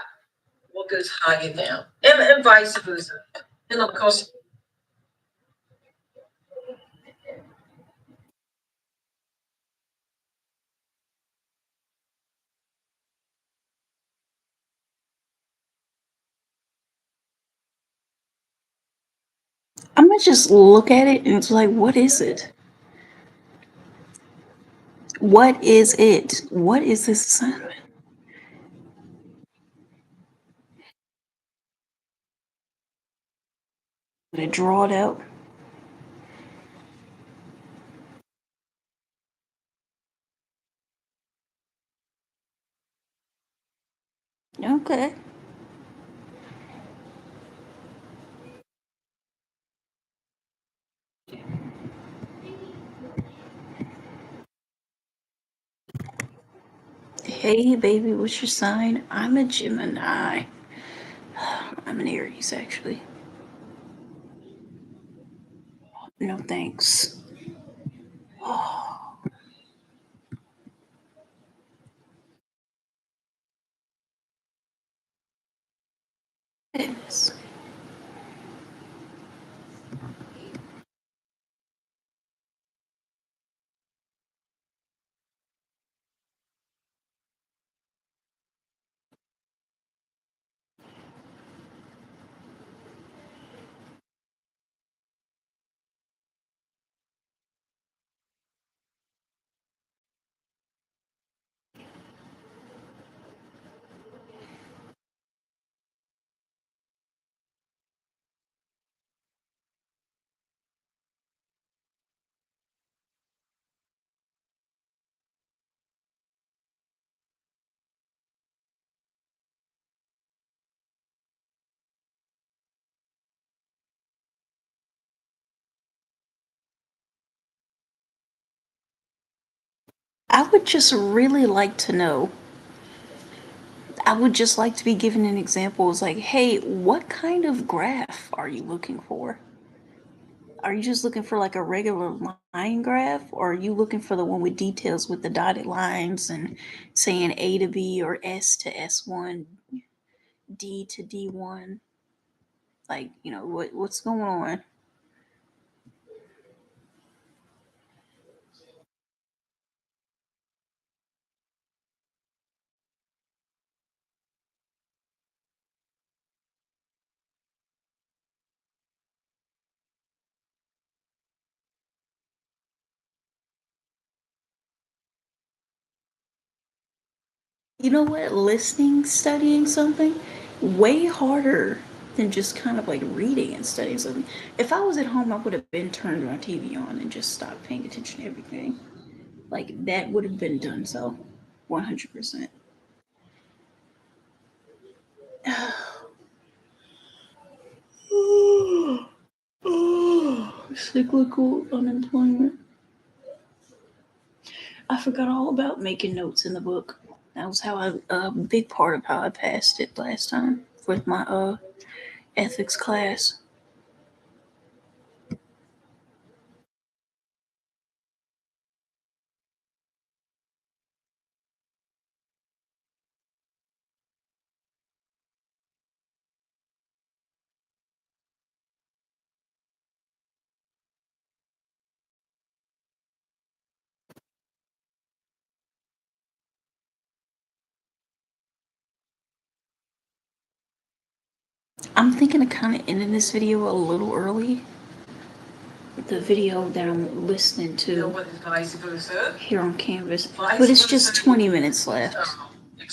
workers higher down, and vice versa. And of course, I'm gonna just look at it and it's like, what is it? What is it? What is this assignment? Did I draw it out? Okay. Hey, baby, what's your sign? I'm a Gemini. I'm an Aries, actually. No thanks. Goodness. I would just really like to know. I would just like to be given an example. It's like, hey, what kind of graph are you looking for? Are you just looking for like a regular line graph, or are you looking for the one with details with the dotted lines and saying A to B or S to S1, D to D1? Like, what's going on? You know what? Listening, studying something, way harder than just kind of like reading and studying something. If I was at home, I would have been turned my TV on and just stopped paying attention to everything. Like that would have been done so, 100%. Cyclical unemployment. I forgot all about making notes in the book. That was how a big part of how I passed it last time with my ethics class. I'm thinking of kind of ending this video a little early. The video that I'm listening You know to what is vice versa? here on Canvas, Vice but it's just versa 20 is, minutes left,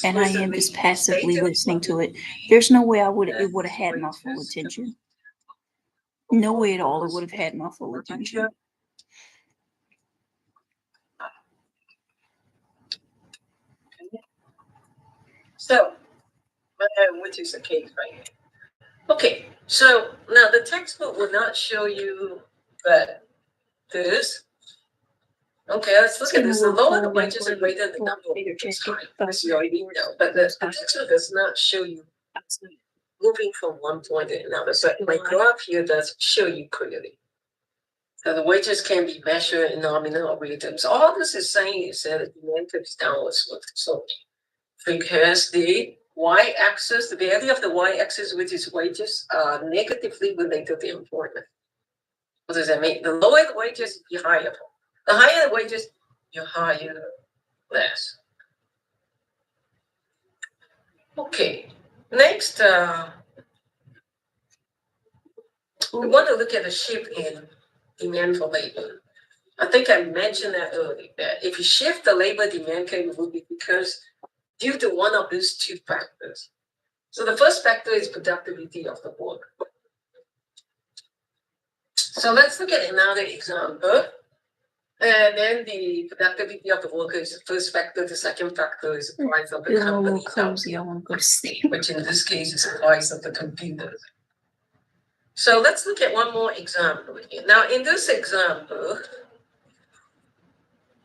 and I am just explicitly passively stated listening what to would it. be There's no way it as would have had my full wages. attention. No way at all it would have had my full attention. So, which is the case right here. Okay, so now the textbook will not show you that this. Okay, let's look at this. The lower the wages are greater than the number of workers hired. This you already know, but the textbook does not show you moving from one point to another. So my graph here does show you clearly. So the wages can be measured in nominal rhythms. All this is saying is that the demand is downwards. So because the y-axis, the value of the y-axis, which is wages, are negatively related to employment. What does that mean? The lower the wages, the higher. The higher the wages, you hire less. Okay. Next, we want to look at the shift in demand for labor. I think I mentioned that earlier, that if you shift the labor demand curve, it will be because due to one of these two factors. So the first factor is productivity of the work. So let's look at another example. And then the productivity of the worker is the first factor. The second factor is the price of the Feeling a little company, cozy. I want to go to sleep. which in this case is the price of the computer. So let's look at one more example here. Now, in this example,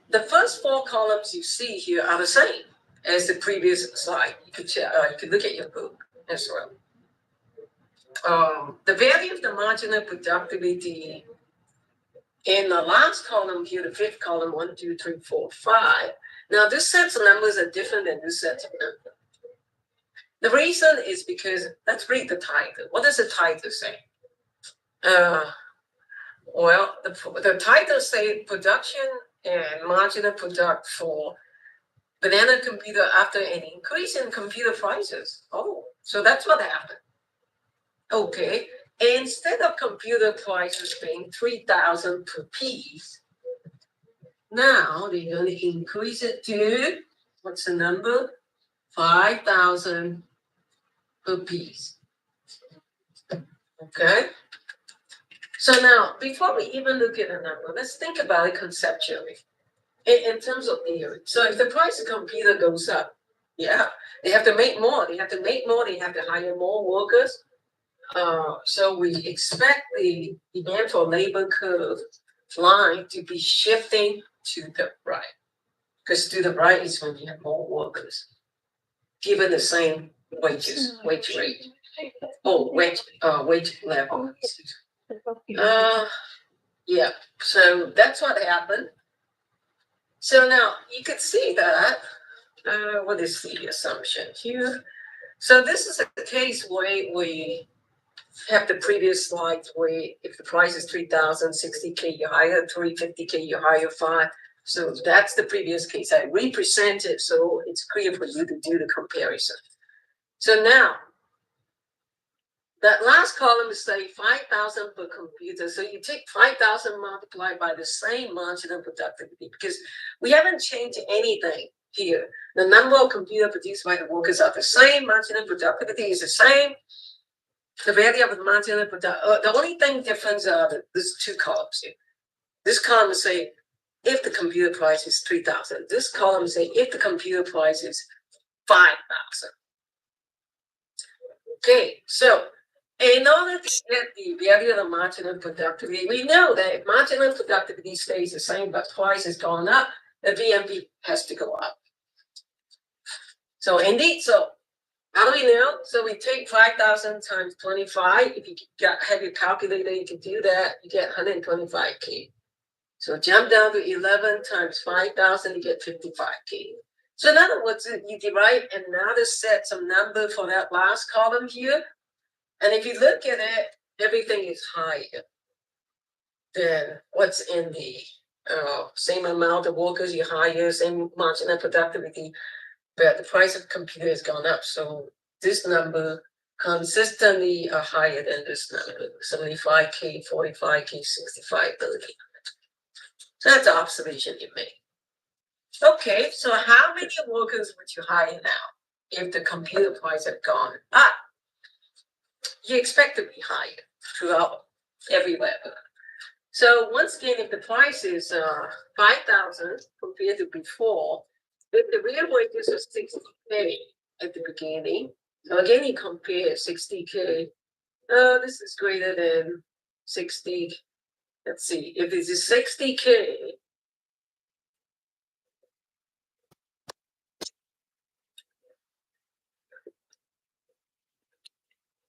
the first four columns you see here are the same. as the previous slide. You could look at your book as well. The value of the marginal productivity in the last column here, the fifth column, 1, 2, 3, 4, 5. Now, this sets of numbers are different than this set of numbers. The reason is because, let's read the title. What does the title say? Well, the title say production and marginal product for banana computer after an increase in computer prices. Oh, so that's what happened. Okay, instead of computer prices being 3,000 per piece, now they're going to increase it to, what's the number? 5,000 per piece. Okay. So now, before we even look at a number, let's think about it conceptually in terms of theory. So if the price of computer goes up, yeah, they have to make more. They have to make more. They have to hire more workers. So we expect the demand for labor curve line to be shifting to the right, because to the right is when you have more workers, given the same wage rate, wage level. Yeah, so that's what happened. So now you could see that, what is the assumption here? So this is a case where we have the previous slides where if the price is 3,000, 60K, you hire 350K, you hire 5. So that's the previous case. I represent it so it's clear for you to do the comparison. So now, that last column is say 5,000 per computer. So you take 5,000 multiplied by the same marginal productivity, because we haven't changed anything here. The number of computers produced by the workers are the same. Marginal productivity is the same. The value of the marginal productivity. The only thing difference are there's two columns here. This column say if the computer price is 3,000. This column say if the computer price is 5,000. Okay, so in order to get the value of the marginal productivity, we know that if marginal productivity stays the same but price is going up, the VMP has to go up. So indeed, so how do we know? So we take 5,000 times 25. If you have your calculator, you can do that. You get 125K. So jump down to 11 times 5,000, you get 55K. So in other words, you derive another set some number for that last column here. And if you look at it, everything is higher than what's in the same amount of workers you hire, same marginal productivity, but the price of computer has gone up. So this number consistently are higher than this number, 75K, 45K, 65K. So that's the observation you make. Okay, so how many workers would you hire now if the computer price had gone up? You expect to be higher throughout everywhere. So once again, if the price is 5,000 compared to before, if the real wages are 60K at the beginning, so again you compare 60K, this is greater than 60. Let's see, if this is 60K,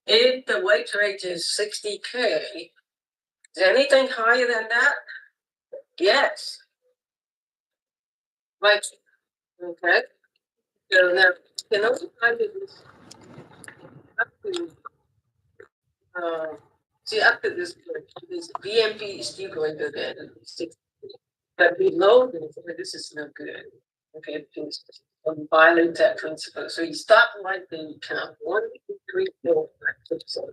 if the wage rate is 60K, is anything higher than that? Yes. Right. Okay. So now, you know, up to, up to this point, this BMP is still going to get 60. But below this is not good. Okay, please violate that principle. So you start right there, you count 1, 2, 3, 4, 5, 6, 7.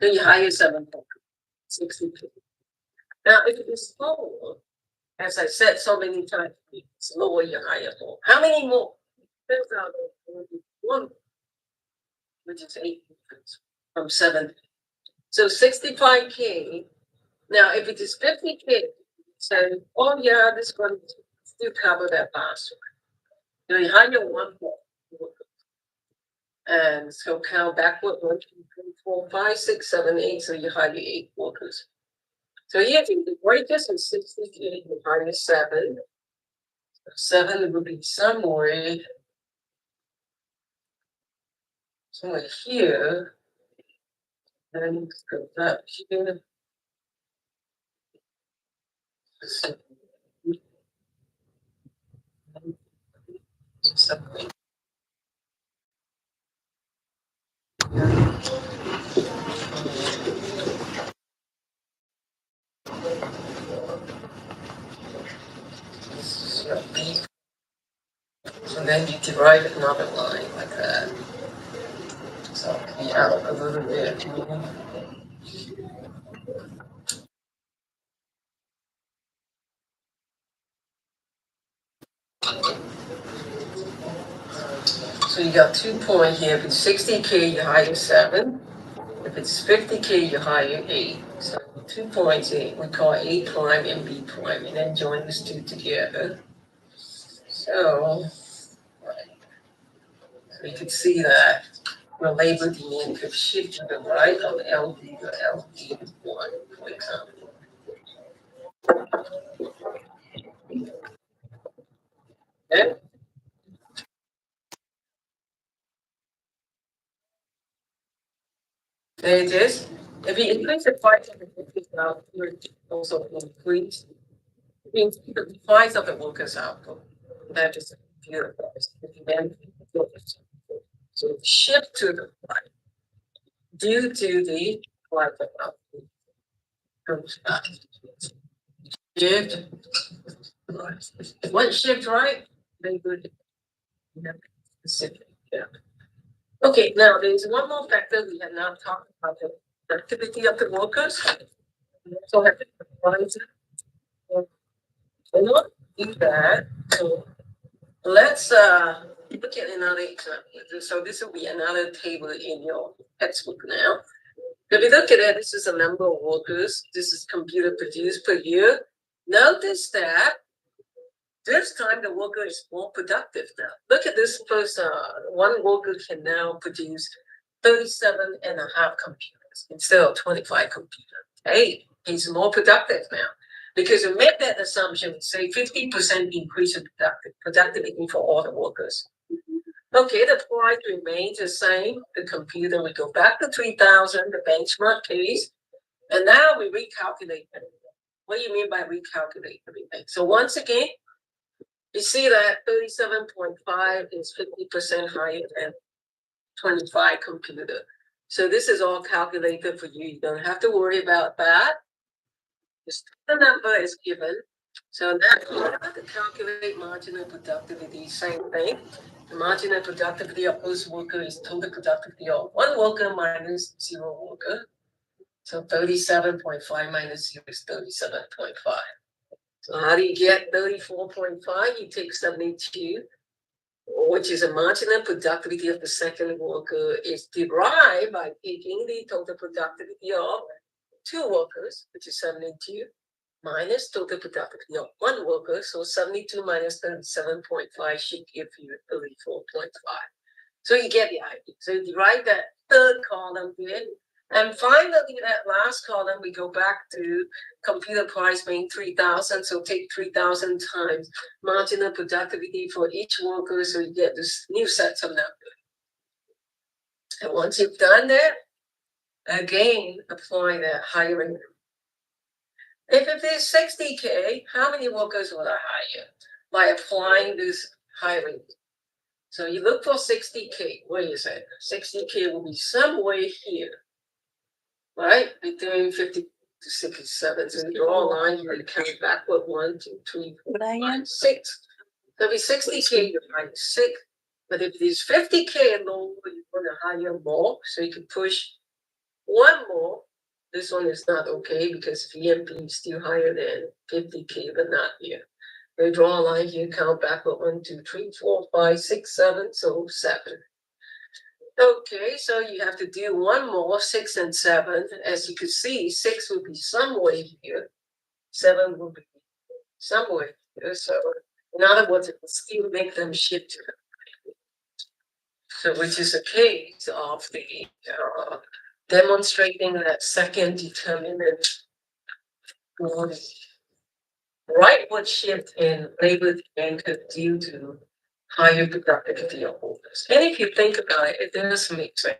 Then you hire 7, 62. Now, if it is lower, as I said so many times, it's lower, you hire more. How many more? Depends on one, which is 8 from 7. So 65K. Now, if it is 50K, so oh yeah, this one still cover that last one. You hire 1 more. And so count backward 1, 2, 3, 4, 5, 6, 7, 8. So you hire 8 workers. So here, if the wages is 60K, you hire 7. 7 would be somewhere somewhere here. Then go that here. Something. So then you derive another line like that. So it'll be out a little bit. So you got 2 points here. If it's 60K, you hire 7. If it's 50K, you hire 8. So 2 points we call A prime and B prime, and then join these two together. So you can see that the labor demand could shift to the right of LD to LD1, for example. Okay? There it is. If you increase the price of the workers' output, you also increase the price of the workers' output. That is a computer price. So shift to the right due to the price of output. Shift right. What shift right? Very good. Specific. Yeah. Okay, now there's one more factor we have not talked about, the productivity of the workers. We also have to analyze it. In order to do that, so let's look at another example. So this will be another table in your textbook now. If you look at it, this is the number of workers. This is computer produced per year. Notice that this time the worker is more productive now. Look at this first, one worker can now produce 37.5 computers instead of 25 computers. Hey, he's more productive now. Because we make that assumption, say 50% increase in productivity for all the workers. Okay, the price remains the same. The computer, we go back to 3,000, the benchmark case, and now we recalculate everything. What do you mean by recalculate everything? So once again, you see that 37.5 is 50% higher than 25 computer. So this is all calculated for you. You don't have to worry about that. Just the number is given. So now you have to calculate marginal productivity, same thing. The marginal productivity of those worker is total productivity of one worker minus 0 worker. So 37.5 minus 0 is 37.5. So how do you get 34.5? You take 72, which is a marginal productivity of the second worker, is derived by taking the total productivity of 2 workers, which is 72, minus total productivity of 1 worker. So 72 minus 37.5 should give you 34.5. So you get the idea. So you derive that third column here. And finally, that last column, we go back to computer price being 3,000. So take 3,000 times marginal productivity for each worker. So you get this new set of numbers. And once you've done that, again, apply that hiring. If it is 60K, how many workers will I hire by applying this hiring? So you look for 60K. Where is it? 60K will be somewhere here. Right? Between 50 to 67. So you draw a line here, you count backward 1, 2, 3, 4, 5, 6. So if it's 60K, you hire 6. But if it is 50K and lower, you want to hire more. So you can push 1 more. This one is not okay because VMP is still higher than 50K, but not here. We draw a line here, count backward 1, 2, 3, 4, 5, 6, 7. So 7. Okay, so you have to do 1 more, 6 and 7. As you can see, 6 will be somewhere here, 7 will be somewhere here. So, in other words, it will still make them shift to the right. So, which is a case of the demonstrating that second determinant rightward shift in labor demand due to higher productivity of workers. And if you think about it, it does make sense.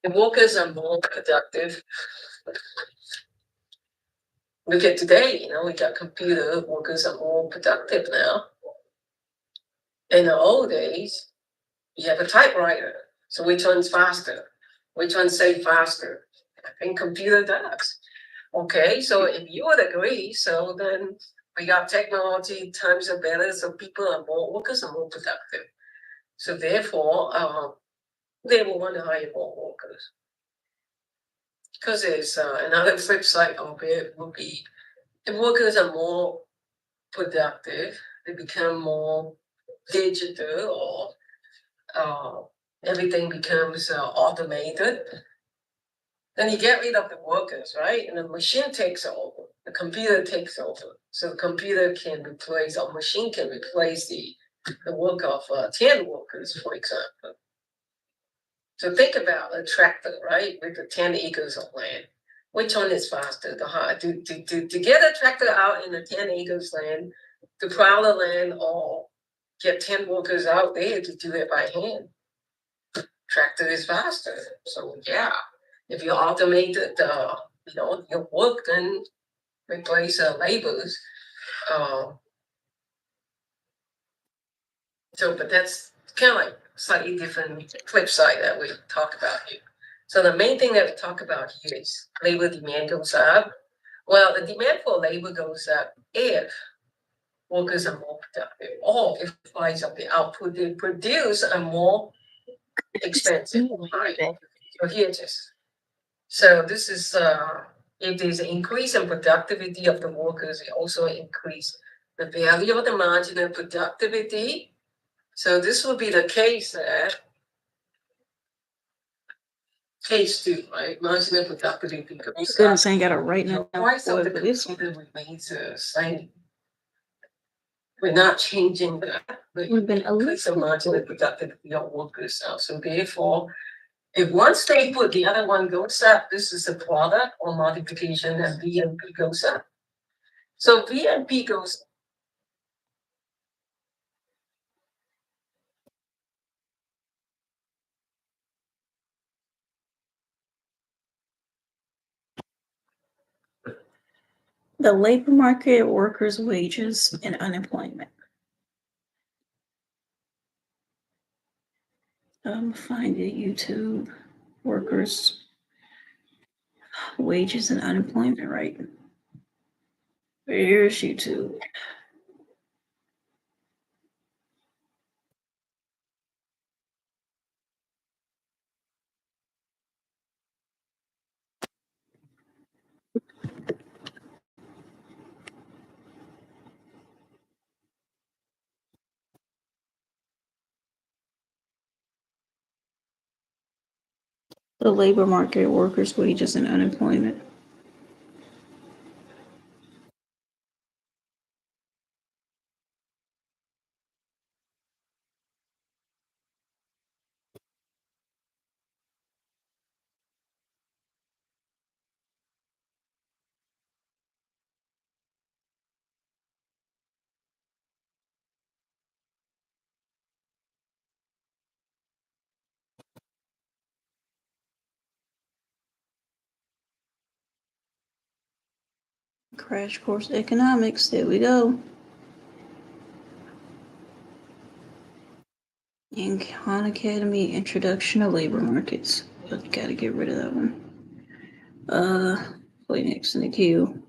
If workers are more productive, look at today, we got computer workers are more productive now. In the old days, you have a typewriter. So which one's faster? Which one say faster? I think computer does. Okay, so if you would agree, so then we got technology, times are better, so workers are more productive. So therefore, they will want to hire more workers. Because there's another flip side of it will be if workers are more productive, they become more digital or everything becomes automated, then you get rid of the workers, right? And the machine takes over, the computer takes over. So the computer can replace, or machine can replace the work of 10 workers, for example. So think about a tractor, right, with the 10 acres of land. Which one is faster? To get a tractor out in the 10 acres land, to plow the land, or get 10 workers out there to do it by hand? Tractor is faster. So yeah, if you automate your work, then replace laborers. But that's kind of like slightly different flip side that we talk about here. So the main thing that we talk about here is labor demand goes up. Well, the demand for labor goes up if workers are more productive, or if the price of the output they produce are more expensive. So here it is. So this is if there's an increase in productivity of the workers, it also increase the value of the marginal productivity. So this will be the case at case 2, right? Marginal productivity goes Good, up. saying got to write The now. price of the Boy, this computer remains the same. We're not changing that. But We've been increase the elected. marginal productivity of workers now. So therefore, if one stay put, the other one goes up, this is a product or multiplication, and VNP goes up. So VNP goes The labor market, workers' wages, and unemployment. Find it YouTube, workers, wages, and unemployment, right? Here's YouTube. The labor market, workers' wages, and unemployment. Crash Course Economics, there we go. In Khan Academy, Introduction to Labor Markets. But gotta get rid of that one. Play next in the queue.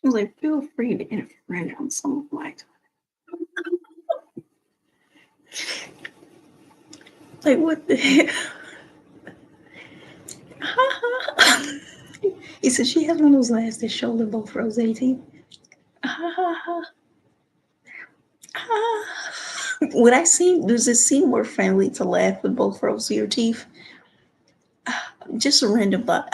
was like, feel free to infringe on some of my time. Like, what the hell? He said she has one of those laughs that shoulder both rows 18. Would I seem, does it seem more friendly to laugh with both rows of your teeth? Just a random but.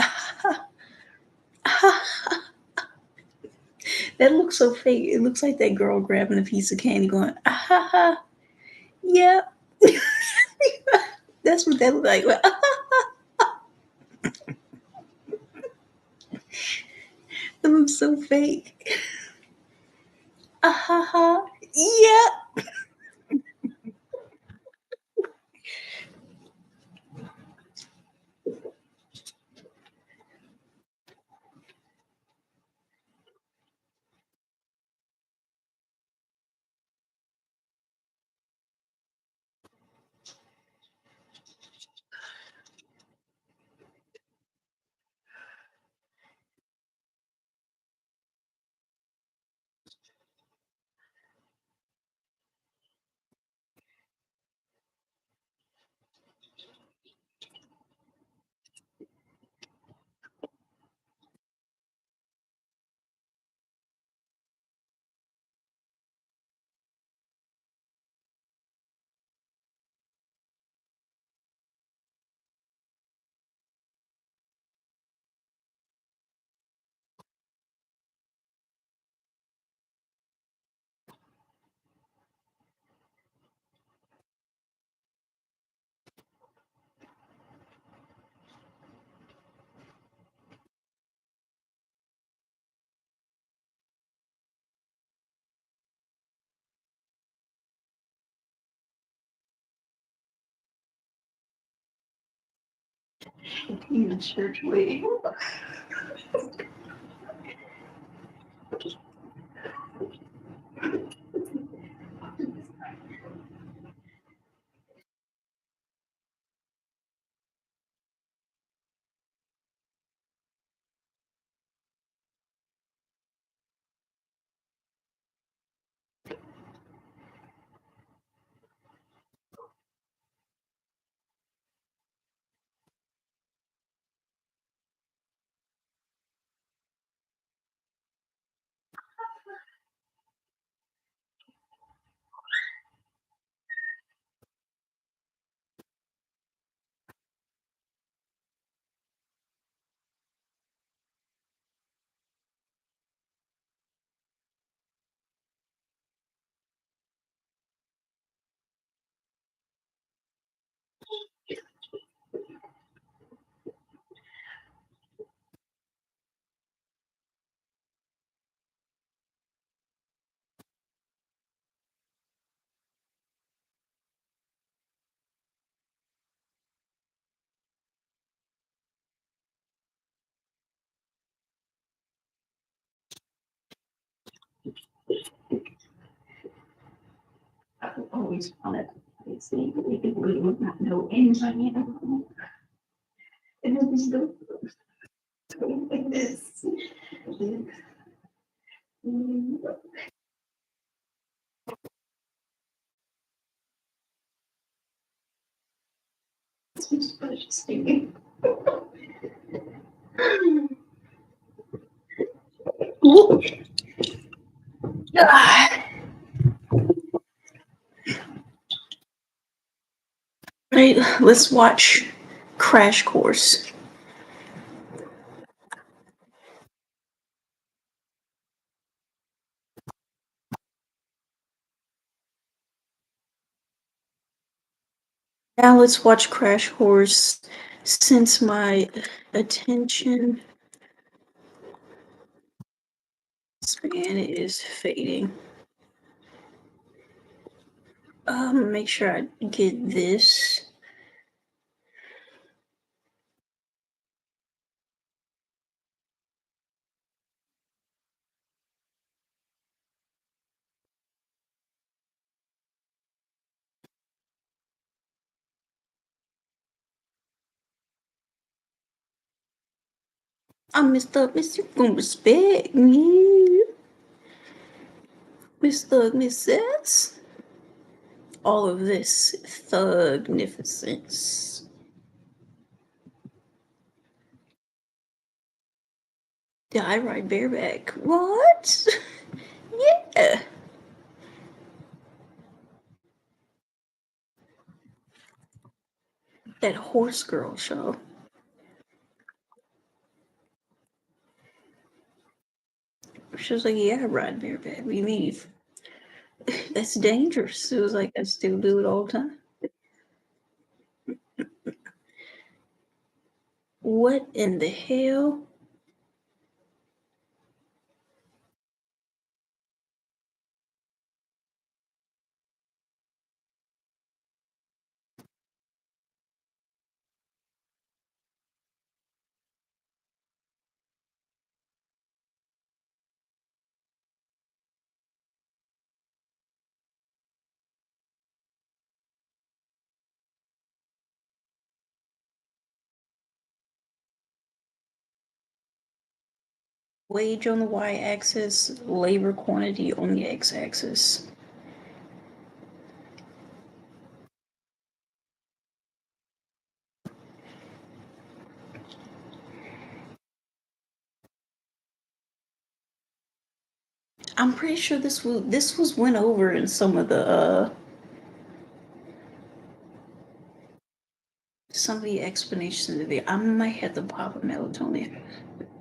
That looks so fake. It looks like that girl grabbing a piece of candy going, ah ha ha. Yeah. That's what that looked like. It looks so fake. Ah ha ha. Yeah. In church way. I always wanted to see people who would not know anybody in the room. And it was the like this. It's just thinking. Ooh. Ah. Right, let's watch Crash Course. Now let's watch Crash Course since my attention span is fading. Make sure I get this. I messed up. Miss, you gonna respect me. Miss Thugnificence. All of this thugnificence. Did I ride bareback? What? Yeah. That horse girl show. She was like, yeah, I ride bareback. What do you mean? That's dangerous. It was like, I still do it all the time. What in the hell? Wage on the y-axis, labor quantity on the x-axis. I'm pretty sure this was went over in some of the explanations of it. I might have to pop a melatonin.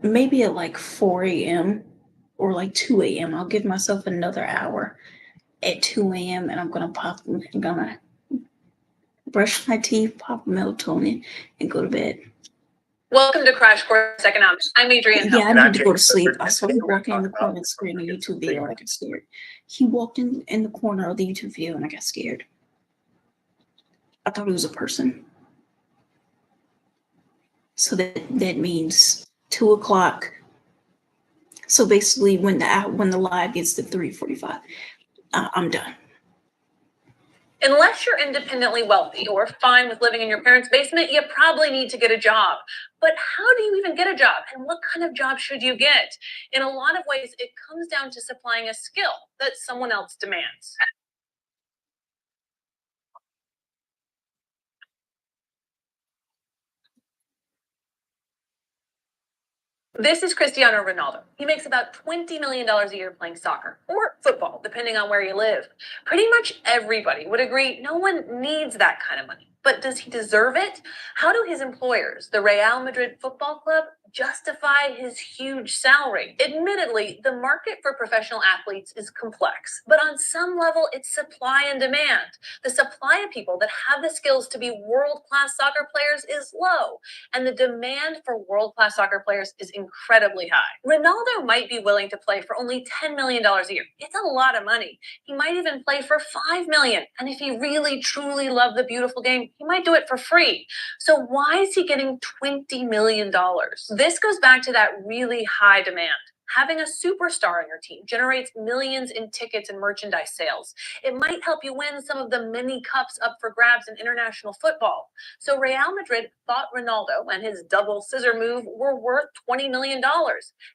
Maybe at like 4 a.m. or like 2 a.m. I'll give myself another hour at 2 a.m. and I'm gonna brush my teeth, pop melatonin, and go to bed. Welcome to Crash Course Economics. I'm Adrienne Hill. Yeah, I need to go to sleep. I saw him walking in the corner and screaming a YouTube video and I got scared. He walked in the corner of the YouTube video and I got scared. I thought it was a person. So that means 2 o'clock. So basically when the live gets to 3:45, I'm done. Unless you're independently wealthy or fine with living in your parents' basement, you probably need to get a job. But how do you even get a job? And what kind of job should you get? In a lot of ways, it comes down to supplying a skill that someone else demands. This is Cristiano Ronaldo. He makes about $20 million a year playing soccer or football, depending on where you live. Pretty much everybody would agree no one needs that kind of money. But does he deserve it? How do his employers, the Real Madrid Football Club, justify his huge salary? Admittedly, the market for professional athletes is complex, but on some level, it's supply and demand. The supply of people that have the skills to be world-class soccer players is low, and the demand for world-class soccer players is incredibly high. Ronaldo might be willing to play for only $10 million a year. It's a lot of money. He might even play for $5 million. And if he really, truly loved the beautiful game, he might do it for free. So why is he getting $20 million? This goes back to that really high demand. Having a superstar on your team generates millions in tickets and merchandise sales. It might help you win some of the many cups up for grabs in international football. So Real Madrid thought Ronaldo and his double scissor move were worth $20 million.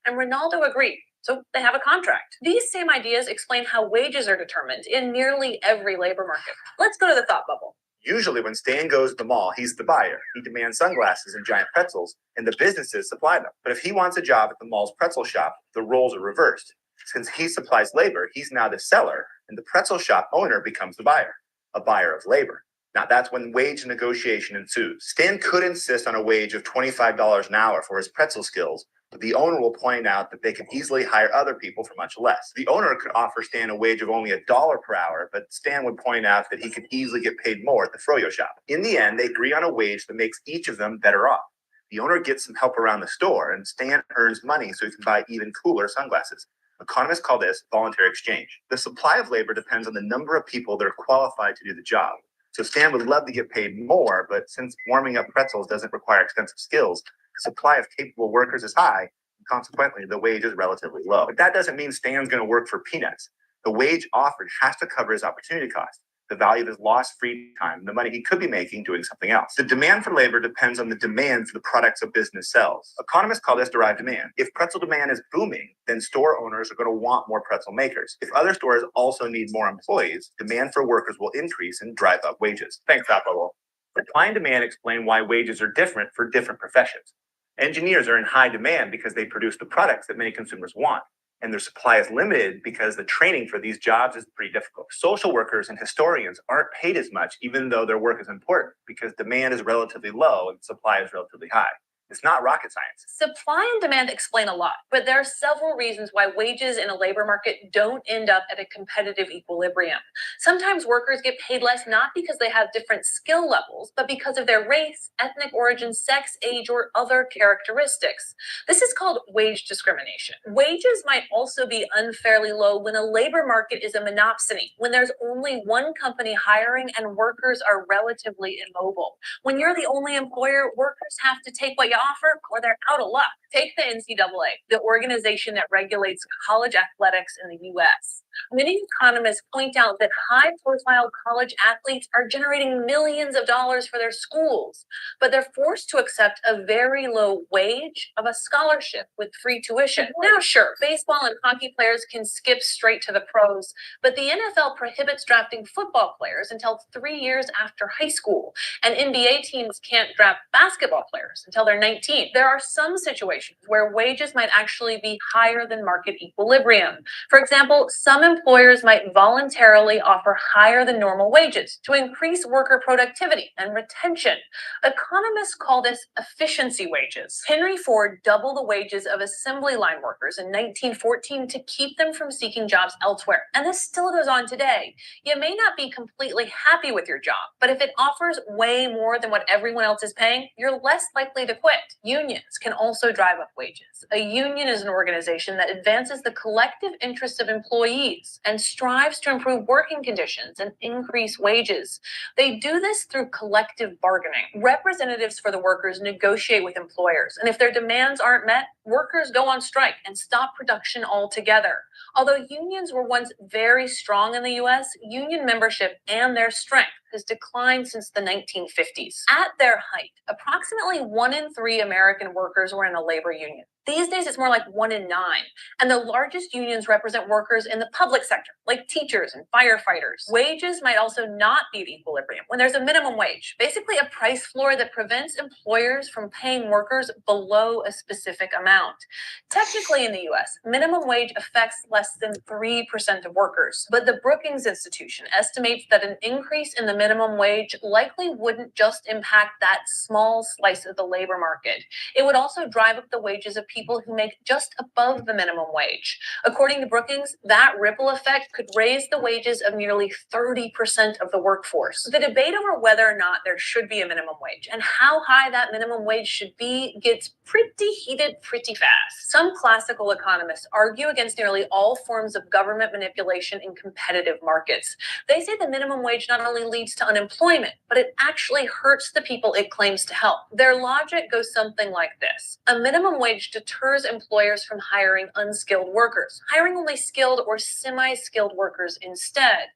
And Ronaldo agreed. So they have a contract. These same ideas explain how wages are determined in nearly every labor market. Let's go to the thought bubble. Usually when Stan goes to the mall, he's the buyer. He demands sunglasses and giant pretzels, and the businesses supply them. But if he wants a job at the mall's pretzel shop, the roles are reversed. Since he supplies labor, he's now the seller, and the pretzel shop owner becomes the buyer, a buyer of labor. Now that's when wage negotiation ensues. Stan could insist on a wage of $25 an hour for his pretzel skills, but the owner will point out that they can easily hire other people for much less. The owner could offer Stan a wage of only $1 per hour, but Stan would point out that he could easily get paid more at the froyo shop. In the end, they agree on a wage that makes each of them better off. The owner gets some help around the store, and Stan earns money so he can buy even cooler sunglasses. Economists call this voluntary exchange. The supply of labor depends on the number of people that are qualified to do the job. So Stan would love to get paid more, but since warming up pretzels doesn't require extensive skills, the supply of capable workers is high, and consequently, the wage is relatively low. But that doesn't mean Stan's going to work for peanuts. The wage offered has to cover his opportunity cost. the value of his lost free time, and the money he could be making doing something else. The demand for labor depends on the demand for the products a business sells. Economists call this derived demand. If pretzel demand is booming, then store owners are going to want more pretzel makers. If other stores also need more employees, demand for workers will increase and drive up wages. Thanks, Thought Bubble. Supply and demand explain why wages are different for different professions. Engineers are in high demand because they produce the products that many consumers want, and their supply is limited because the training for these jobs is pretty difficult. Social workers and historians aren't paid as much, even though their work is important, because demand is relatively low and supply is relatively high. It's not rocket science. Supply and demand explain a lot, but there are several reasons why wages in a labor market don't end up at a competitive equilibrium. Sometimes workers get paid less not because they have different skill levels, but because of their race, ethnic origin, sex, age, or other characteristics. This is called wage discrimination. Wages might also be unfairly low when a labor market is a monopsony, when there's only one company hiring and workers are relatively immobile. When you're the only employer, workers have to take what you offer or they're out of luck. Take the NCAA, the organization that regulates college athletics in the US. Many economists point out that high-profile college athletes are generating millions of dollars for their schools, but they're forced to accept a very low wage of a scholarship with free tuition. Now, sure, baseball and hockey players can skip straight to the pros, but the NFL prohibits drafting football players until 3 years after high school, and NBA teams can't draft basketball players until they're 19. There are some situations where wages might actually be higher than market equilibrium. For example, some employers might voluntarily offer higher than normal wages to increase worker productivity and retention. Economists call this efficiency wages. Henry Ford doubled the wages of assembly line workers in 1914 to keep them from seeking jobs elsewhere, and this still goes on today. You may not be completely happy with your job, but if it offers way more than what everyone else is paying, you're less likely to quit. Unions can also drive up wages. A union is an organization that advances the collective interests of employees and strives to improve working conditions and increase wages. They do this through collective bargaining. Representatives for the workers negotiate with employers, and if their demands aren't met, workers go on strike and stop production altogether. Although unions were once very strong in the US, union membership and their strength has declined since the 1950s. At their height, approximately 1 in 3 American workers were in a labor union. These days, it's more like 1 in 9. And the largest unions represent workers in the public sector, like teachers and firefighters. Wages might also not be at equilibrium when there's a minimum wage, basically a price floor that prevents employers from paying workers below a specific amount. Technically, in the US, minimum wage affects less than 3% of workers, but the Brookings Institution estimates that an increase in the minimum wage likely wouldn't just impact that small slice of the labor market. It would also drive up the wages of people who make just above the minimum wage. According to Brookings, that ripple effect could raise the wages of nearly 30% of the workforce. The debate over whether or not there should be a minimum wage and how high that minimum wage should be gets pretty heated pretty fast. Some classical economists argue against nearly all forms of government manipulation in competitive markets. They say the minimum wage not only leads to unemployment, but it actually hurts the people it claims to help. Their logic goes something like this. A minimum wage deters employers from hiring unskilled workers, hiring only skilled or semi-skilled workers instead.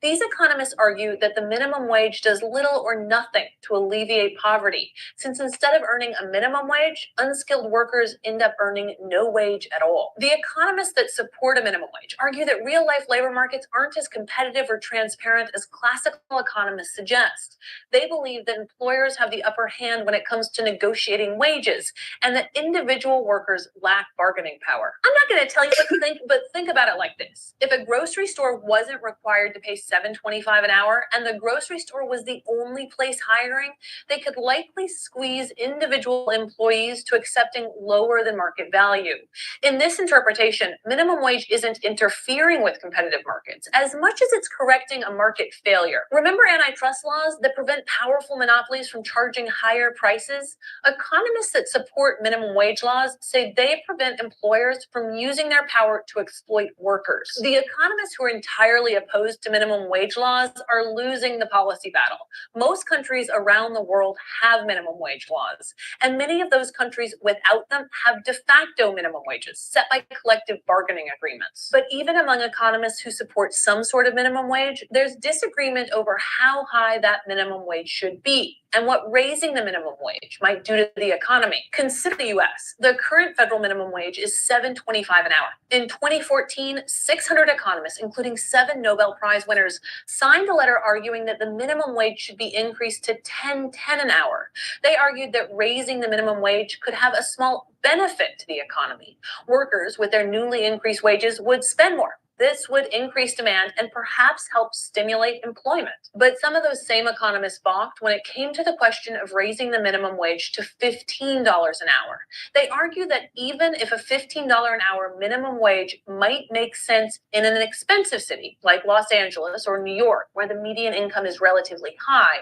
These economists argue that the minimum wage does little or nothing to alleviate poverty, since instead of earning a minimum wage, unskilled workers end up earning no wage at all. The economists that support a minimum wage argue that real-life labor markets aren't as competitive or transparent as classical economists suggest. They believe that employers have the upper hand when it comes to negotiating wages, and that individual workers lack bargaining power. I'm not going to tell you what to think, but think about it like this. If a grocery store wasn't required to pay $7.25 an hour, and the grocery store was the only place hiring, they could likely squeeze individual employees to accepting lower than market value. In this interpretation, minimum wage isn't interfering with competitive markets as much as it's correcting a market failure. Remember over antitrust laws that prevent powerful monopolies from charging higher prices, economists that support minimum wage laws say they prevent employers from using their power to exploit workers. The economists who are entirely opposed to minimum wage laws are losing the policy battle. Most countries around the world have minimum wage laws, and many of those countries without them have de facto minimum wages set by collective bargaining agreements. But even among economists who support some sort of minimum wage, there's disagreement over how high that minimum wage should be and what raising the minimum wage might do to the economy. Consider the US. The current federal minimum wage is $7.25 an hour. In 2014, 600 economists, including 7 Nobel Prize winners, signed a letter arguing that the minimum wage should be increased to $10.10 an hour. They argued that raising the minimum wage could have a small benefit to the economy. Workers with their newly increased wages would spend more. This would increase demand and perhaps help stimulate employment. But some of those same economists balked when it came to the question of raising the minimum wage to $15 an hour. They argue that even if a $15 an hour minimum wage might make sense in an expensive city like Los Angeles or New York, where the median income is relatively high,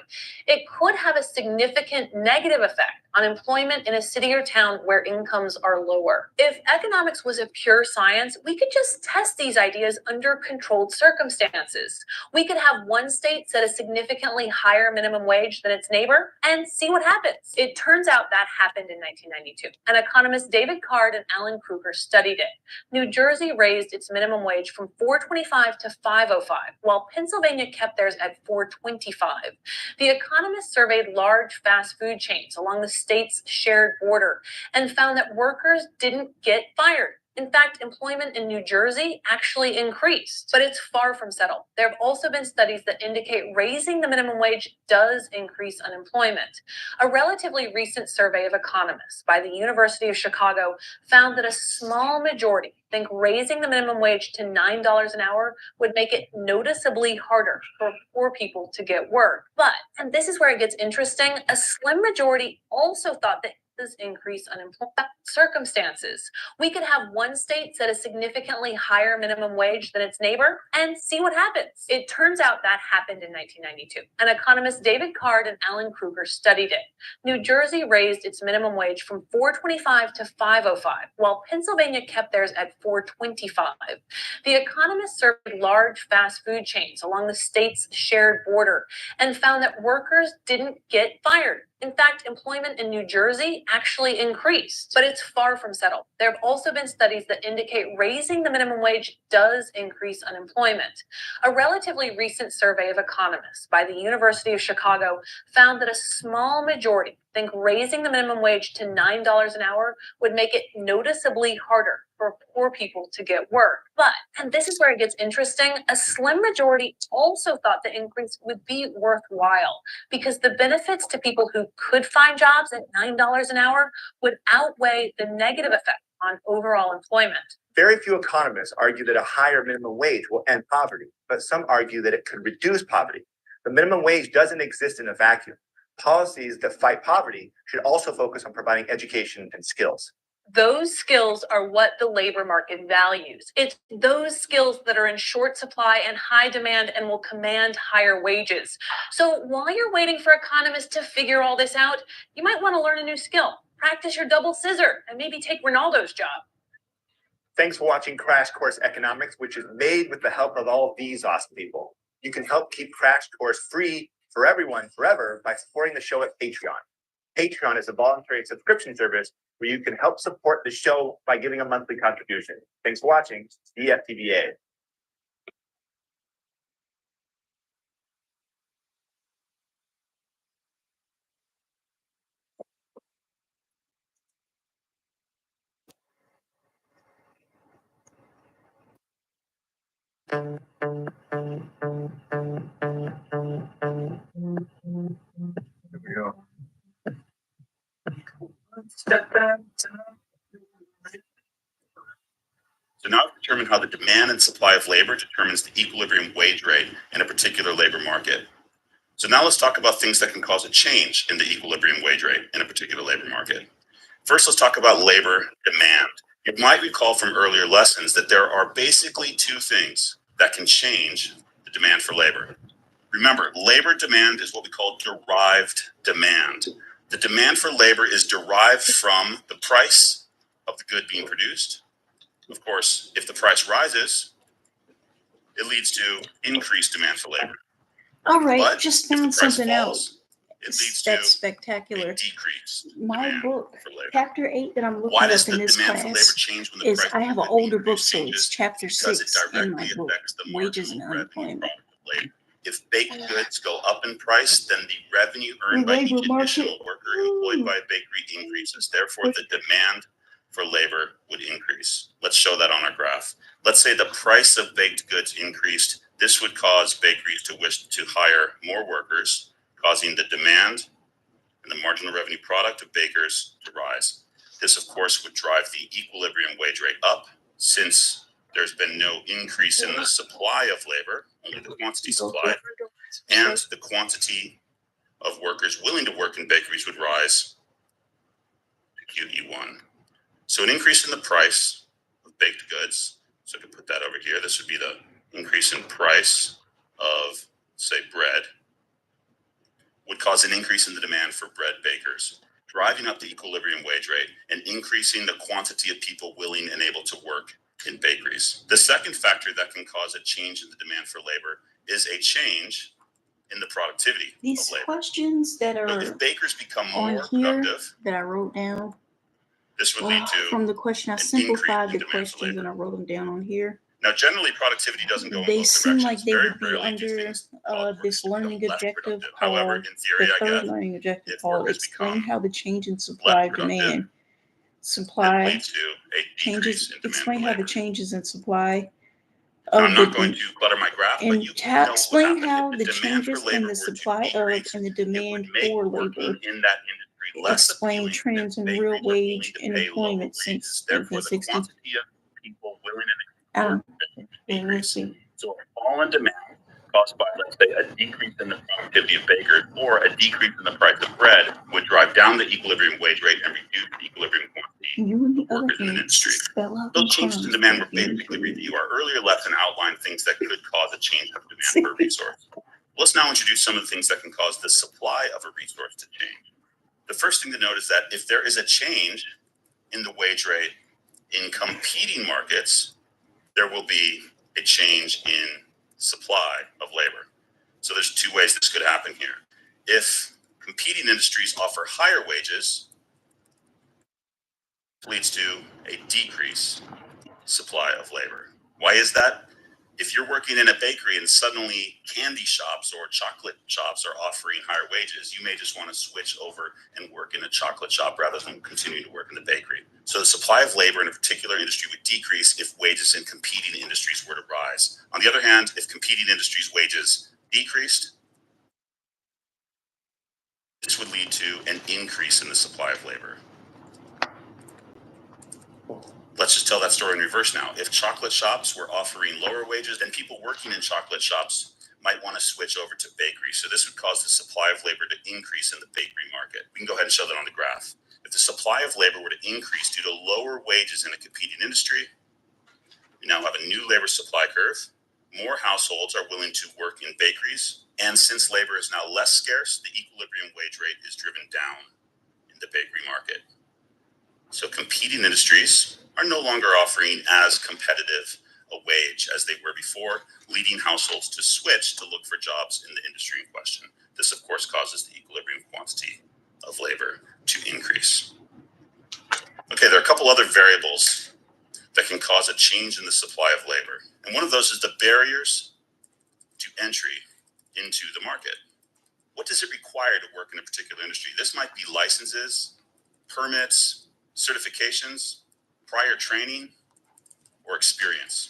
it could have a significant negative effect on employment in a city or town where incomes are lower. If economics was a pure science, we could just test these ideas under controlled circumstances. We could have one state set a significantly higher minimum wage than its neighbor and see what happens. It turns out that happened in 1992. And economists David Card and Alan Kruger studied it. New Jersey raised its minimum wage from $4.25 to $5.05, while Pennsylvania kept theirs at $4.25. The economists surveyed large fast food chains along the state's shared border and found that workers didn't get fired. In fact, employment in New Jersey actually increased, but it's far from settled. There have also been studies that indicate raising the minimum wage does increase unemployment. A relatively recent survey of economists by the University of Chicago found that a small majority think raising the minimum wage to $9 an hour would make it noticeably harder for poor people to get work. But, and this is where it gets interesting, a slim majority also thought that this increase unemployment circumstances. We could have one state set a significantly higher minimum wage than its neighbor and see what happens. It turns out that happened in 1992. And economists David Card and Alan Kruger studied it. New Jersey raised its minimum wage from $4.25 to $5.05, while Pennsylvania kept theirs at $4.25. The economists surveyed large fast food chains along the state's shared border and found that workers didn't get fired. In fact, employment in New Jersey actually increased, but it's far from settled. There have also been studies that indicate raising the minimum wage does increase unemployment. A relatively recent survey of economists by the University of Chicago found that a small majority think raising the minimum wage to $9 an hour would make it noticeably harder for poor people to get work. But, and this is where it gets interesting, a slim majority also thought the increase would be worthwhile because the benefits to people who could find jobs at $9 an hour would outweigh the negative effect on overall employment. Very few economists argue that a higher minimum wage will end poverty, but some argue that it could reduce poverty. The minimum wage doesn't exist in a vacuum. Policies that fight poverty should also focus on providing education and skills. Those skills are what the labor market values. It's those skills that are in short supply and high demand and will command higher wages. So while you're waiting for economists to figure all this out, you might want to learn a new skill. Practice your double scissor and maybe take Ronaldo's job. Thanks for watching Crash Course Economics, which is made with the help of all of these awesome people. You can help keep Crash Course free for everyone forever by supporting the show at Patreon. Patreon is a voluntary subscription service where you can help support the show by giving a monthly contribution. Thanks for watching DFTBA. Here we go. So now we've determined how the demand and supply of labor determines the equilibrium wage rate in a particular labor market. So now let's talk about things that can cause a change in the equilibrium wage rate in a particular labor market. First, let's talk about labor demand. You might recall from earlier lessons that there are basically two things that can change the demand for labor. Remember, labor demand is what we call derived demand. The demand for labor is derived from the price of the good being produced. Of course, if the price rises, it leads to increased demand for labor. All right, But just if the found price something out. falls, it leads That's to spectacular. a decrease in My demand book, for labor. chapter 8 that I'm looking Why up does in the this demand for labor class change when the is price I of have the an good being older book, produced so changes? it's chapter Because it 6 in my directly book, affects the Wages marginal and revenue Unemployment. problem of labor. If baked goods go up in price, then the revenue earned by Labor each additional market. worker employed by a bakery increases. Therefore, the demand for labor would increase. Let's show that on our graph. Let's say the price of baked goods increased. This would cause bakeries to wish to hire more workers, causing the demand and the marginal revenue product of bakers to rise. This, of course, would drive the equilibrium wage rate up, since there's been no increase in the supply of labor, only the quantity supplied, and the quantity of workers willing to work in bakeries would rise to QE1. So an increase in the price of baked goods, so I can put that over here, this would be the increase in price of, say, bread, would cause an increase in the demand for bread bakers, driving up the equilibrium wage rate and increasing the quantity of people willing and able to work in bakeries. The second factor that can cause a change in the demand for labor is a change in the productivity These of labor. questions that So are if bakers become on more here productive, that I wrote down, this would lead to from the question, I an increase simplified in the demand for questions labor. and I wrote them down on here. Now, generally, productivity doesn't go in They both seem directions. like they Very would be rarely do under things cause this workers to become learning less objective productive. However, called in theory, the I third get learning objective if called workers explain become how the change in less supply productive, demand it supply leads to a decrease changes. in demand Explain for how labor. the changes in supply Now, of I'm the not going to clutter my graph, but and you know what would explain happen how if the the demand for changes in labor the were to supply of decrease. and the It demand would make for working labor. in that industry less Explain appealing trends if in bakeries real are willing wage to and pay lower employment wages. since Therefore, the 1960. quantity of people willing and able to work We'll decrease. see. So a fall in demand caused by, let's say, a decrease in the productivity of bakers or a decrease in the price of bread would drive down the equilibrium wage rate and reduce the equilibrium quantity You and the of other workers in an kids industry. spell out Those the changes in terms demand that were are basically very review. Our earlier lesson outlined things that could cause a change of demand for a resource. Let's now introduce some of the things that can cause the supply of a resource to change. The first thing to note is that if there is a change in the wage rate in competing markets, there will be a change in supply of labor. So there's two ways this could happen here. If competing industries offer higher wages, it leads to a decrease supply of labor. Why is that? If you're working in a bakery and suddenly candy shops or chocolate shops are offering higher wages, you may just want to switch over and work in a chocolate shop rather than continue to work in the bakery. So the supply of labor in a particular industry would decrease if wages in competing industries were to rise. On the other hand, if competing industries' wages decreased, this would lead to an increase in the supply of labor. Let's just tell that story in reverse now. If chocolate shops were offering lower wages, then people working in chocolate shops might want to switch over to bakery. So this would cause the supply of labor to increase in the bakery market. We can go ahead and show that on the graph. If the supply of labor were to increase due to lower wages in a competing industry, we now have a new labor supply curve. More households are willing to work in bakeries. And since labor is now less scarce, the equilibrium wage rate is driven down in the bakery market. So competing industries are no longer offering as competitive a wage as they were before, leading households to switch to look for jobs in the industry in question. This, of course, causes the equilibrium quantity of labor to increase. Okay, there are a couple other variables that can cause a change in the supply of labor. And one of those is the barriers to entry into the market. What does it require to work in a particular industry? This might be licenses, permits, certifications, prior training, or experience.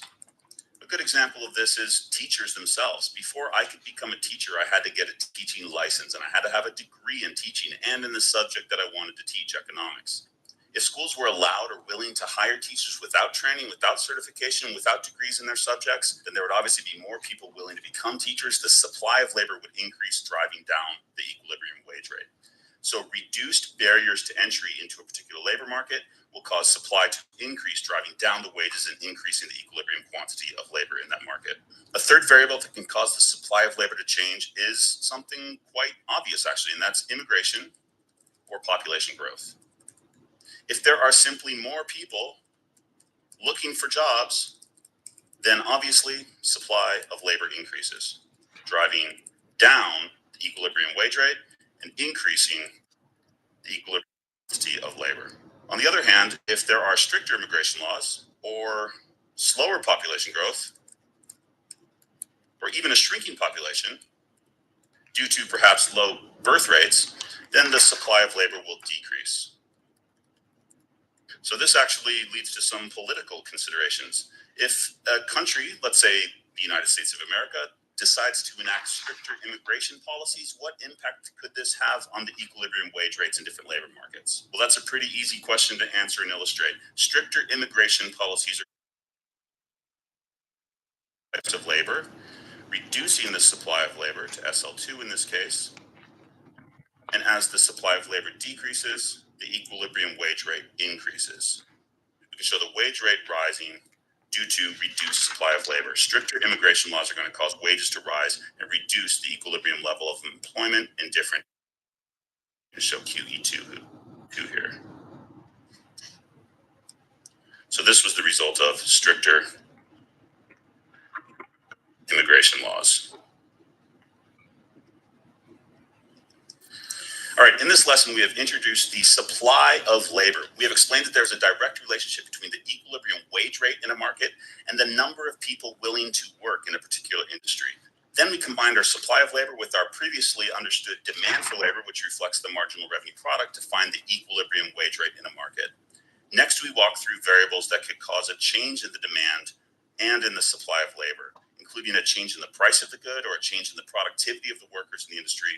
A good example of this is teachers themselves. Before I could become a teacher, I had to get a teaching license, and I had to have a degree in teaching and in the subject that I wanted to teach, economics. If schools were allowed or willing to hire teachers without training, without certification, without degrees in their subjects, then there would obviously be more people willing to become teachers. The supply of labor would increase, driving down the equilibrium wage rate. So reduced barriers to entry into a particular labor market will cause supply to increase, driving down the wages and increasing the equilibrium quantity of labor in that market. A third variable that can cause the supply of labor to change is something quite obvious, actually, and that's immigration or population growth. If there are simply more people looking for jobs, then obviously supply of labor increases, driving down the equilibrium wage rate and increasing the equilibrium quantity of labor. On the other hand, if there are stricter immigration laws or slower population growth, or even a shrinking population due to perhaps low birth rates, then the supply of labor will decrease. So this actually leads to some political considerations. If a country, let's say the United States of America, decides to enact stricter immigration policies, what impact could this have on the equilibrium wage rates in different labor markets? Well, that's a pretty easy question to answer and illustrate. Stricter immigration policies are types of labor, reducing the supply of labor to SL2 in this case. And as the supply of labor decreases, the equilibrium wage rate increases. We can show the wage rate rising due to reduced supply of labor. Stricter immigration laws are going to cause wages to rise and reduce the equilibrium level of employment in different. To show QE2 here. So this was the result of stricter immigration laws. All right, in this lesson, we have introduced the supply of labor. We have explained that there's a direct relationship between the equilibrium wage rate in a market and the number of people willing to work in a particular industry. Then we combined our supply of labor with our previously understood demand for labor, which reflects the marginal revenue product, to find the equilibrium wage rate in a market. Next, we walk through variables that could cause a change in the demand and in the supply of labor, including a change in the price of the good or a change in the productivity of the workers in the industry,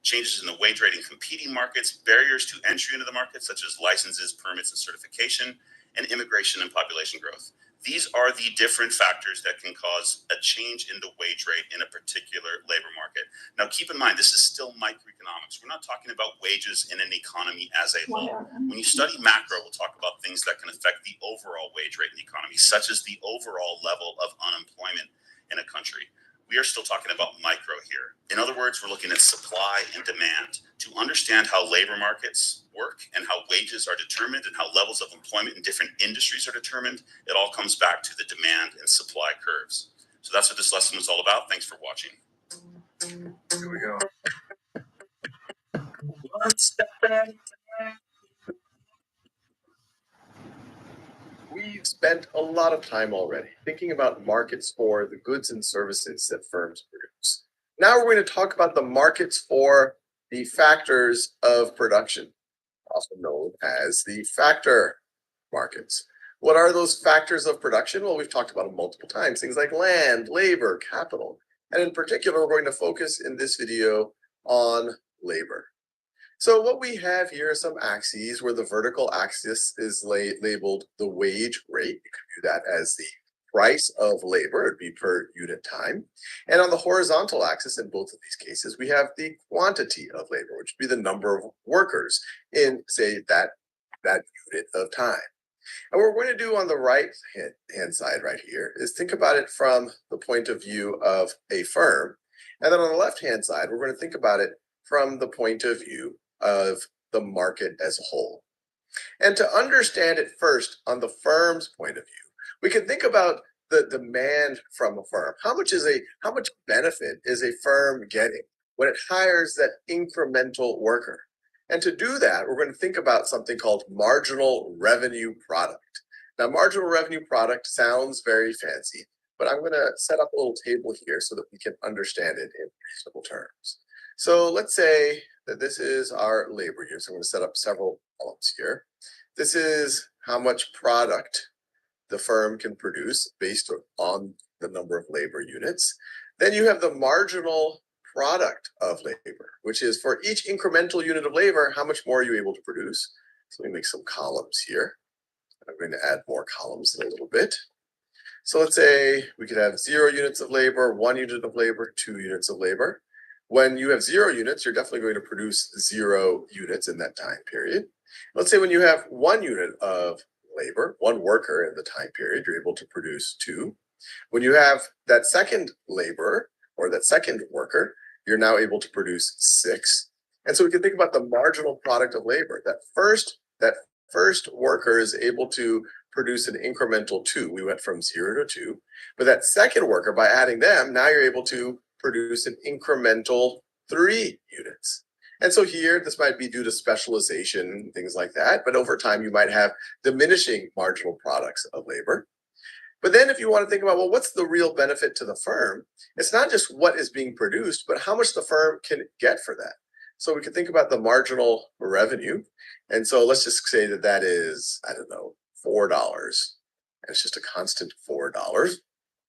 changes in the wage rate in competing markets, barriers to entry into the market, such as licenses, permits, and certification, and immigration and population growth. These are the different factors that can cause a change in the wage rate in a particular labor market. Now, keep in mind, this is still microeconomics. We're not talking about wages in an economy as a whole. When you study macro, we'll talk about things that can affect the overall wage rate in the economy, such as the overall level of unemployment in a country. We are still talking about micro here. In other words, we're looking at supply and demand to understand how labor markets work and how wages are determined and how levels of employment in different industries are determined. It all comes back to the demand and supply curves. So that's what this lesson was all about. Thanks for watching. Here we go. One step at a time. We've spent a lot of time already thinking about markets for the goods and services that firms produce. Now we're going to talk about the markets for the factors of production, also known as the factor markets. What are those factors of production? Well, we've talked about them multiple times, things like land, labor, capital. And in particular, we're going to focus in this video on labor. So what we have here are some axes where the vertical axis is labeled the wage rate. You could view that as the price of labor, it'd be per unit time. And on the horizontal axis, in both of these cases, we have the quantity of labor, which would be the number of workers in, say, that unit of time. And what we're going to do on the right hand side right here is think about it from the point of view of a firm. And then on the left hand side, we're going to think about it from the point of view of the market as a whole. And to understand it first on the firm's point of view, we can think about the demand from a firm. How much benefit is a firm getting when it hires that incremental worker? And to do that, we're going to think about something called marginal revenue product. Now, marginal revenue product sounds very fancy, but I'm going to set up a little table here so that we can understand it in reasonable terms. So let's say that this is our labor here. So I'm going to set up several columns here. This is how much product the firm can produce based on the number of labor units. Then you have the marginal product of labor, which is for each incremental unit of labor, how much more are you able to produce? So let me make some columns here. I'm going to add more columns in a little bit. So let's say we could have 0 units of labor, 1 unit of labor, 2 units of labor. When you have 0 units, you're definitely going to produce 0 units in that time period. Let's say when you have 1 unit of labor, 1 worker in the time period, you're able to produce 2. When you have that second laborer or that second worker, you're now able to produce 6. And so we can think about the marginal product of labor. That first worker is able to produce an incremental 2. We went from 0 to 2. But that second worker, by adding them, now you're able to produce an incremental 3 units. And so here, this might be due to specialization, things like that. But over time, you might have diminishing marginal products of labor. But then if you want to think about, well, what's the real benefit to the firm? It's not just what is being produced, but how much the firm can get for that. So we can think about the marginal revenue. And so let's just say that that is, I don't know, $4. And it's just a constant $4.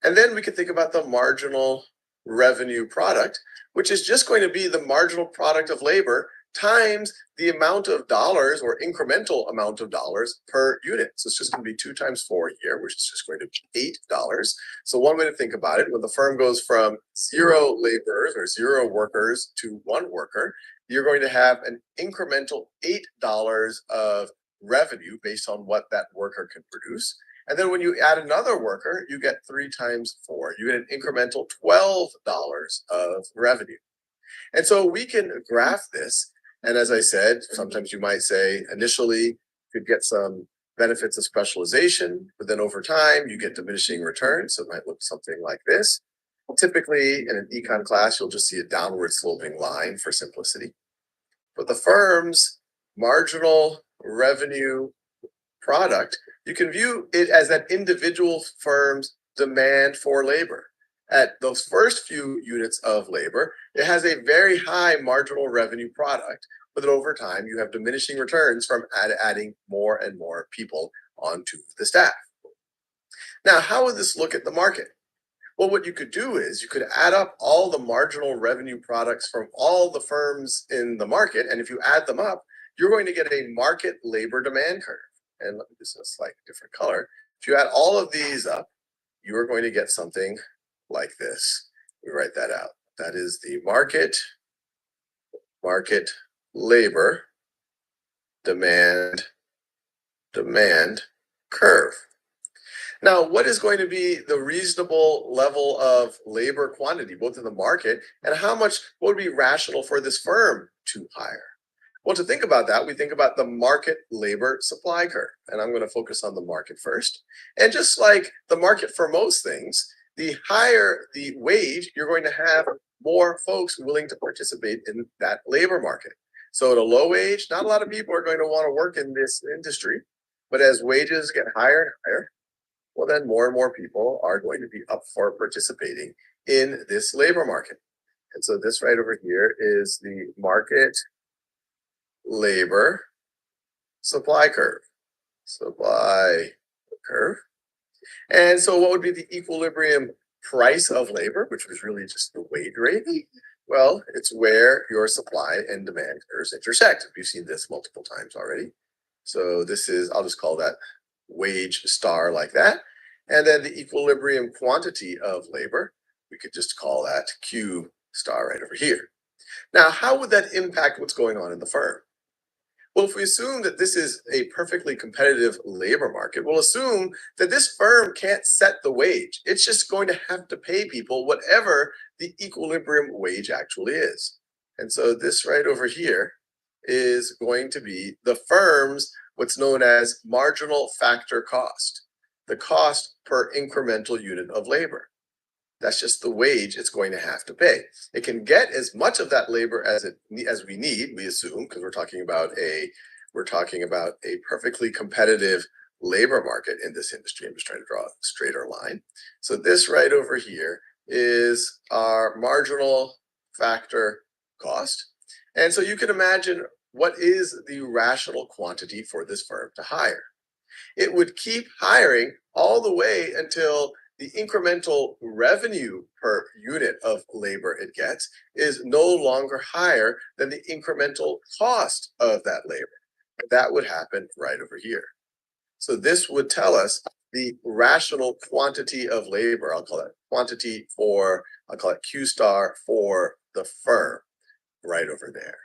And then we can think about the marginal revenue product, which is just going to be the marginal product of labor times the amount of dollars or incremental amount of dollars per unit. So it's just going to be 2 times 4 here, which is just going to be $8. So one way to think about it, when the firm goes from 0 laborers or 0 workers to 1 worker, you're going to have an incremental $8 of revenue based on what that worker can produce. And then when you add another worker, you get 3 times 4. You get an incremental $12 of revenue. And so we can graph this. And as I said, sometimes you might say initially you could get some benefits of specialization, but then over time you get diminishing returns. So it might look something like this. Typically in an econ class, you'll just see a downward sloping line for simplicity. But the firm's marginal revenue product, you can view it as that individual firm's demand for labor. At those first few units of labor, it has a very high marginal revenue product, but then over time you have diminishing returns from adding more and more people onto the staff. Now, how would this look at the market? Well, what you could do is you could add up all the marginal revenue products from all the firms in the market, and if you add them up, you're going to get a market labor demand curve. And let me do this in a slightly different color. If you add all of these up, you are going to get something like this. We write that out. That is the market labor demand curve. Now, what is going to be the reasonable level of labor quantity, both in the market, and how much would be rational for this firm to hire? Well, to think about that, we think about the market labor supply curve. And I'm going to focus on the market first. And just like the market for most things, the higher the wage, you're going to have more folks willing to participate in that labor market. So at a low wage, not a lot of people are going to want to work in this industry. But as wages get higher and higher, well, then more and more people are going to be up for participating in this labor market. And so this right over here is the market labor supply curve. And so what would be the equilibrium price of labor, which was really just the wage rate? Well, it's where your supply and demand curves intersect. We've seen this multiple times already. So this is, I'll just call that wage star like that. And then the equilibrium quantity of labor, we could just call that Q star right over here. Now, how would that impact what's going on in the firm? Well, if we assume that this is a perfectly competitive labor market, we'll assume that this firm can't set the wage. It's just going to have to pay people whatever the equilibrium wage actually is. And so this right over here is going to be the firm's what's known as marginal factor cost, the cost per incremental unit of labor. That's just the wage it's going to have to pay. It can get as much of that labor as we need, we assume, because we're talking about a perfectly competitive labor market in this industry. I'm just trying to draw a straighter line. So this right over here is our marginal factor cost. And so you can imagine what is the rational quantity for this firm to hire. It would keep hiring all the way until the incremental revenue per unit of labor it gets is no longer higher than the incremental cost of that labor. That would happen right over here. So this would tell us the rational quantity of labor. I'll call it Q star for the firm right over there.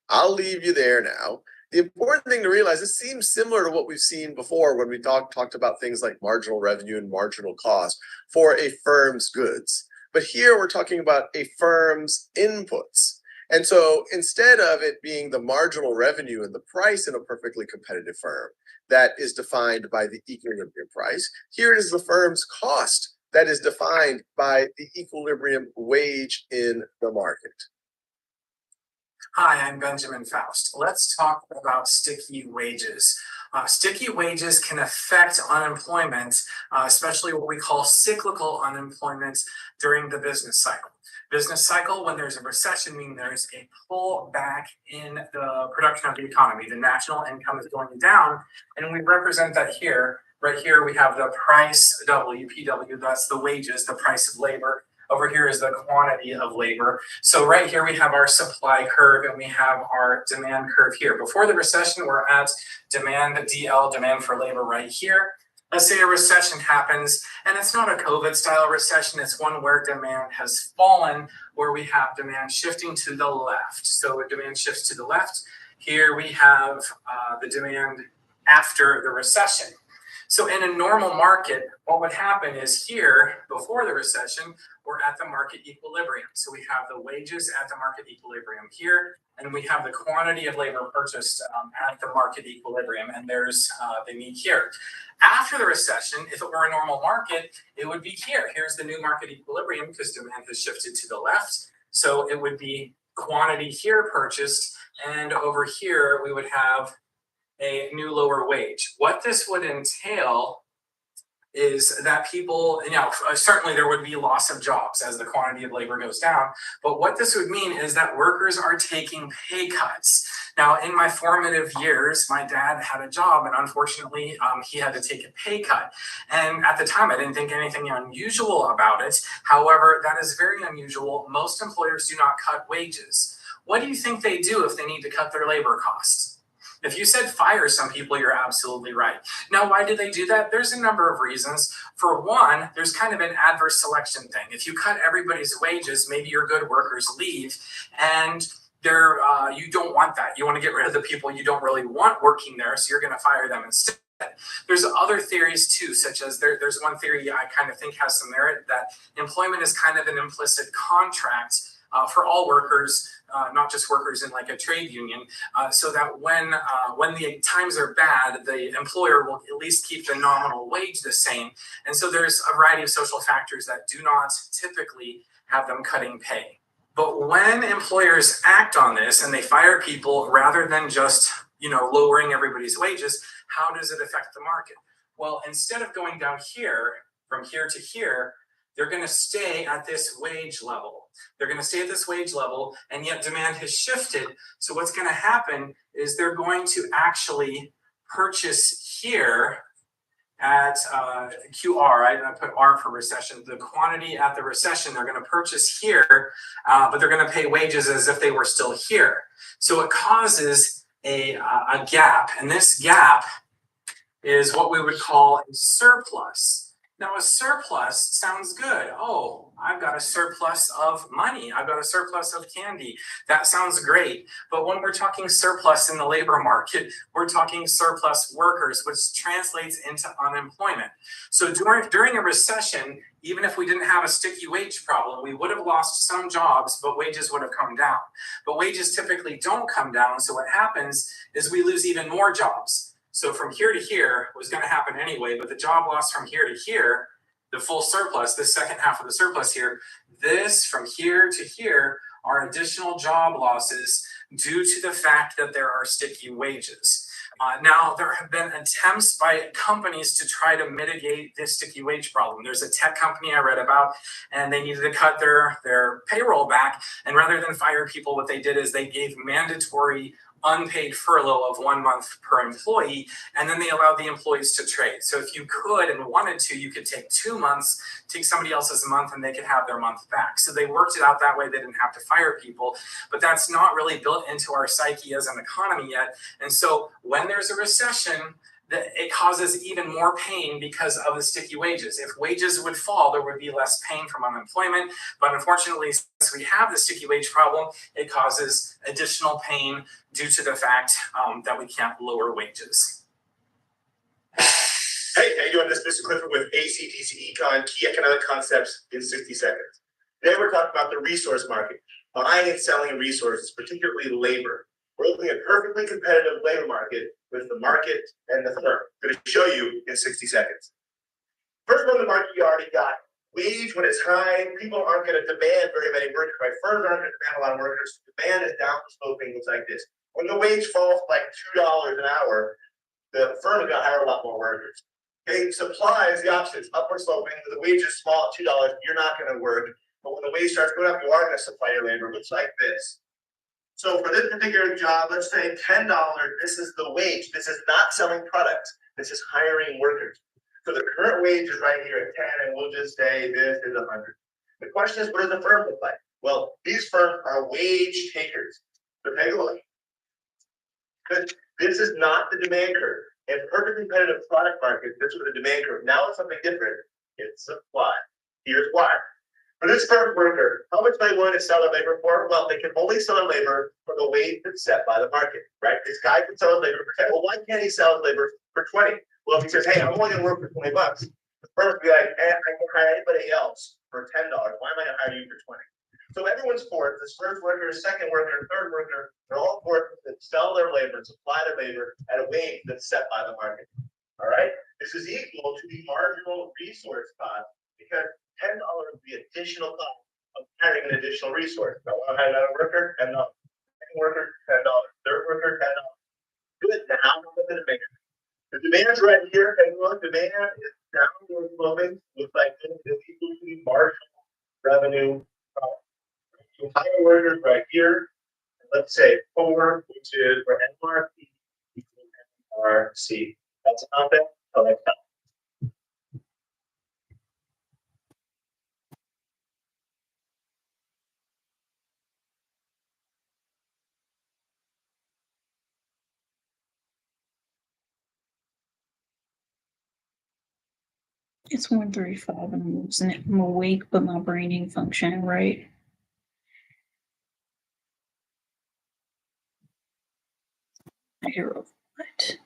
I'll leave you there now. The important thing to realize, it seems similar to what we've seen before when we talked about things like marginal revenue and marginal cost for a firm's goods. But here we're talking about a firm's inputs. And so instead of it being the marginal revenue and the price in a perfectly competitive firm that is defined by the equilibrium price, here it is the firm's cost that is defined by the equilibrium wage in the market. Hi, I'm Benjamin Faust. Let's talk about sticky wages. Sticky wages can affect unemployment, especially what we call cyclical unemployment during the business cycle. Business cycle, when there's a recession, means there's a pullback in the production of the economy. The national income is going down, and we represent that here. Right here, we have the price, WPW, that's the wages, the price of labor. Over here is the quantity of labor. So right here, we have our supply curve and we have our demand curve here. Before the recession, we're at demand, DL, demand for labor right here. Let's say a recession happens, and it's not a COVID style recession, it's one where demand has fallen, where we have demand shifting to the left. So if demand shifts to the left, here we have the demand after the recession. So in a normal market, what would happen is here, before the recession, we're at the market equilibrium. So we have the wages at the market equilibrium here, and we have the quantity of labor purchased at the market equilibrium, and there's the need here. After the recession, if it were a normal market, it would be here. Here's the new market equilibrium because demand has shifted to the left. So it would be quantity here purchased, and over here we would have a new lower wage. What this would entail is that people, certainly there would be loss of jobs as the quantity of labor goes down. But what this would mean is that workers are taking pay cuts. Now, in my formative years, my dad had a job, and unfortunately, he had to take a pay cut. And at the time, I didn't think anything unusual about it. However, that is very unusual. Most employers do not cut wages. What do you think they do if they need to cut their labor costs? If you said fire some people, you're absolutely right. Now, why do they do that? There's a number of reasons. For one, there's kind of an adverse selection thing. If you cut everybody's wages, maybe your good workers leave, and you don't want that. You want to get rid of the people you don't really want working there, so you're going to fire them instead. There's other theories too, such as there's one theory I kind of think has some merit, that employment is kind of an implicit contract for all workers, not just workers in like a trade union, so that when the times are bad, the employer will at least keep the nominal wage the same. And so there's a variety of social factors that do not typically have them cutting pay. But when employers act on this and they fire people rather than just lowering everybody's wages, how does it affect the market? Well, instead of going down here, from here to here, they're going to stay at this wage level. They're going to stay at this wage level, and yet demand has shifted. So what's going to happen is they're going to actually purchase here at QR. I put R for recession. The quantity at the recession, they're going to purchase here, but they're going to pay wages as if they were still here. So it causes a gap, and this gap is what we would call a surplus. Now, a surplus sounds good. Oh, I've got a surplus of money. I've got a surplus of candy. That sounds great. But when we're talking surplus in the labor market, we're talking surplus workers, which translates into unemployment. So during a recession, even if we didn't have a sticky wage problem, we would have lost some jobs, but wages would have come down. But wages typically don't come down. So what happens is we lose even more jobs. So from here to here was going to happen anyway, but the job loss from here to here, the full surplus, the second half of the surplus here, this from here to here are additional job losses due to the fact that there are sticky wages. Now, there have been attempts by companies to try to mitigate this sticky wage problem. There's a tech company I read about, and they needed to cut their payroll back. And rather than fire people, what they did is they gave mandatory unpaid furlough of 1 month per employee, and then they allowed the employees to trade. So if you could and wanted to, you could take 2 months, take somebody else's month, and they could have their month back. So they worked it out that way. They didn't have to fire people, but that's not really built into our psyche as an economy yet. And so when there's a recession, it causes even more pain because of the sticky wages. If wages would fall, there would be less pain from unemployment. But unfortunately, since we have the sticky wage problem, it causes additional pain due to the fact that we can't lower wages. Hey, how you doing? This is Clifford with ACDC Econ, Key Economic Concepts in 60 Seconds. Today we're talking about the resource market, buying and selling resources, particularly labor. We're looking at a perfectly competitive labor market with the market and the firm. I'm going to show you in 60 seconds. First one, the market you already got. Wage, when it's high, people aren't going to demand very many workers, right? Firms aren't going to demand a lot of workers. Demand is down sloping, looks like this. When the wage falls like $2 an hour, the firm is going to hire a lot more workers. Okay, supply is the opposite. It's upward sloping. The wage is small at $2, you're not going to work. But when the wage starts going up, you are going to supply your labor. It looks like this. So for this particular job, let's say $10, this is the wage. This is not selling products. This is hiring workers. So the current wage is right here at 10, and we'll just say this is 100. The question is, what does the firm look like? Well, these firms are wage takers. So take a look. This is not the demand curve. In a perfectly competitive product market, this was the demand curve. Now it's something different. It's supply. Here's why. For this firm worker, how much are they willing to sell their labor for? Well, they can only sell their labor for the wage that's set by the market, right? This guy can sell his labor for 10. Well, why can't he sell his labor for 20? Well, if he says, hey, I'm only going to work for 20 bucks, the firm would be like, I can hire anybody else for $10. Why am I going to hire you for 20? So everyone's for it. This first worker, second worker, third worker, they're all for it to sell their labor, supply their labor at a wage that's set by the market. All right? This is equal to the marginal resource cost because $10 would be additional cost of hiring an additional resource. I want to hire another worker, $10. Second worker, $10. Third worker, $10. Good. Now look at the demand. The demand's right here, and look, demand is downward sloping. Looks like this is equal to the marginal revenue. So hire workers right here. Let's say 4, which is for NRC equals NRC. That's not that. Oh, that's not. It's 1:35 and I'm losing it. I'm awake, but my brain ain't functioning right. I hear a what?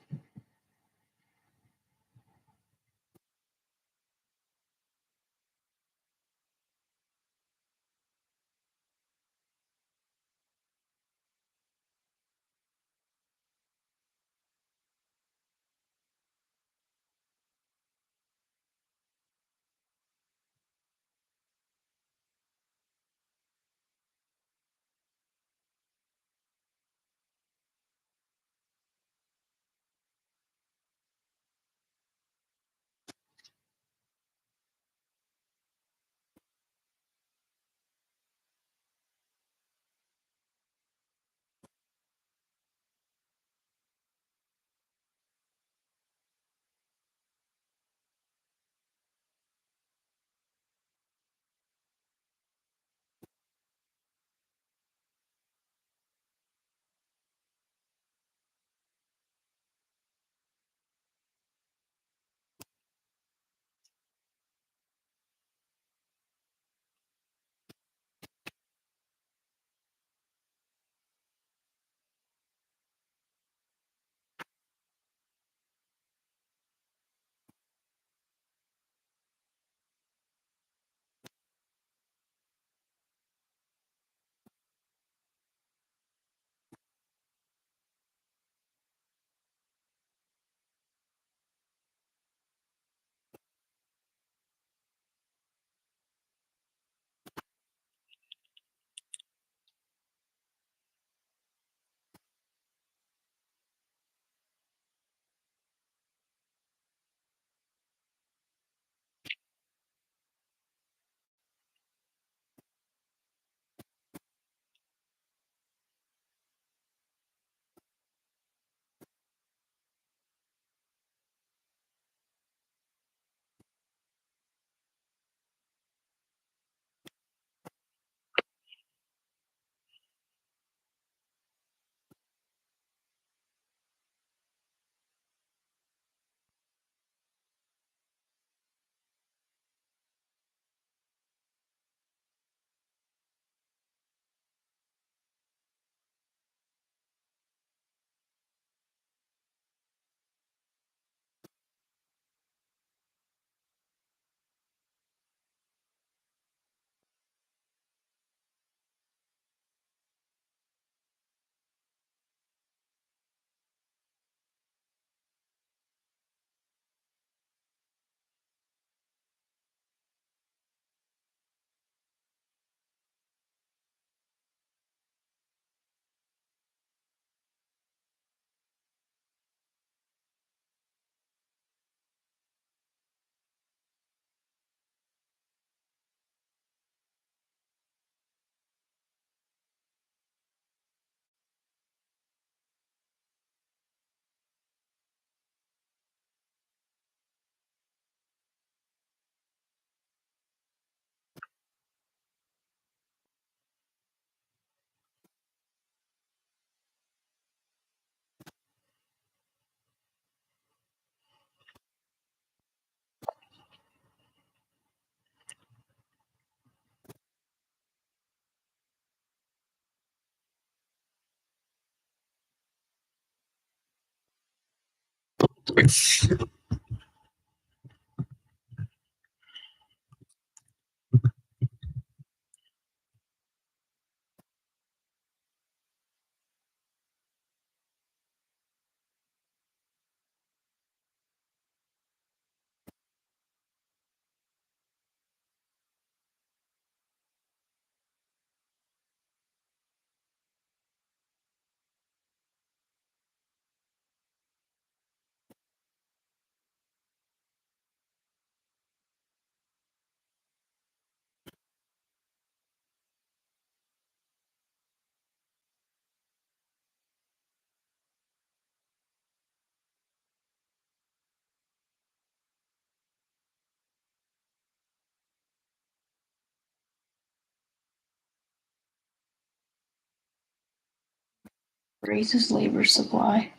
Raises labor supply.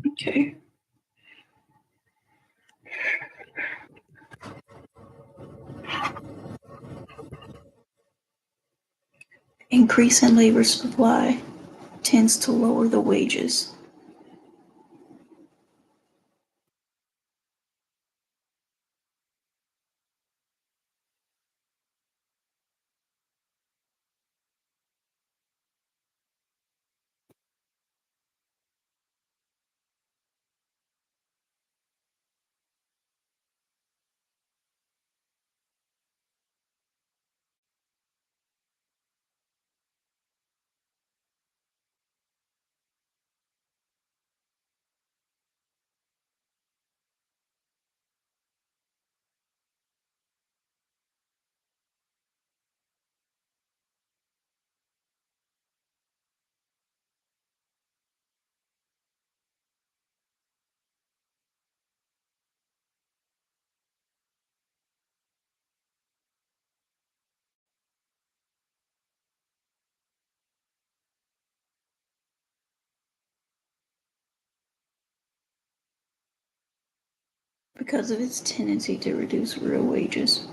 Okay. Increase in labor supply tends to lower the wages. Because of its tendency to reduce real wages.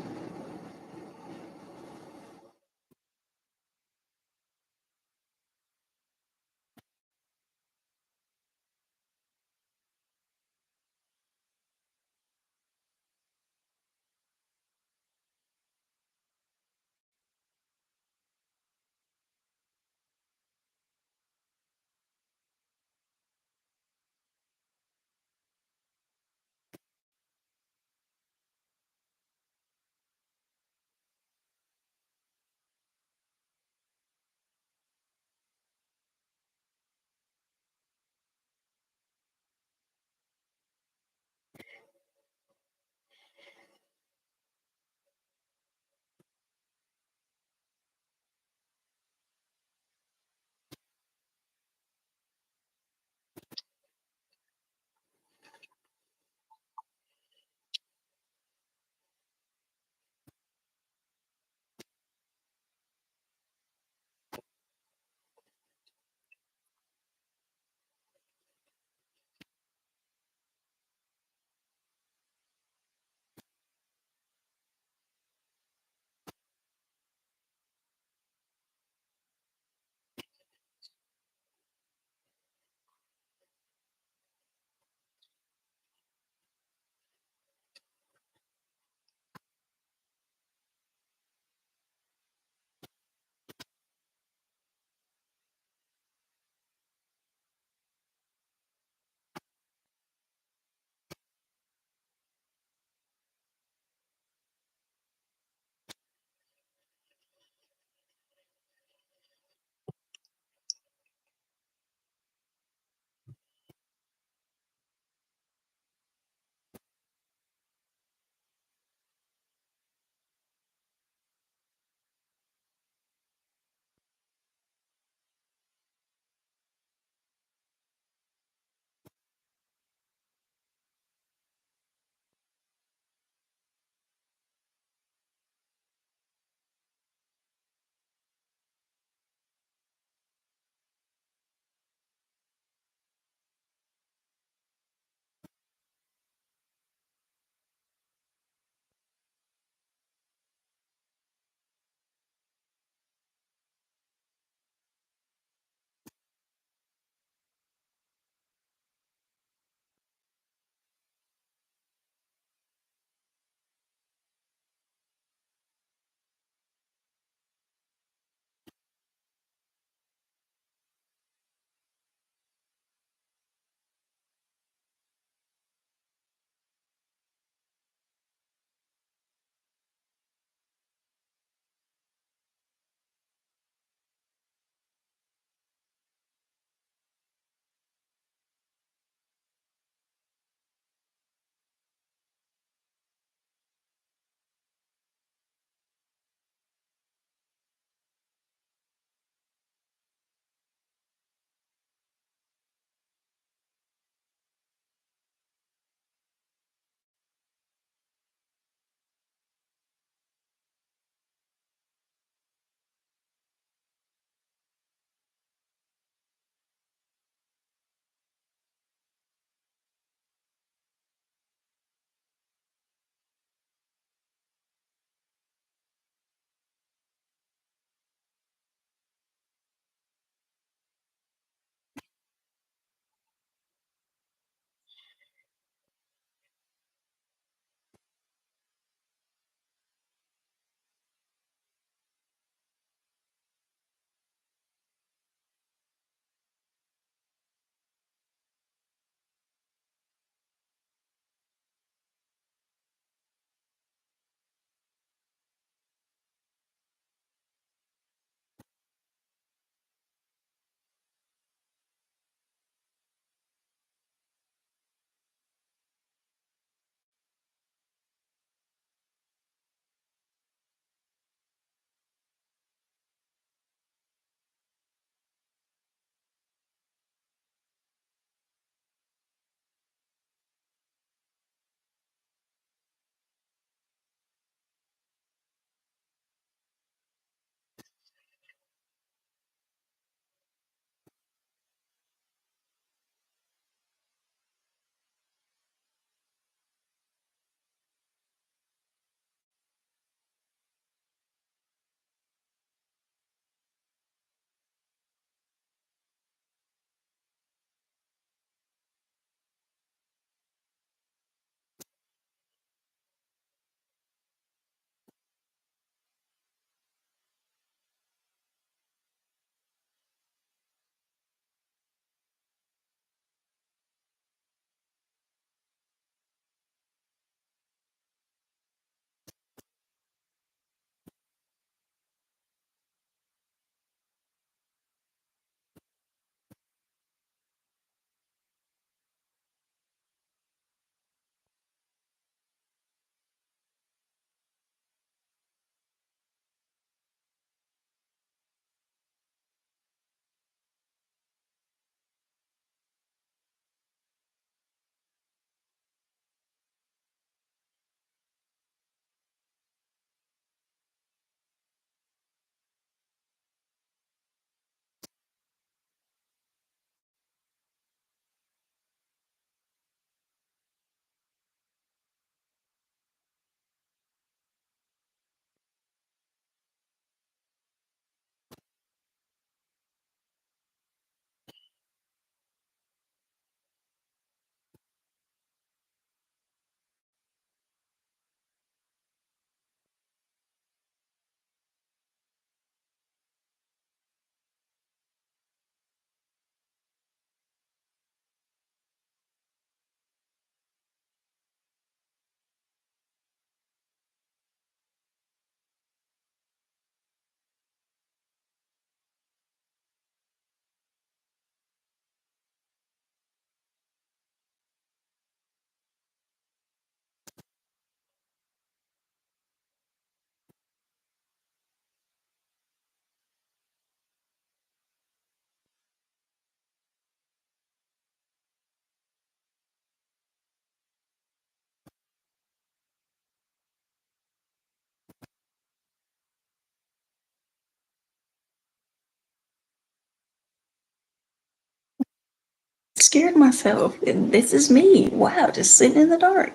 Scared myself. And this is me. Wow, just sitting in the dark.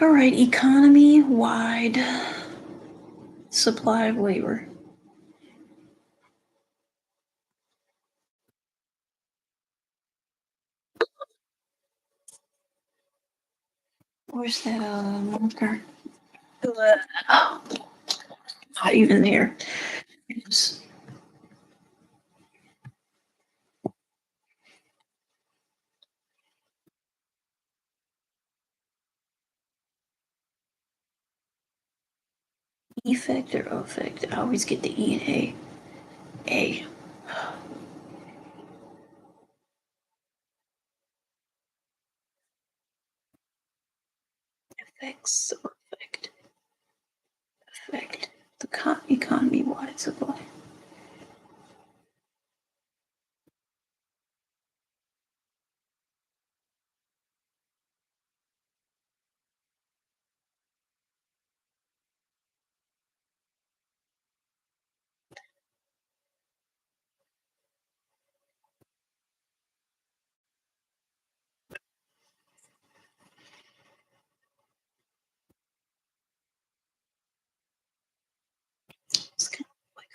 All right, economy-wide supply of labor. Where's that marker? Oh, not even there. Oops. Effect or affect? I always get the E and A. A. Effects or affect. Affect the economy-wide supply. It's kind of like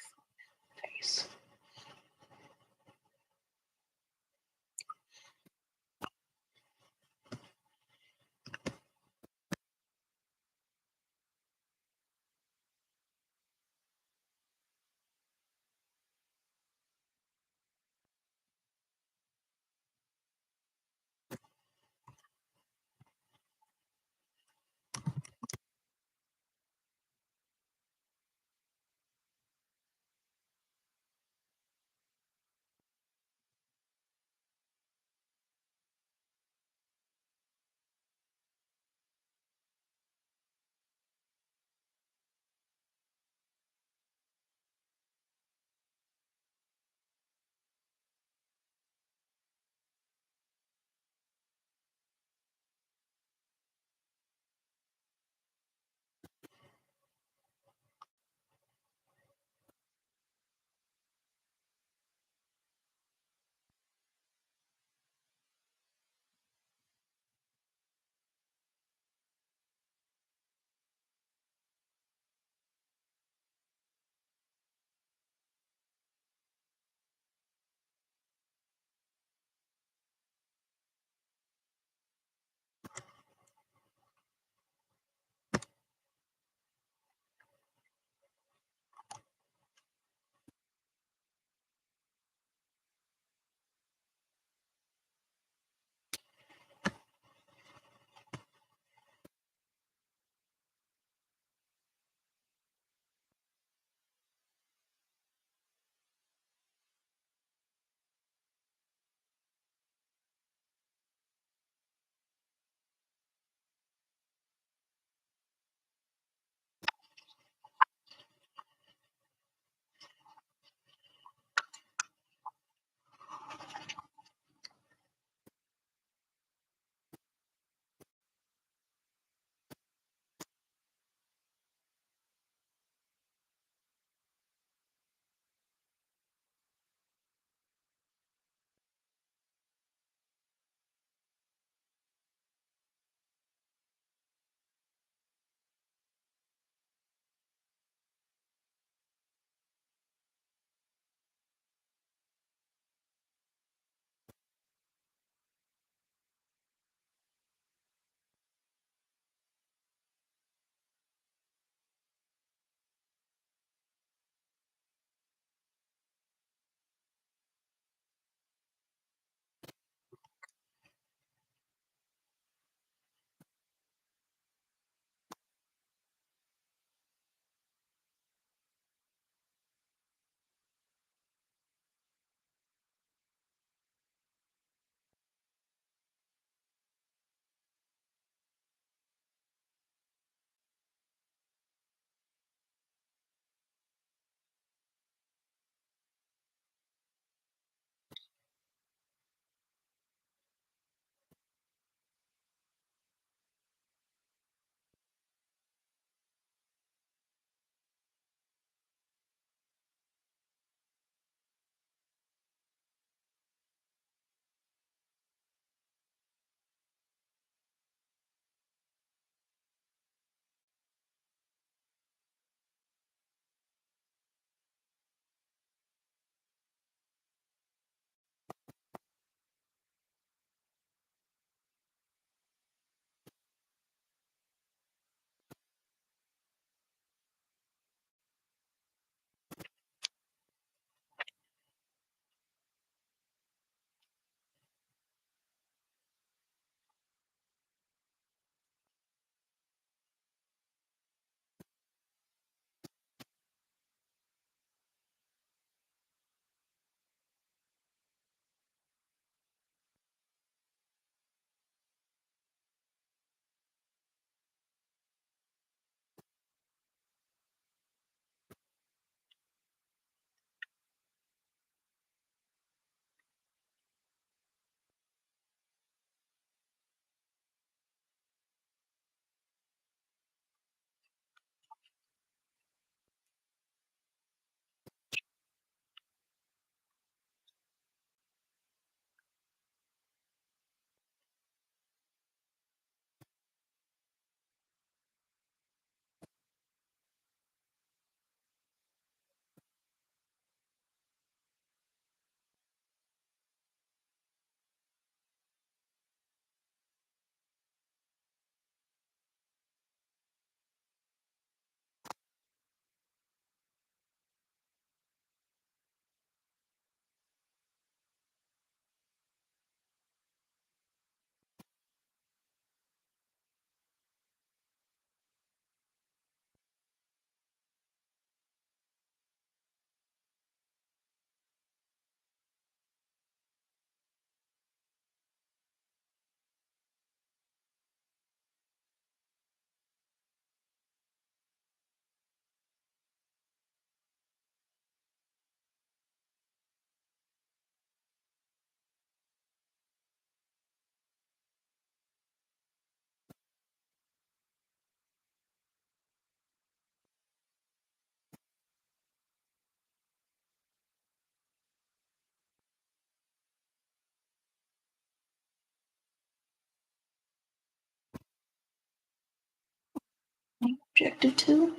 Objective 2.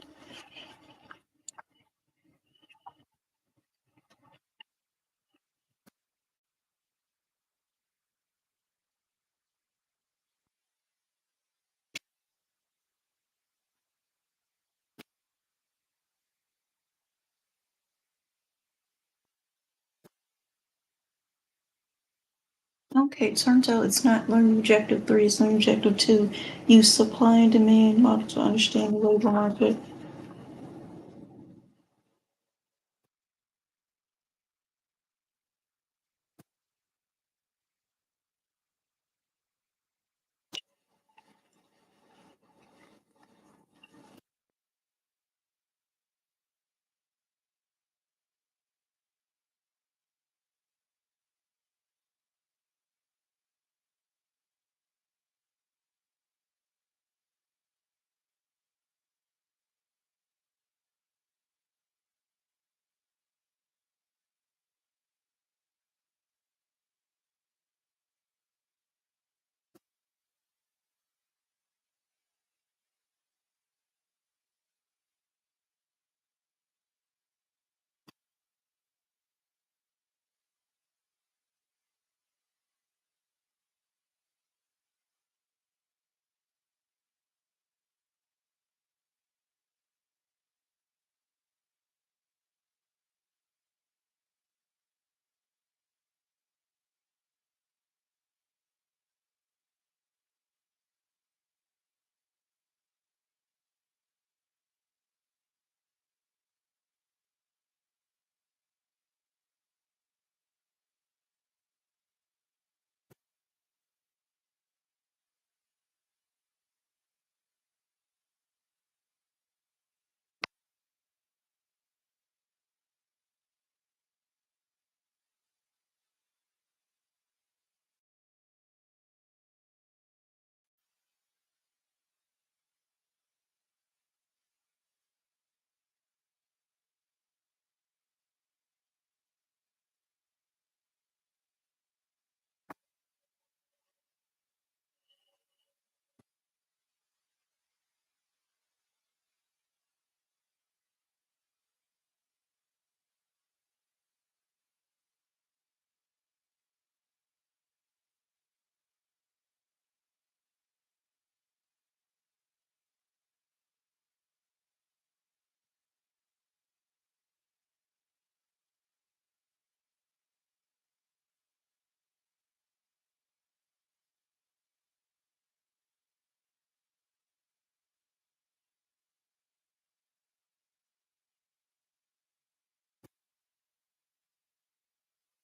Okay, turns out it's not learning objective 3, it's learning objective 2. Use supply and demand model to understand the labor market.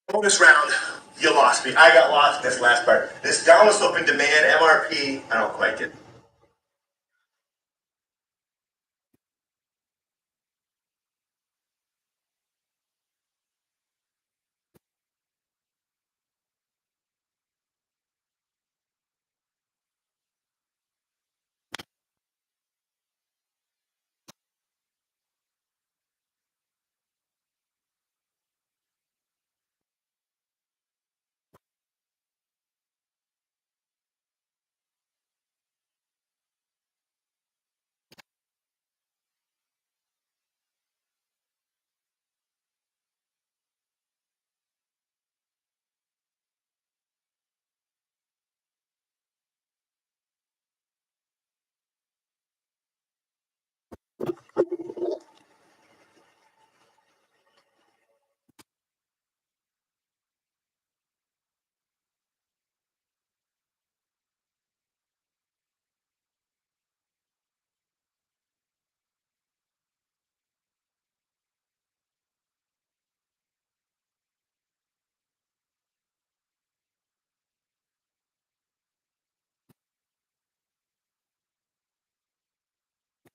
Bonus round, you lost me. I got lost in this last part. This downward sloping demand, MRP, I don't quite get.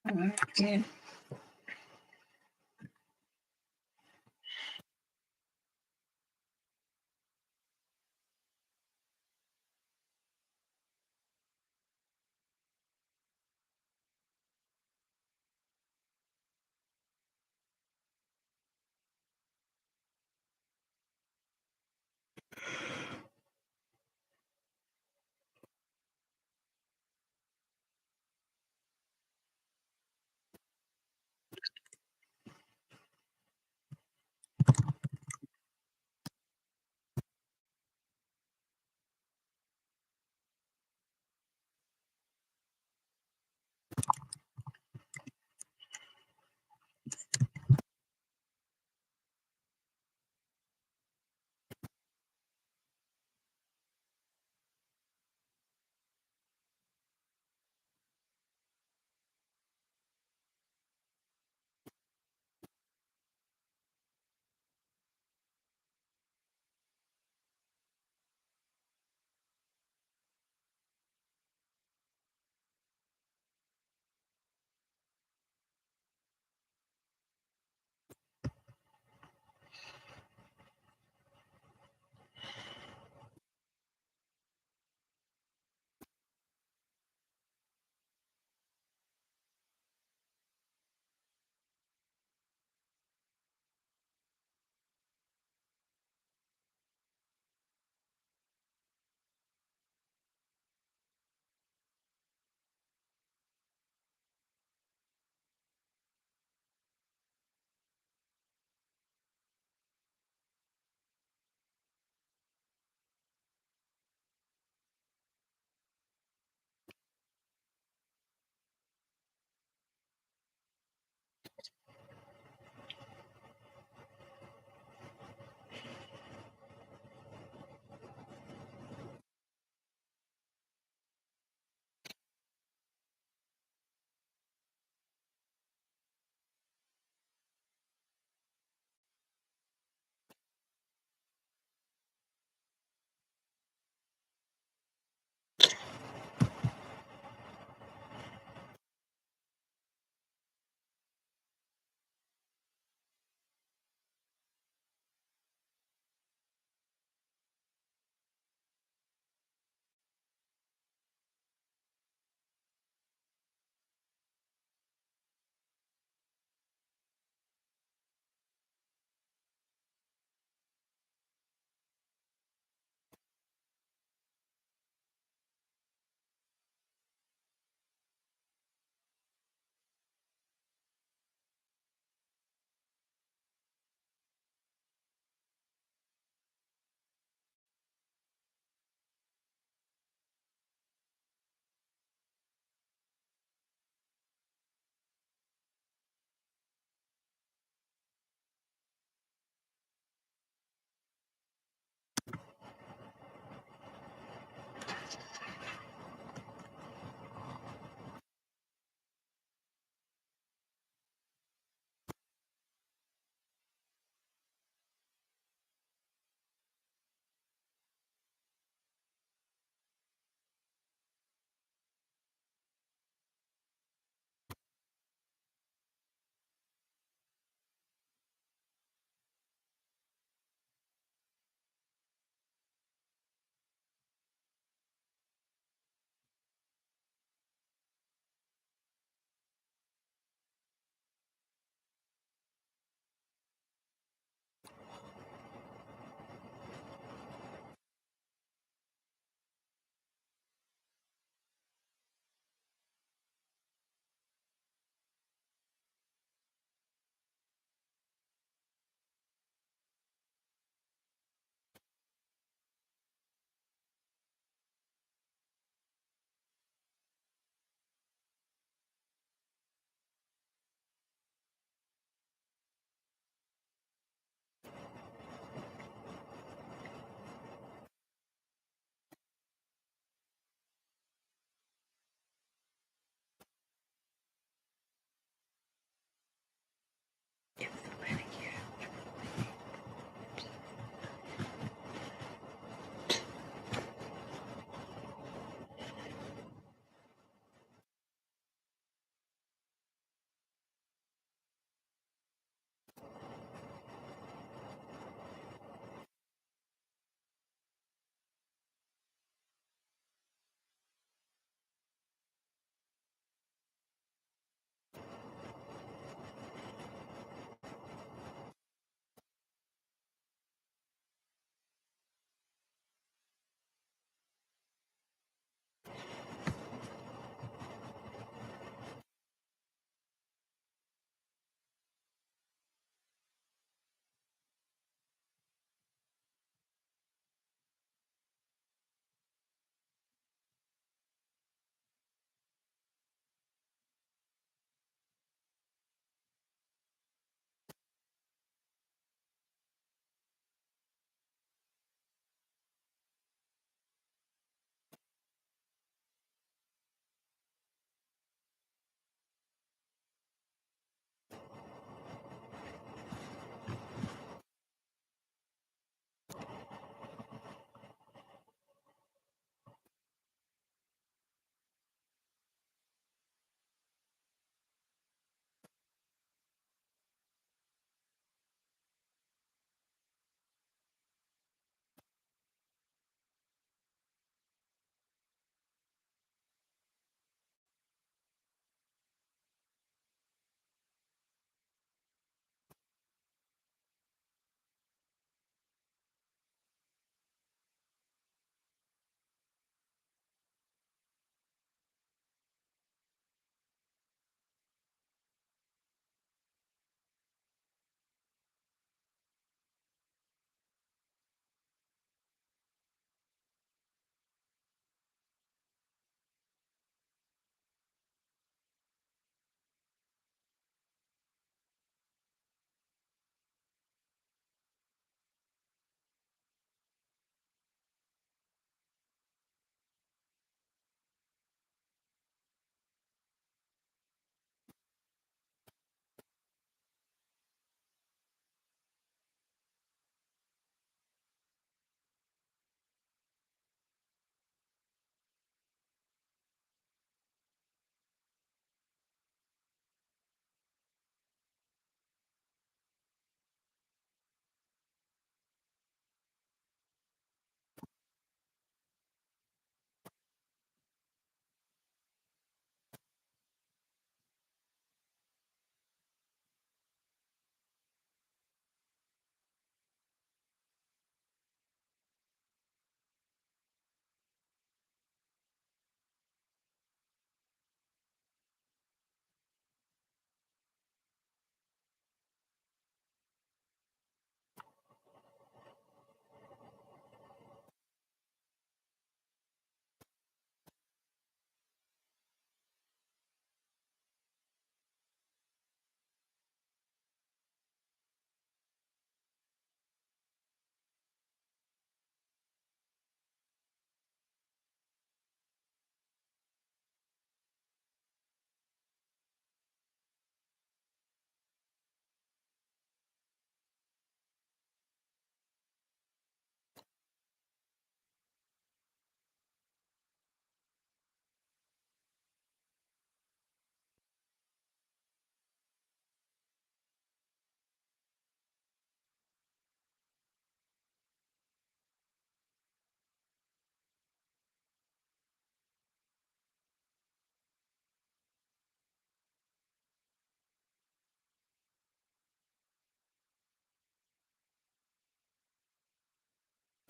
Okay.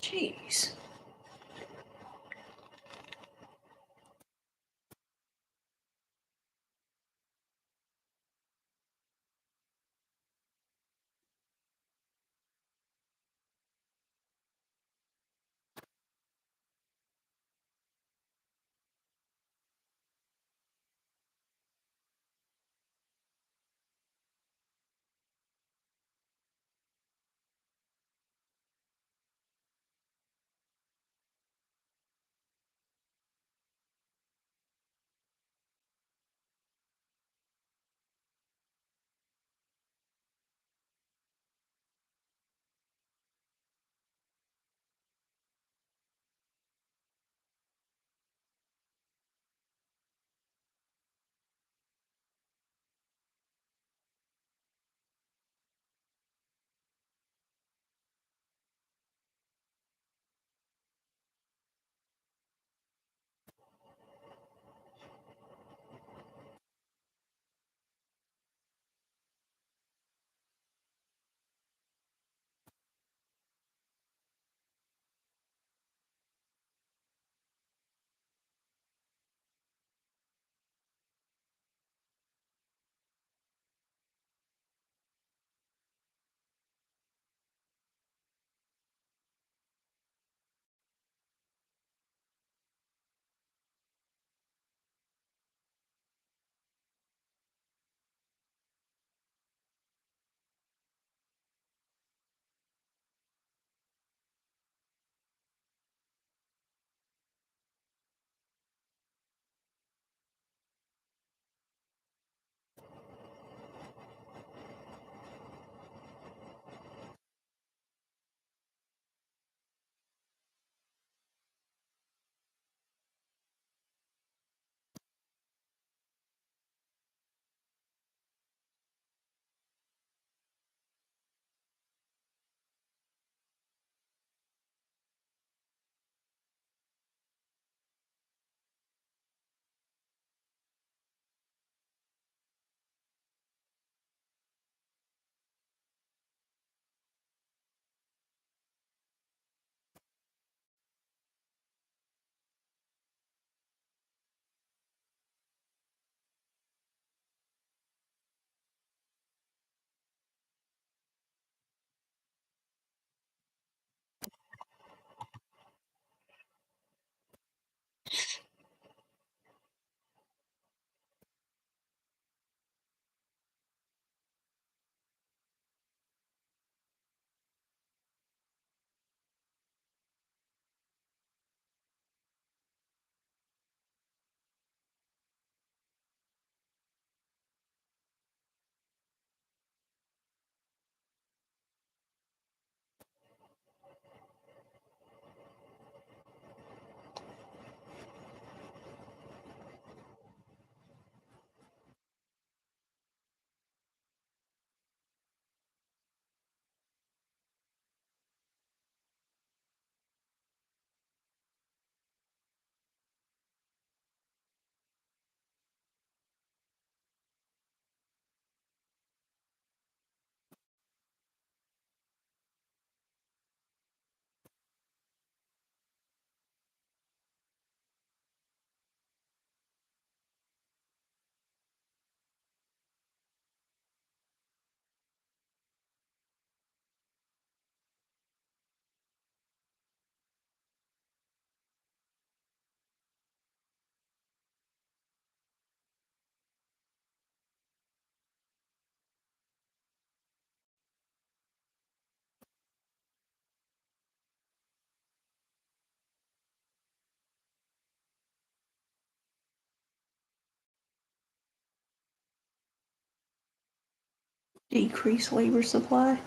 Jeez. Decrease labor supply.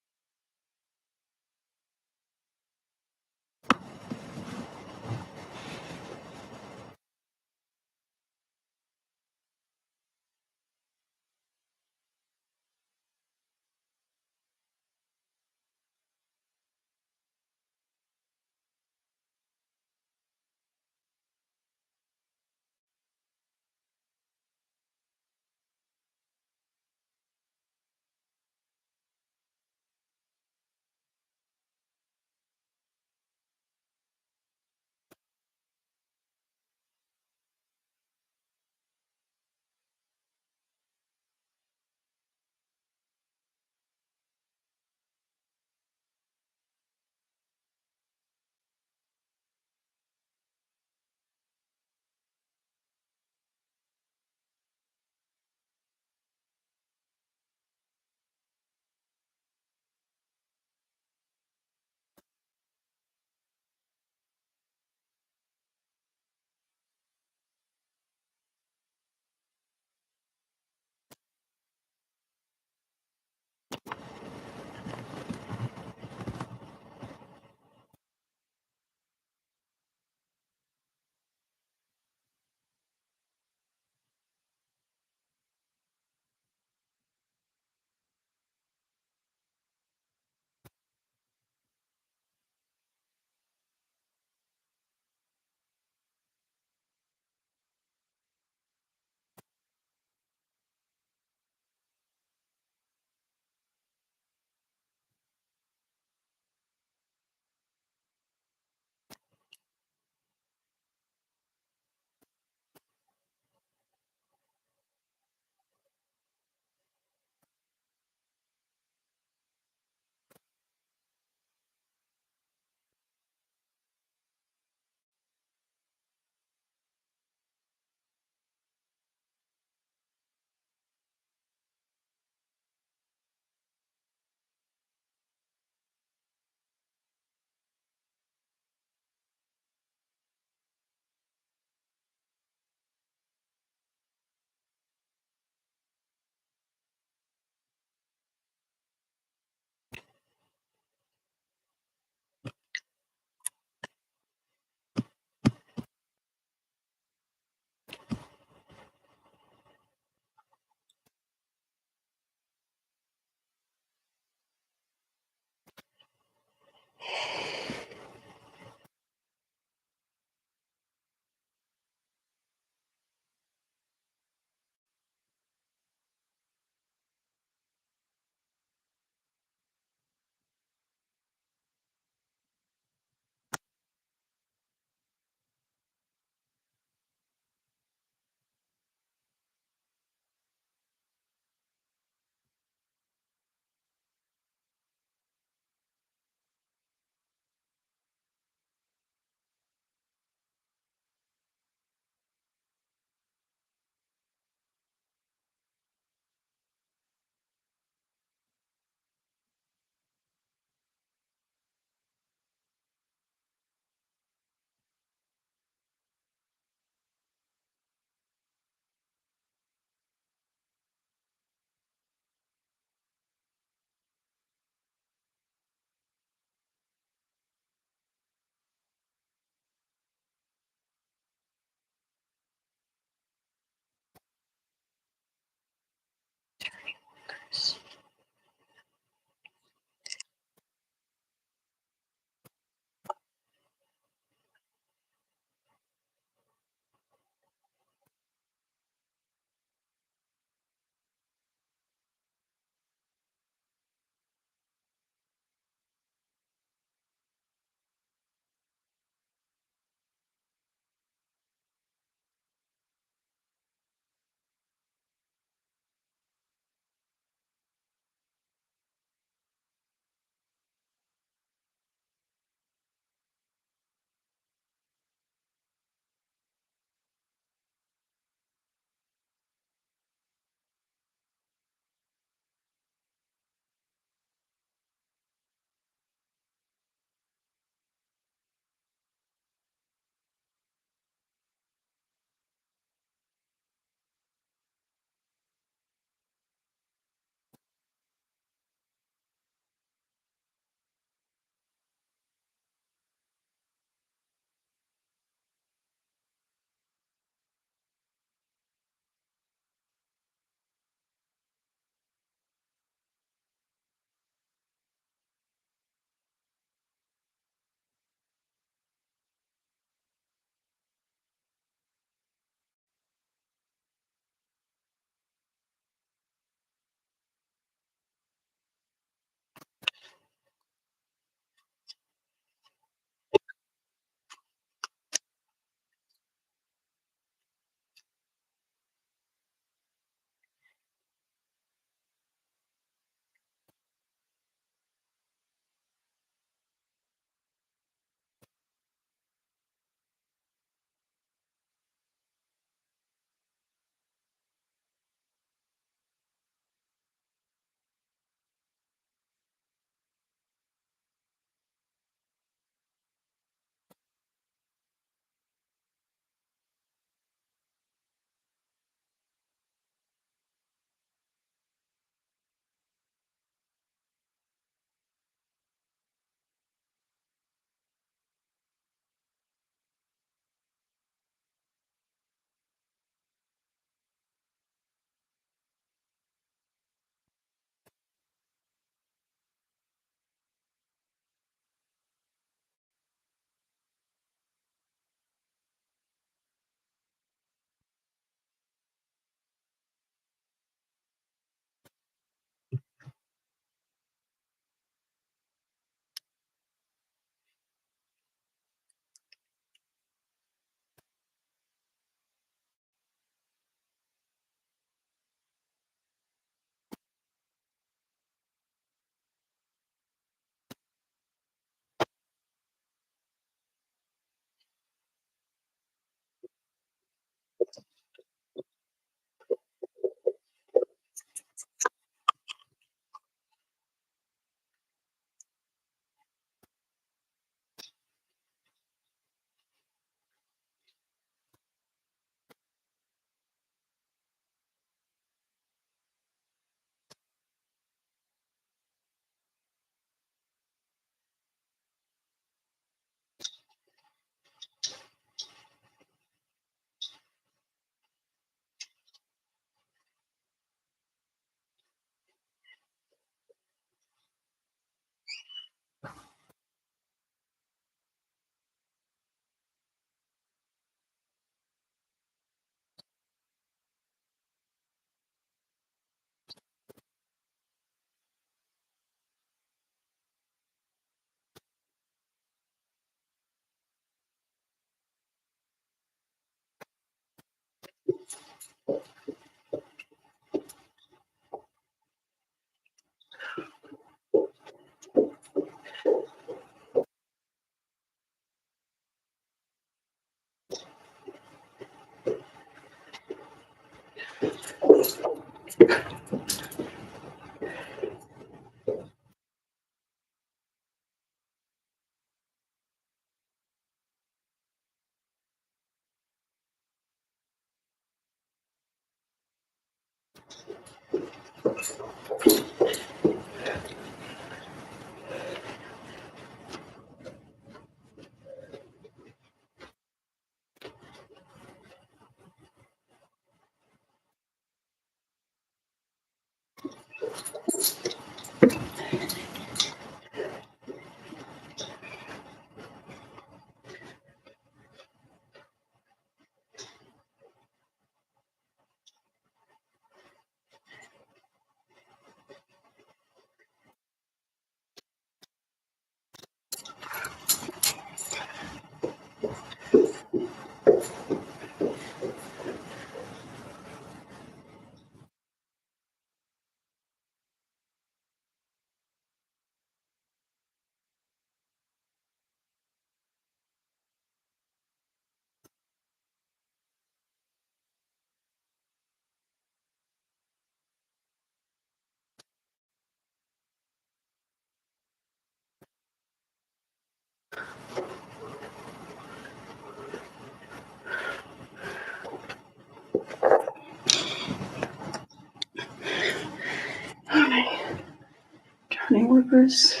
Turning workers,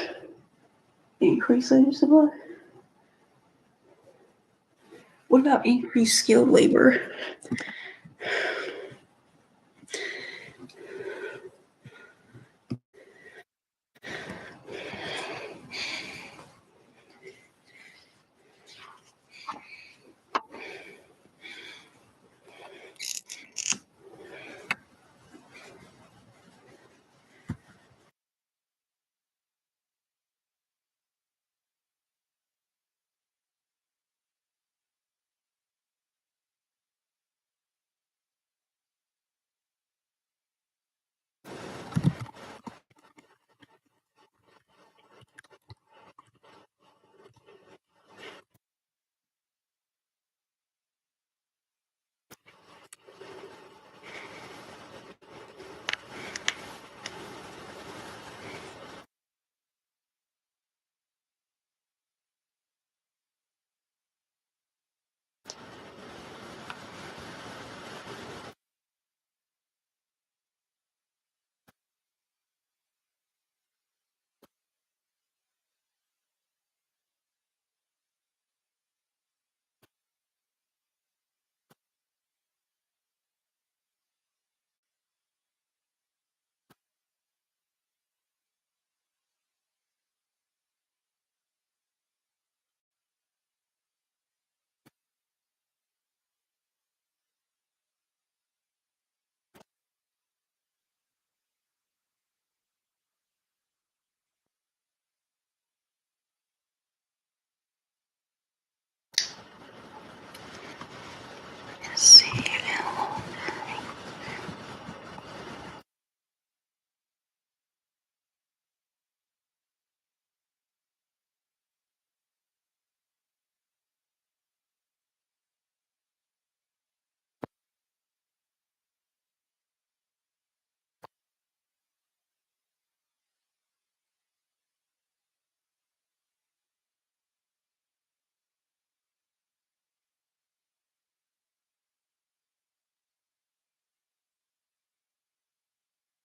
increase labor supply. What about increased skilled labor?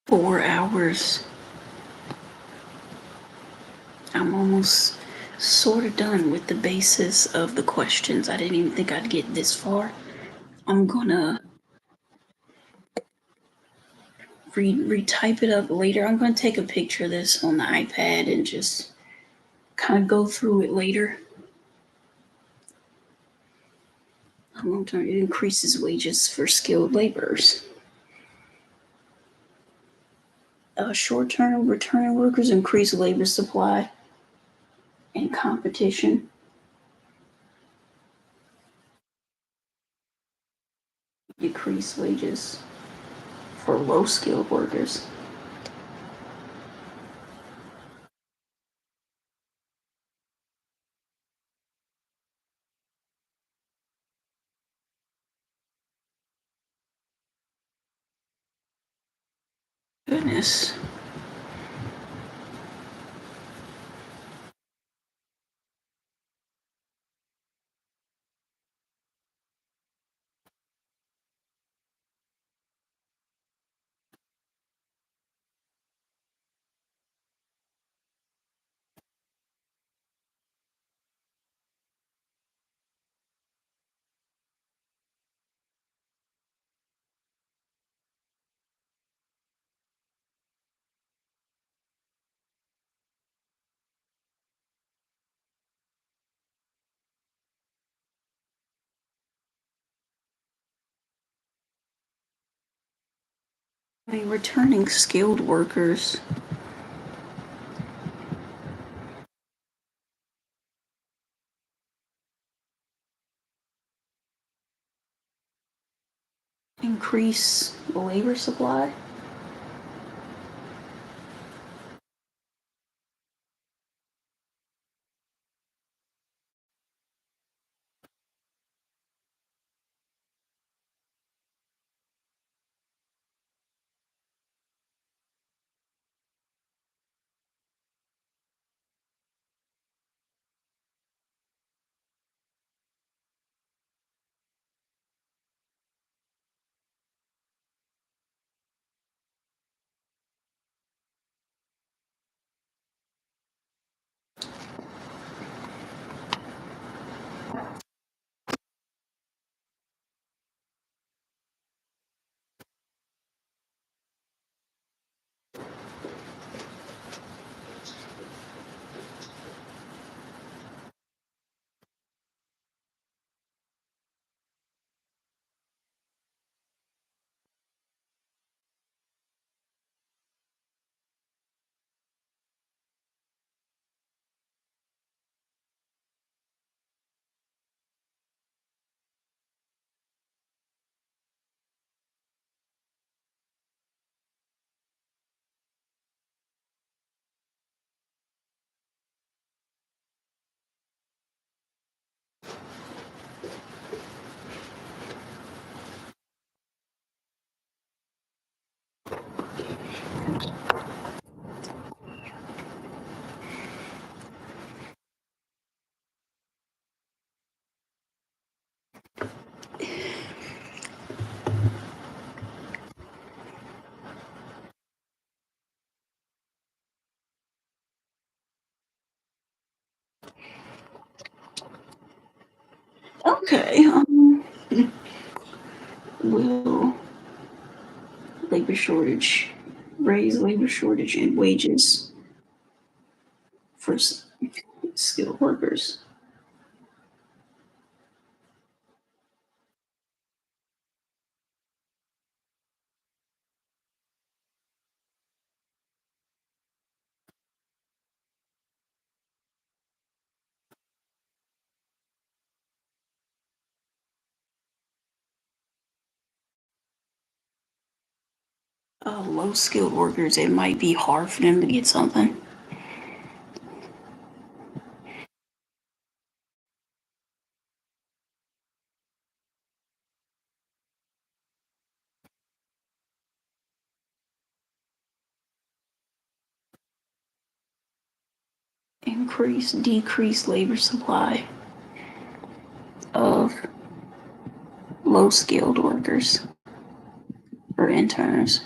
$4 hours. I'm almost sort of done with the basis of the questions. I didn't even think I'd get this far. I'm gonna retype it up later. I'm gonna take a picture of this on the iPad and just kind of go through it later. Long term, it increases wages for skilled laborers. Short-term returning workers increase labor supply and competition. Decrease wages for low-skilled workers. Goodness. I mean, returning skilled workers. Increase the labor supply. Okay. Will labor shortage raise labor shortage and wages for skilled workers? Low skilled workers, it might be hard for them to get something. Decrease labor supply of low skilled workers or interns.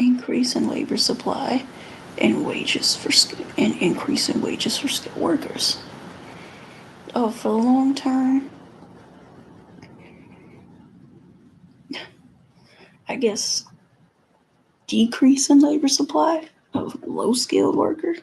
increase in labor supply and wages for and increase in wages for skilled workers. Oh, for the long term, I guess decrease in labor supply of low skilled workers.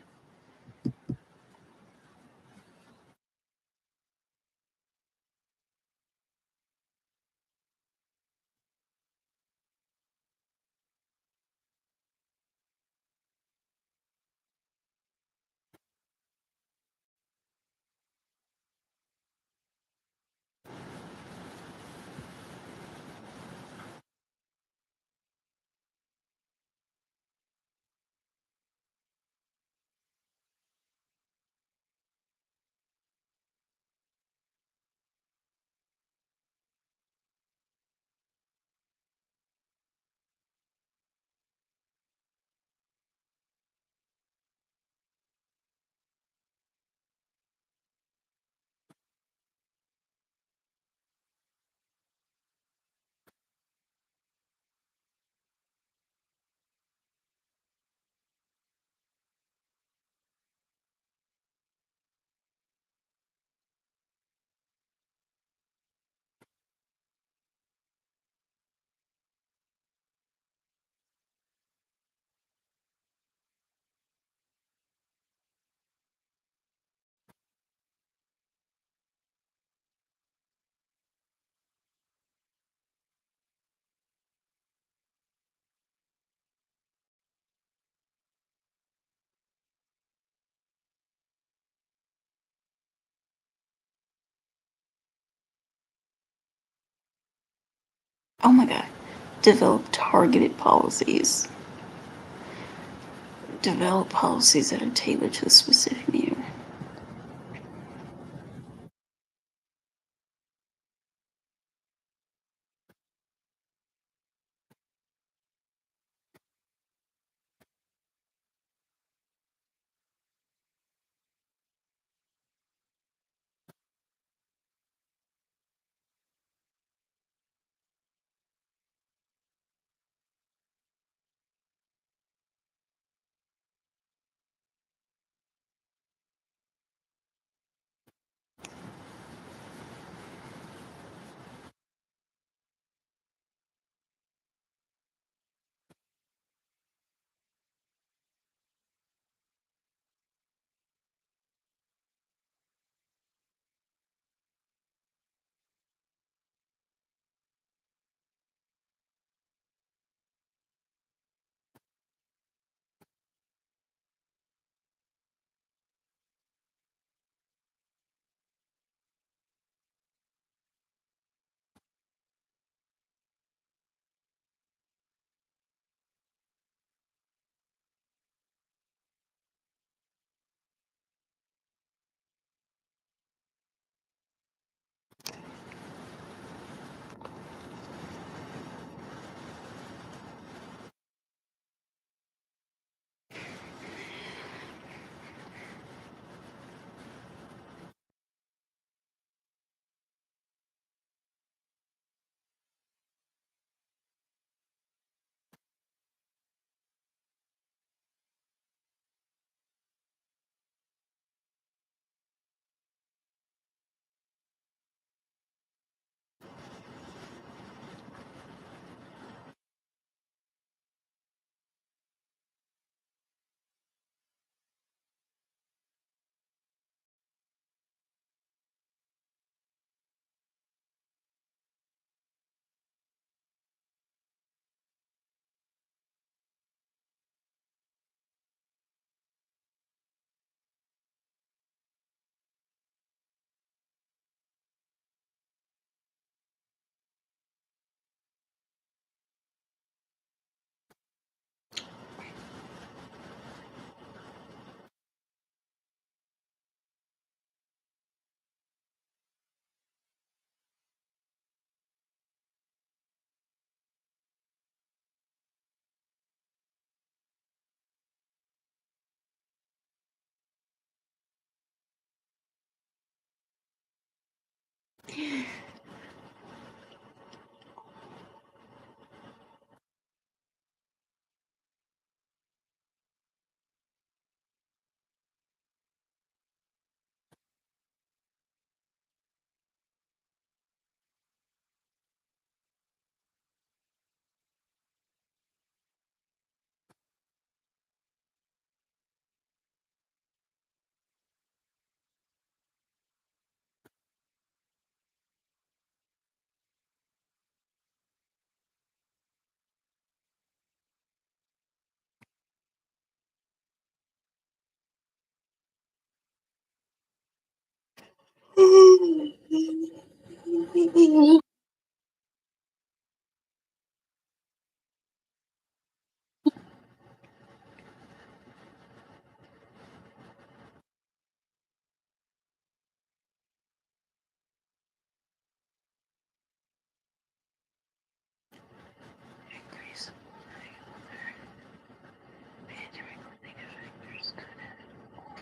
Oh my God. Develop targeted policies. Develop policies that are tailored to a specific need.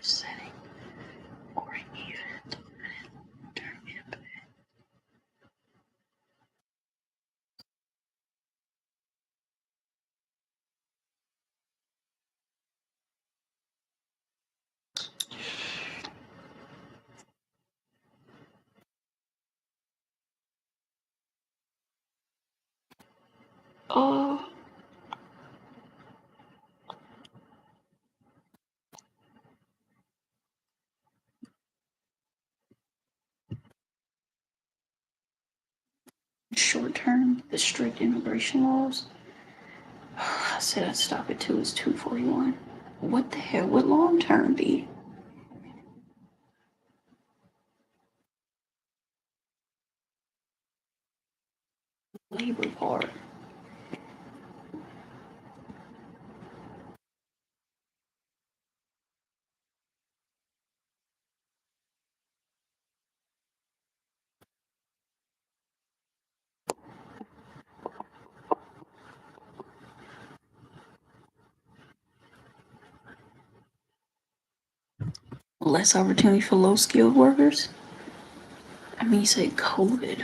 Setting or even term input. Oh. Short term, the strict immigration laws. I said I'd stop at 2, it's 2:41. What the hell would long term be? Labor part. Less opportunity for low skilled workers? I mean, you say COVID.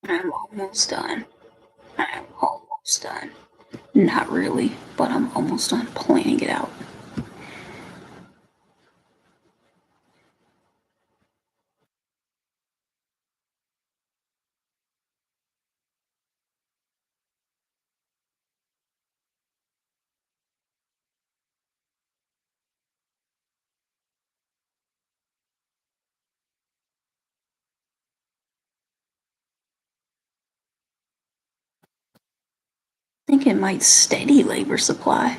I'm almost done. I'm almost done. Not really, but I'm almost done planning it out. I think it might steady labor supply.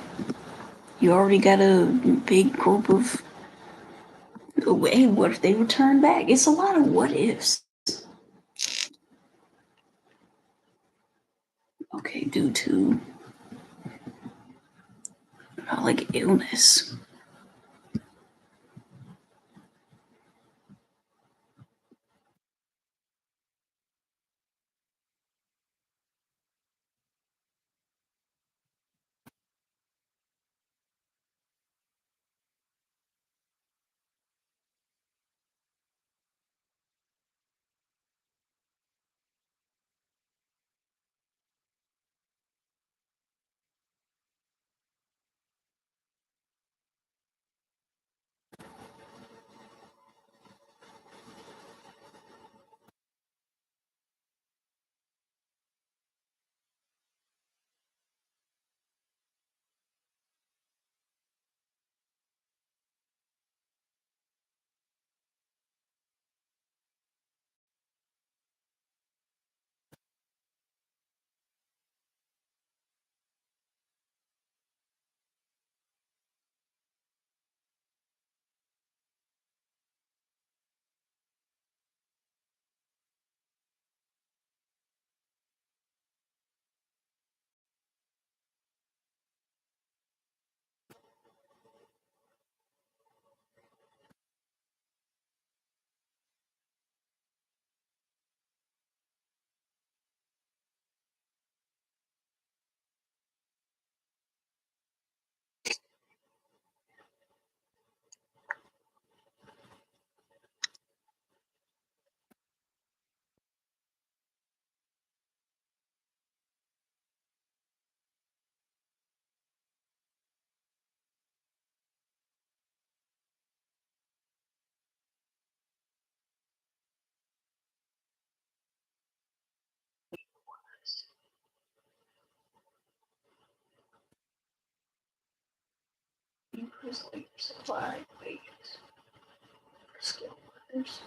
You already got a big group of. Hey, what if they return back? It's a lot of what ifs. Okay, due to like illness. Increase labor supply wages. Scale markers.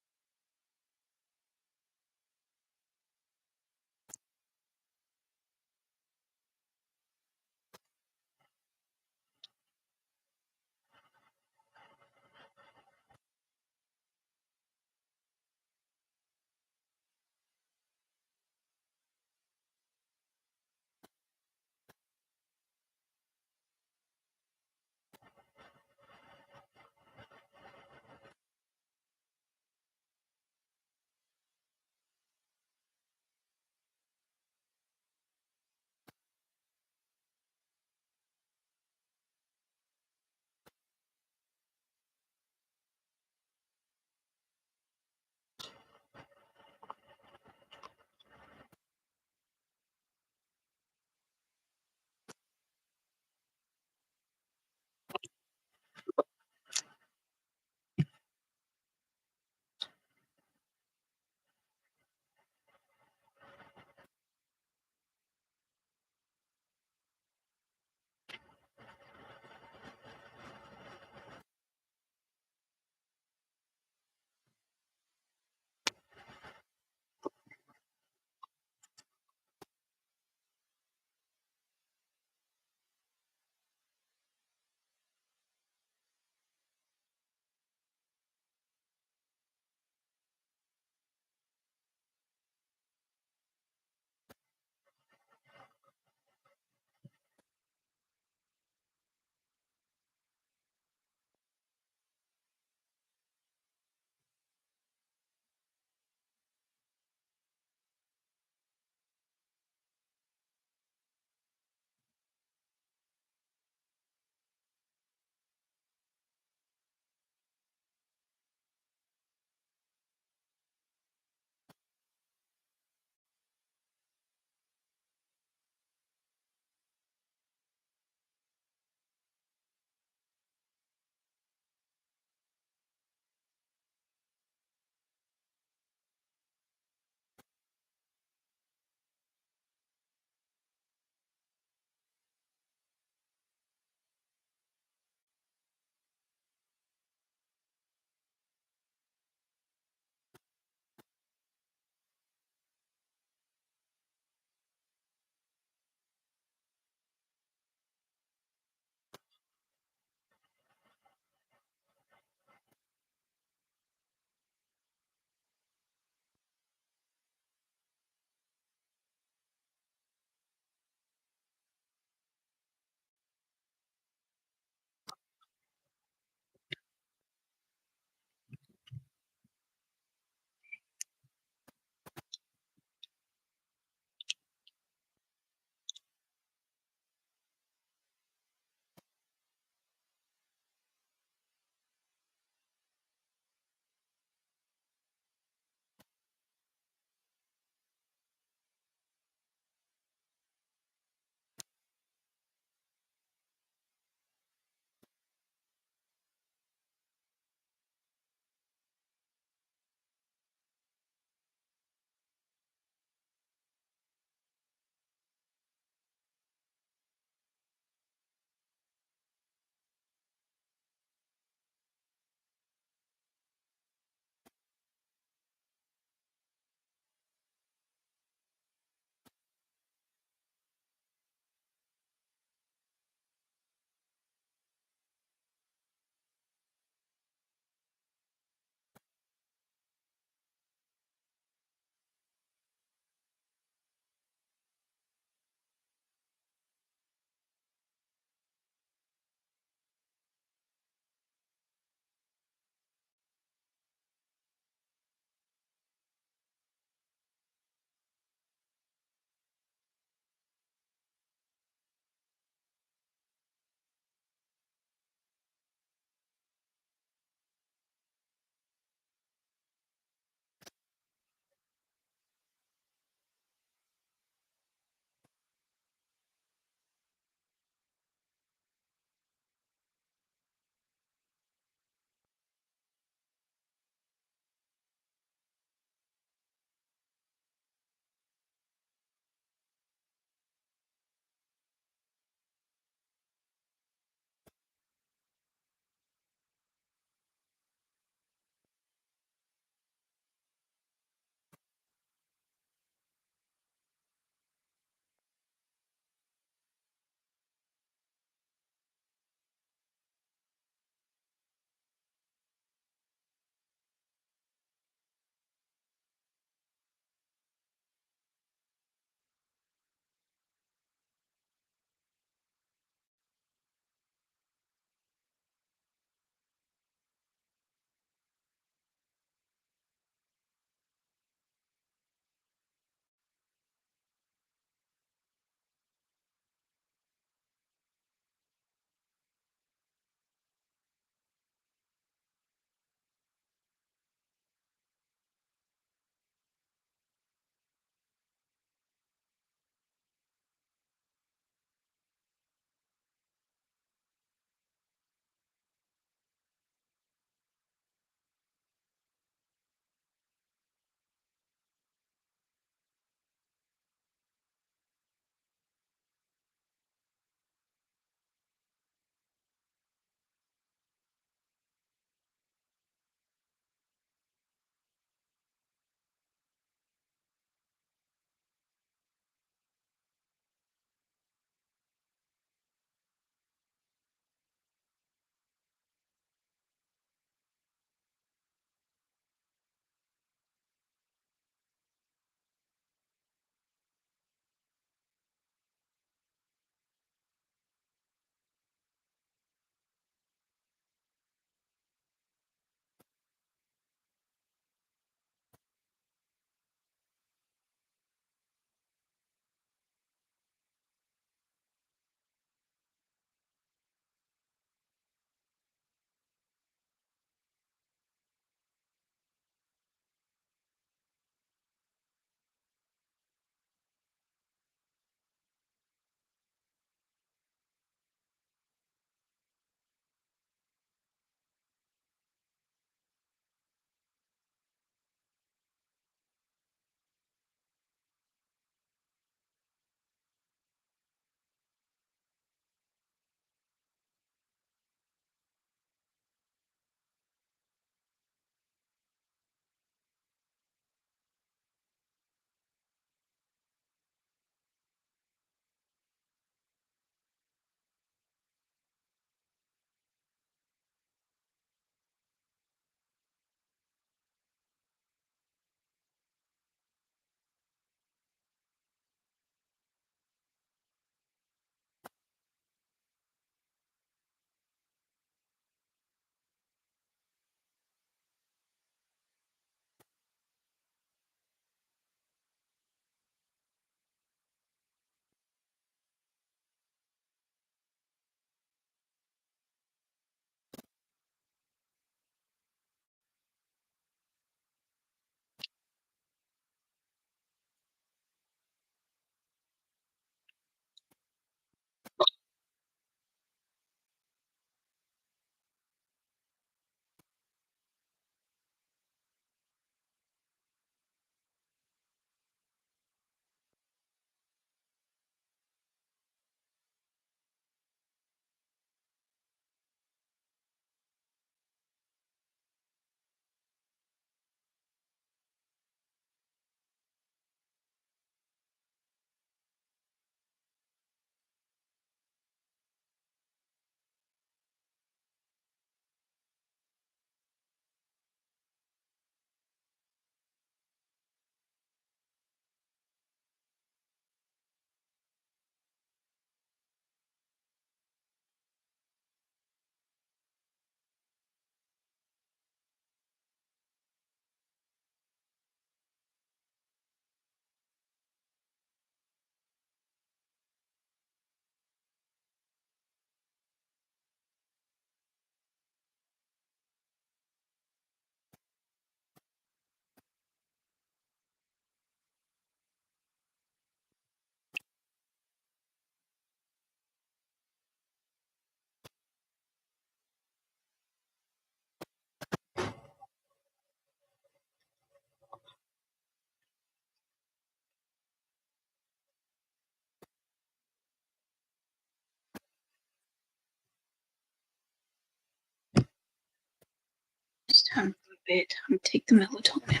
bit. I'm gonna take the melatonin.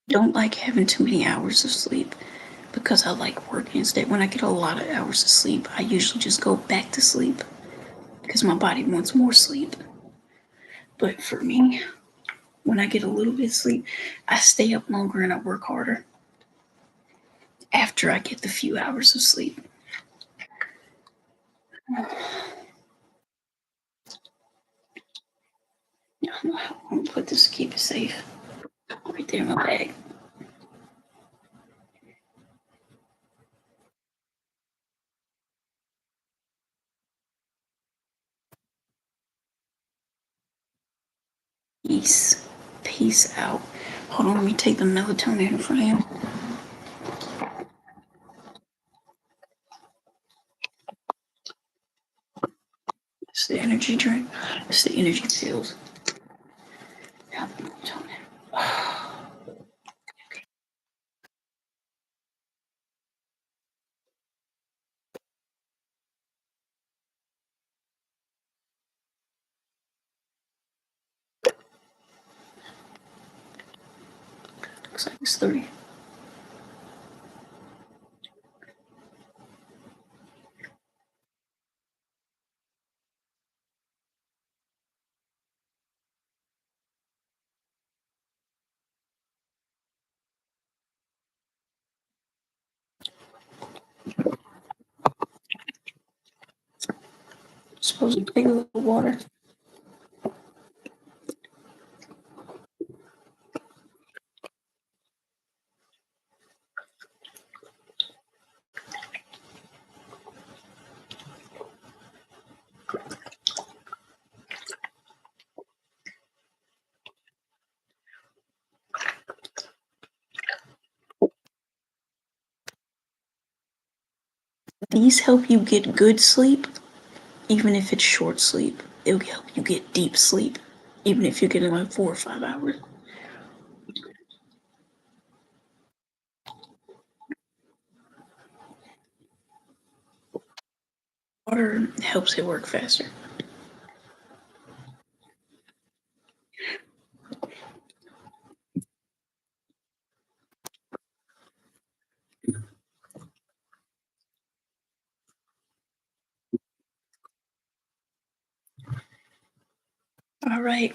Don't like having too many hours of sleep because I like working instead. When I get a lot of hours of sleep, I usually just go back to sleep because my body wants more sleep. But for me, when I get a little bit of sleep, I stay up longer and I work harder after I get the few hours of sleep. I'm gonna put this to keep it safe right there in my bag. Peace. Peace out. Hold on, let me take the melatonin from him. It's the energy drink. It's the energy pills. Now the melatonin. Looks like it's 30. Supposed to take a little water. These help you get good sleep, even if it's short sleep. It'll help you get deep sleep, even if you're getting like 4 or 5 hours. Water helps it work faster. All right.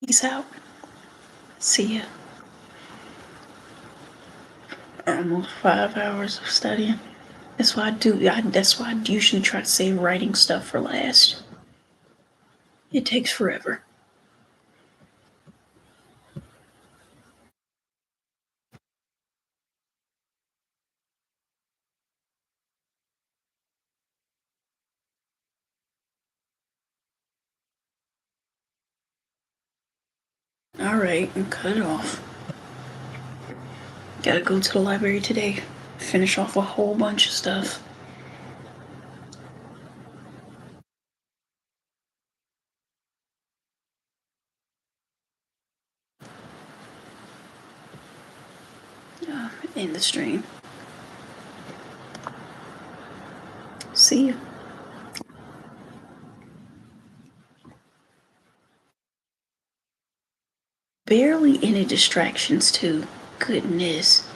Peace out. See ya. Almost 5 hours of studying. That's why that's why I usually try to save writing stuff for last. It takes forever. All right, cut it off. Gotta go to the library today. Finish off a whole bunch of stuff. End the stream. See you. Barely any distractions too. Goodness.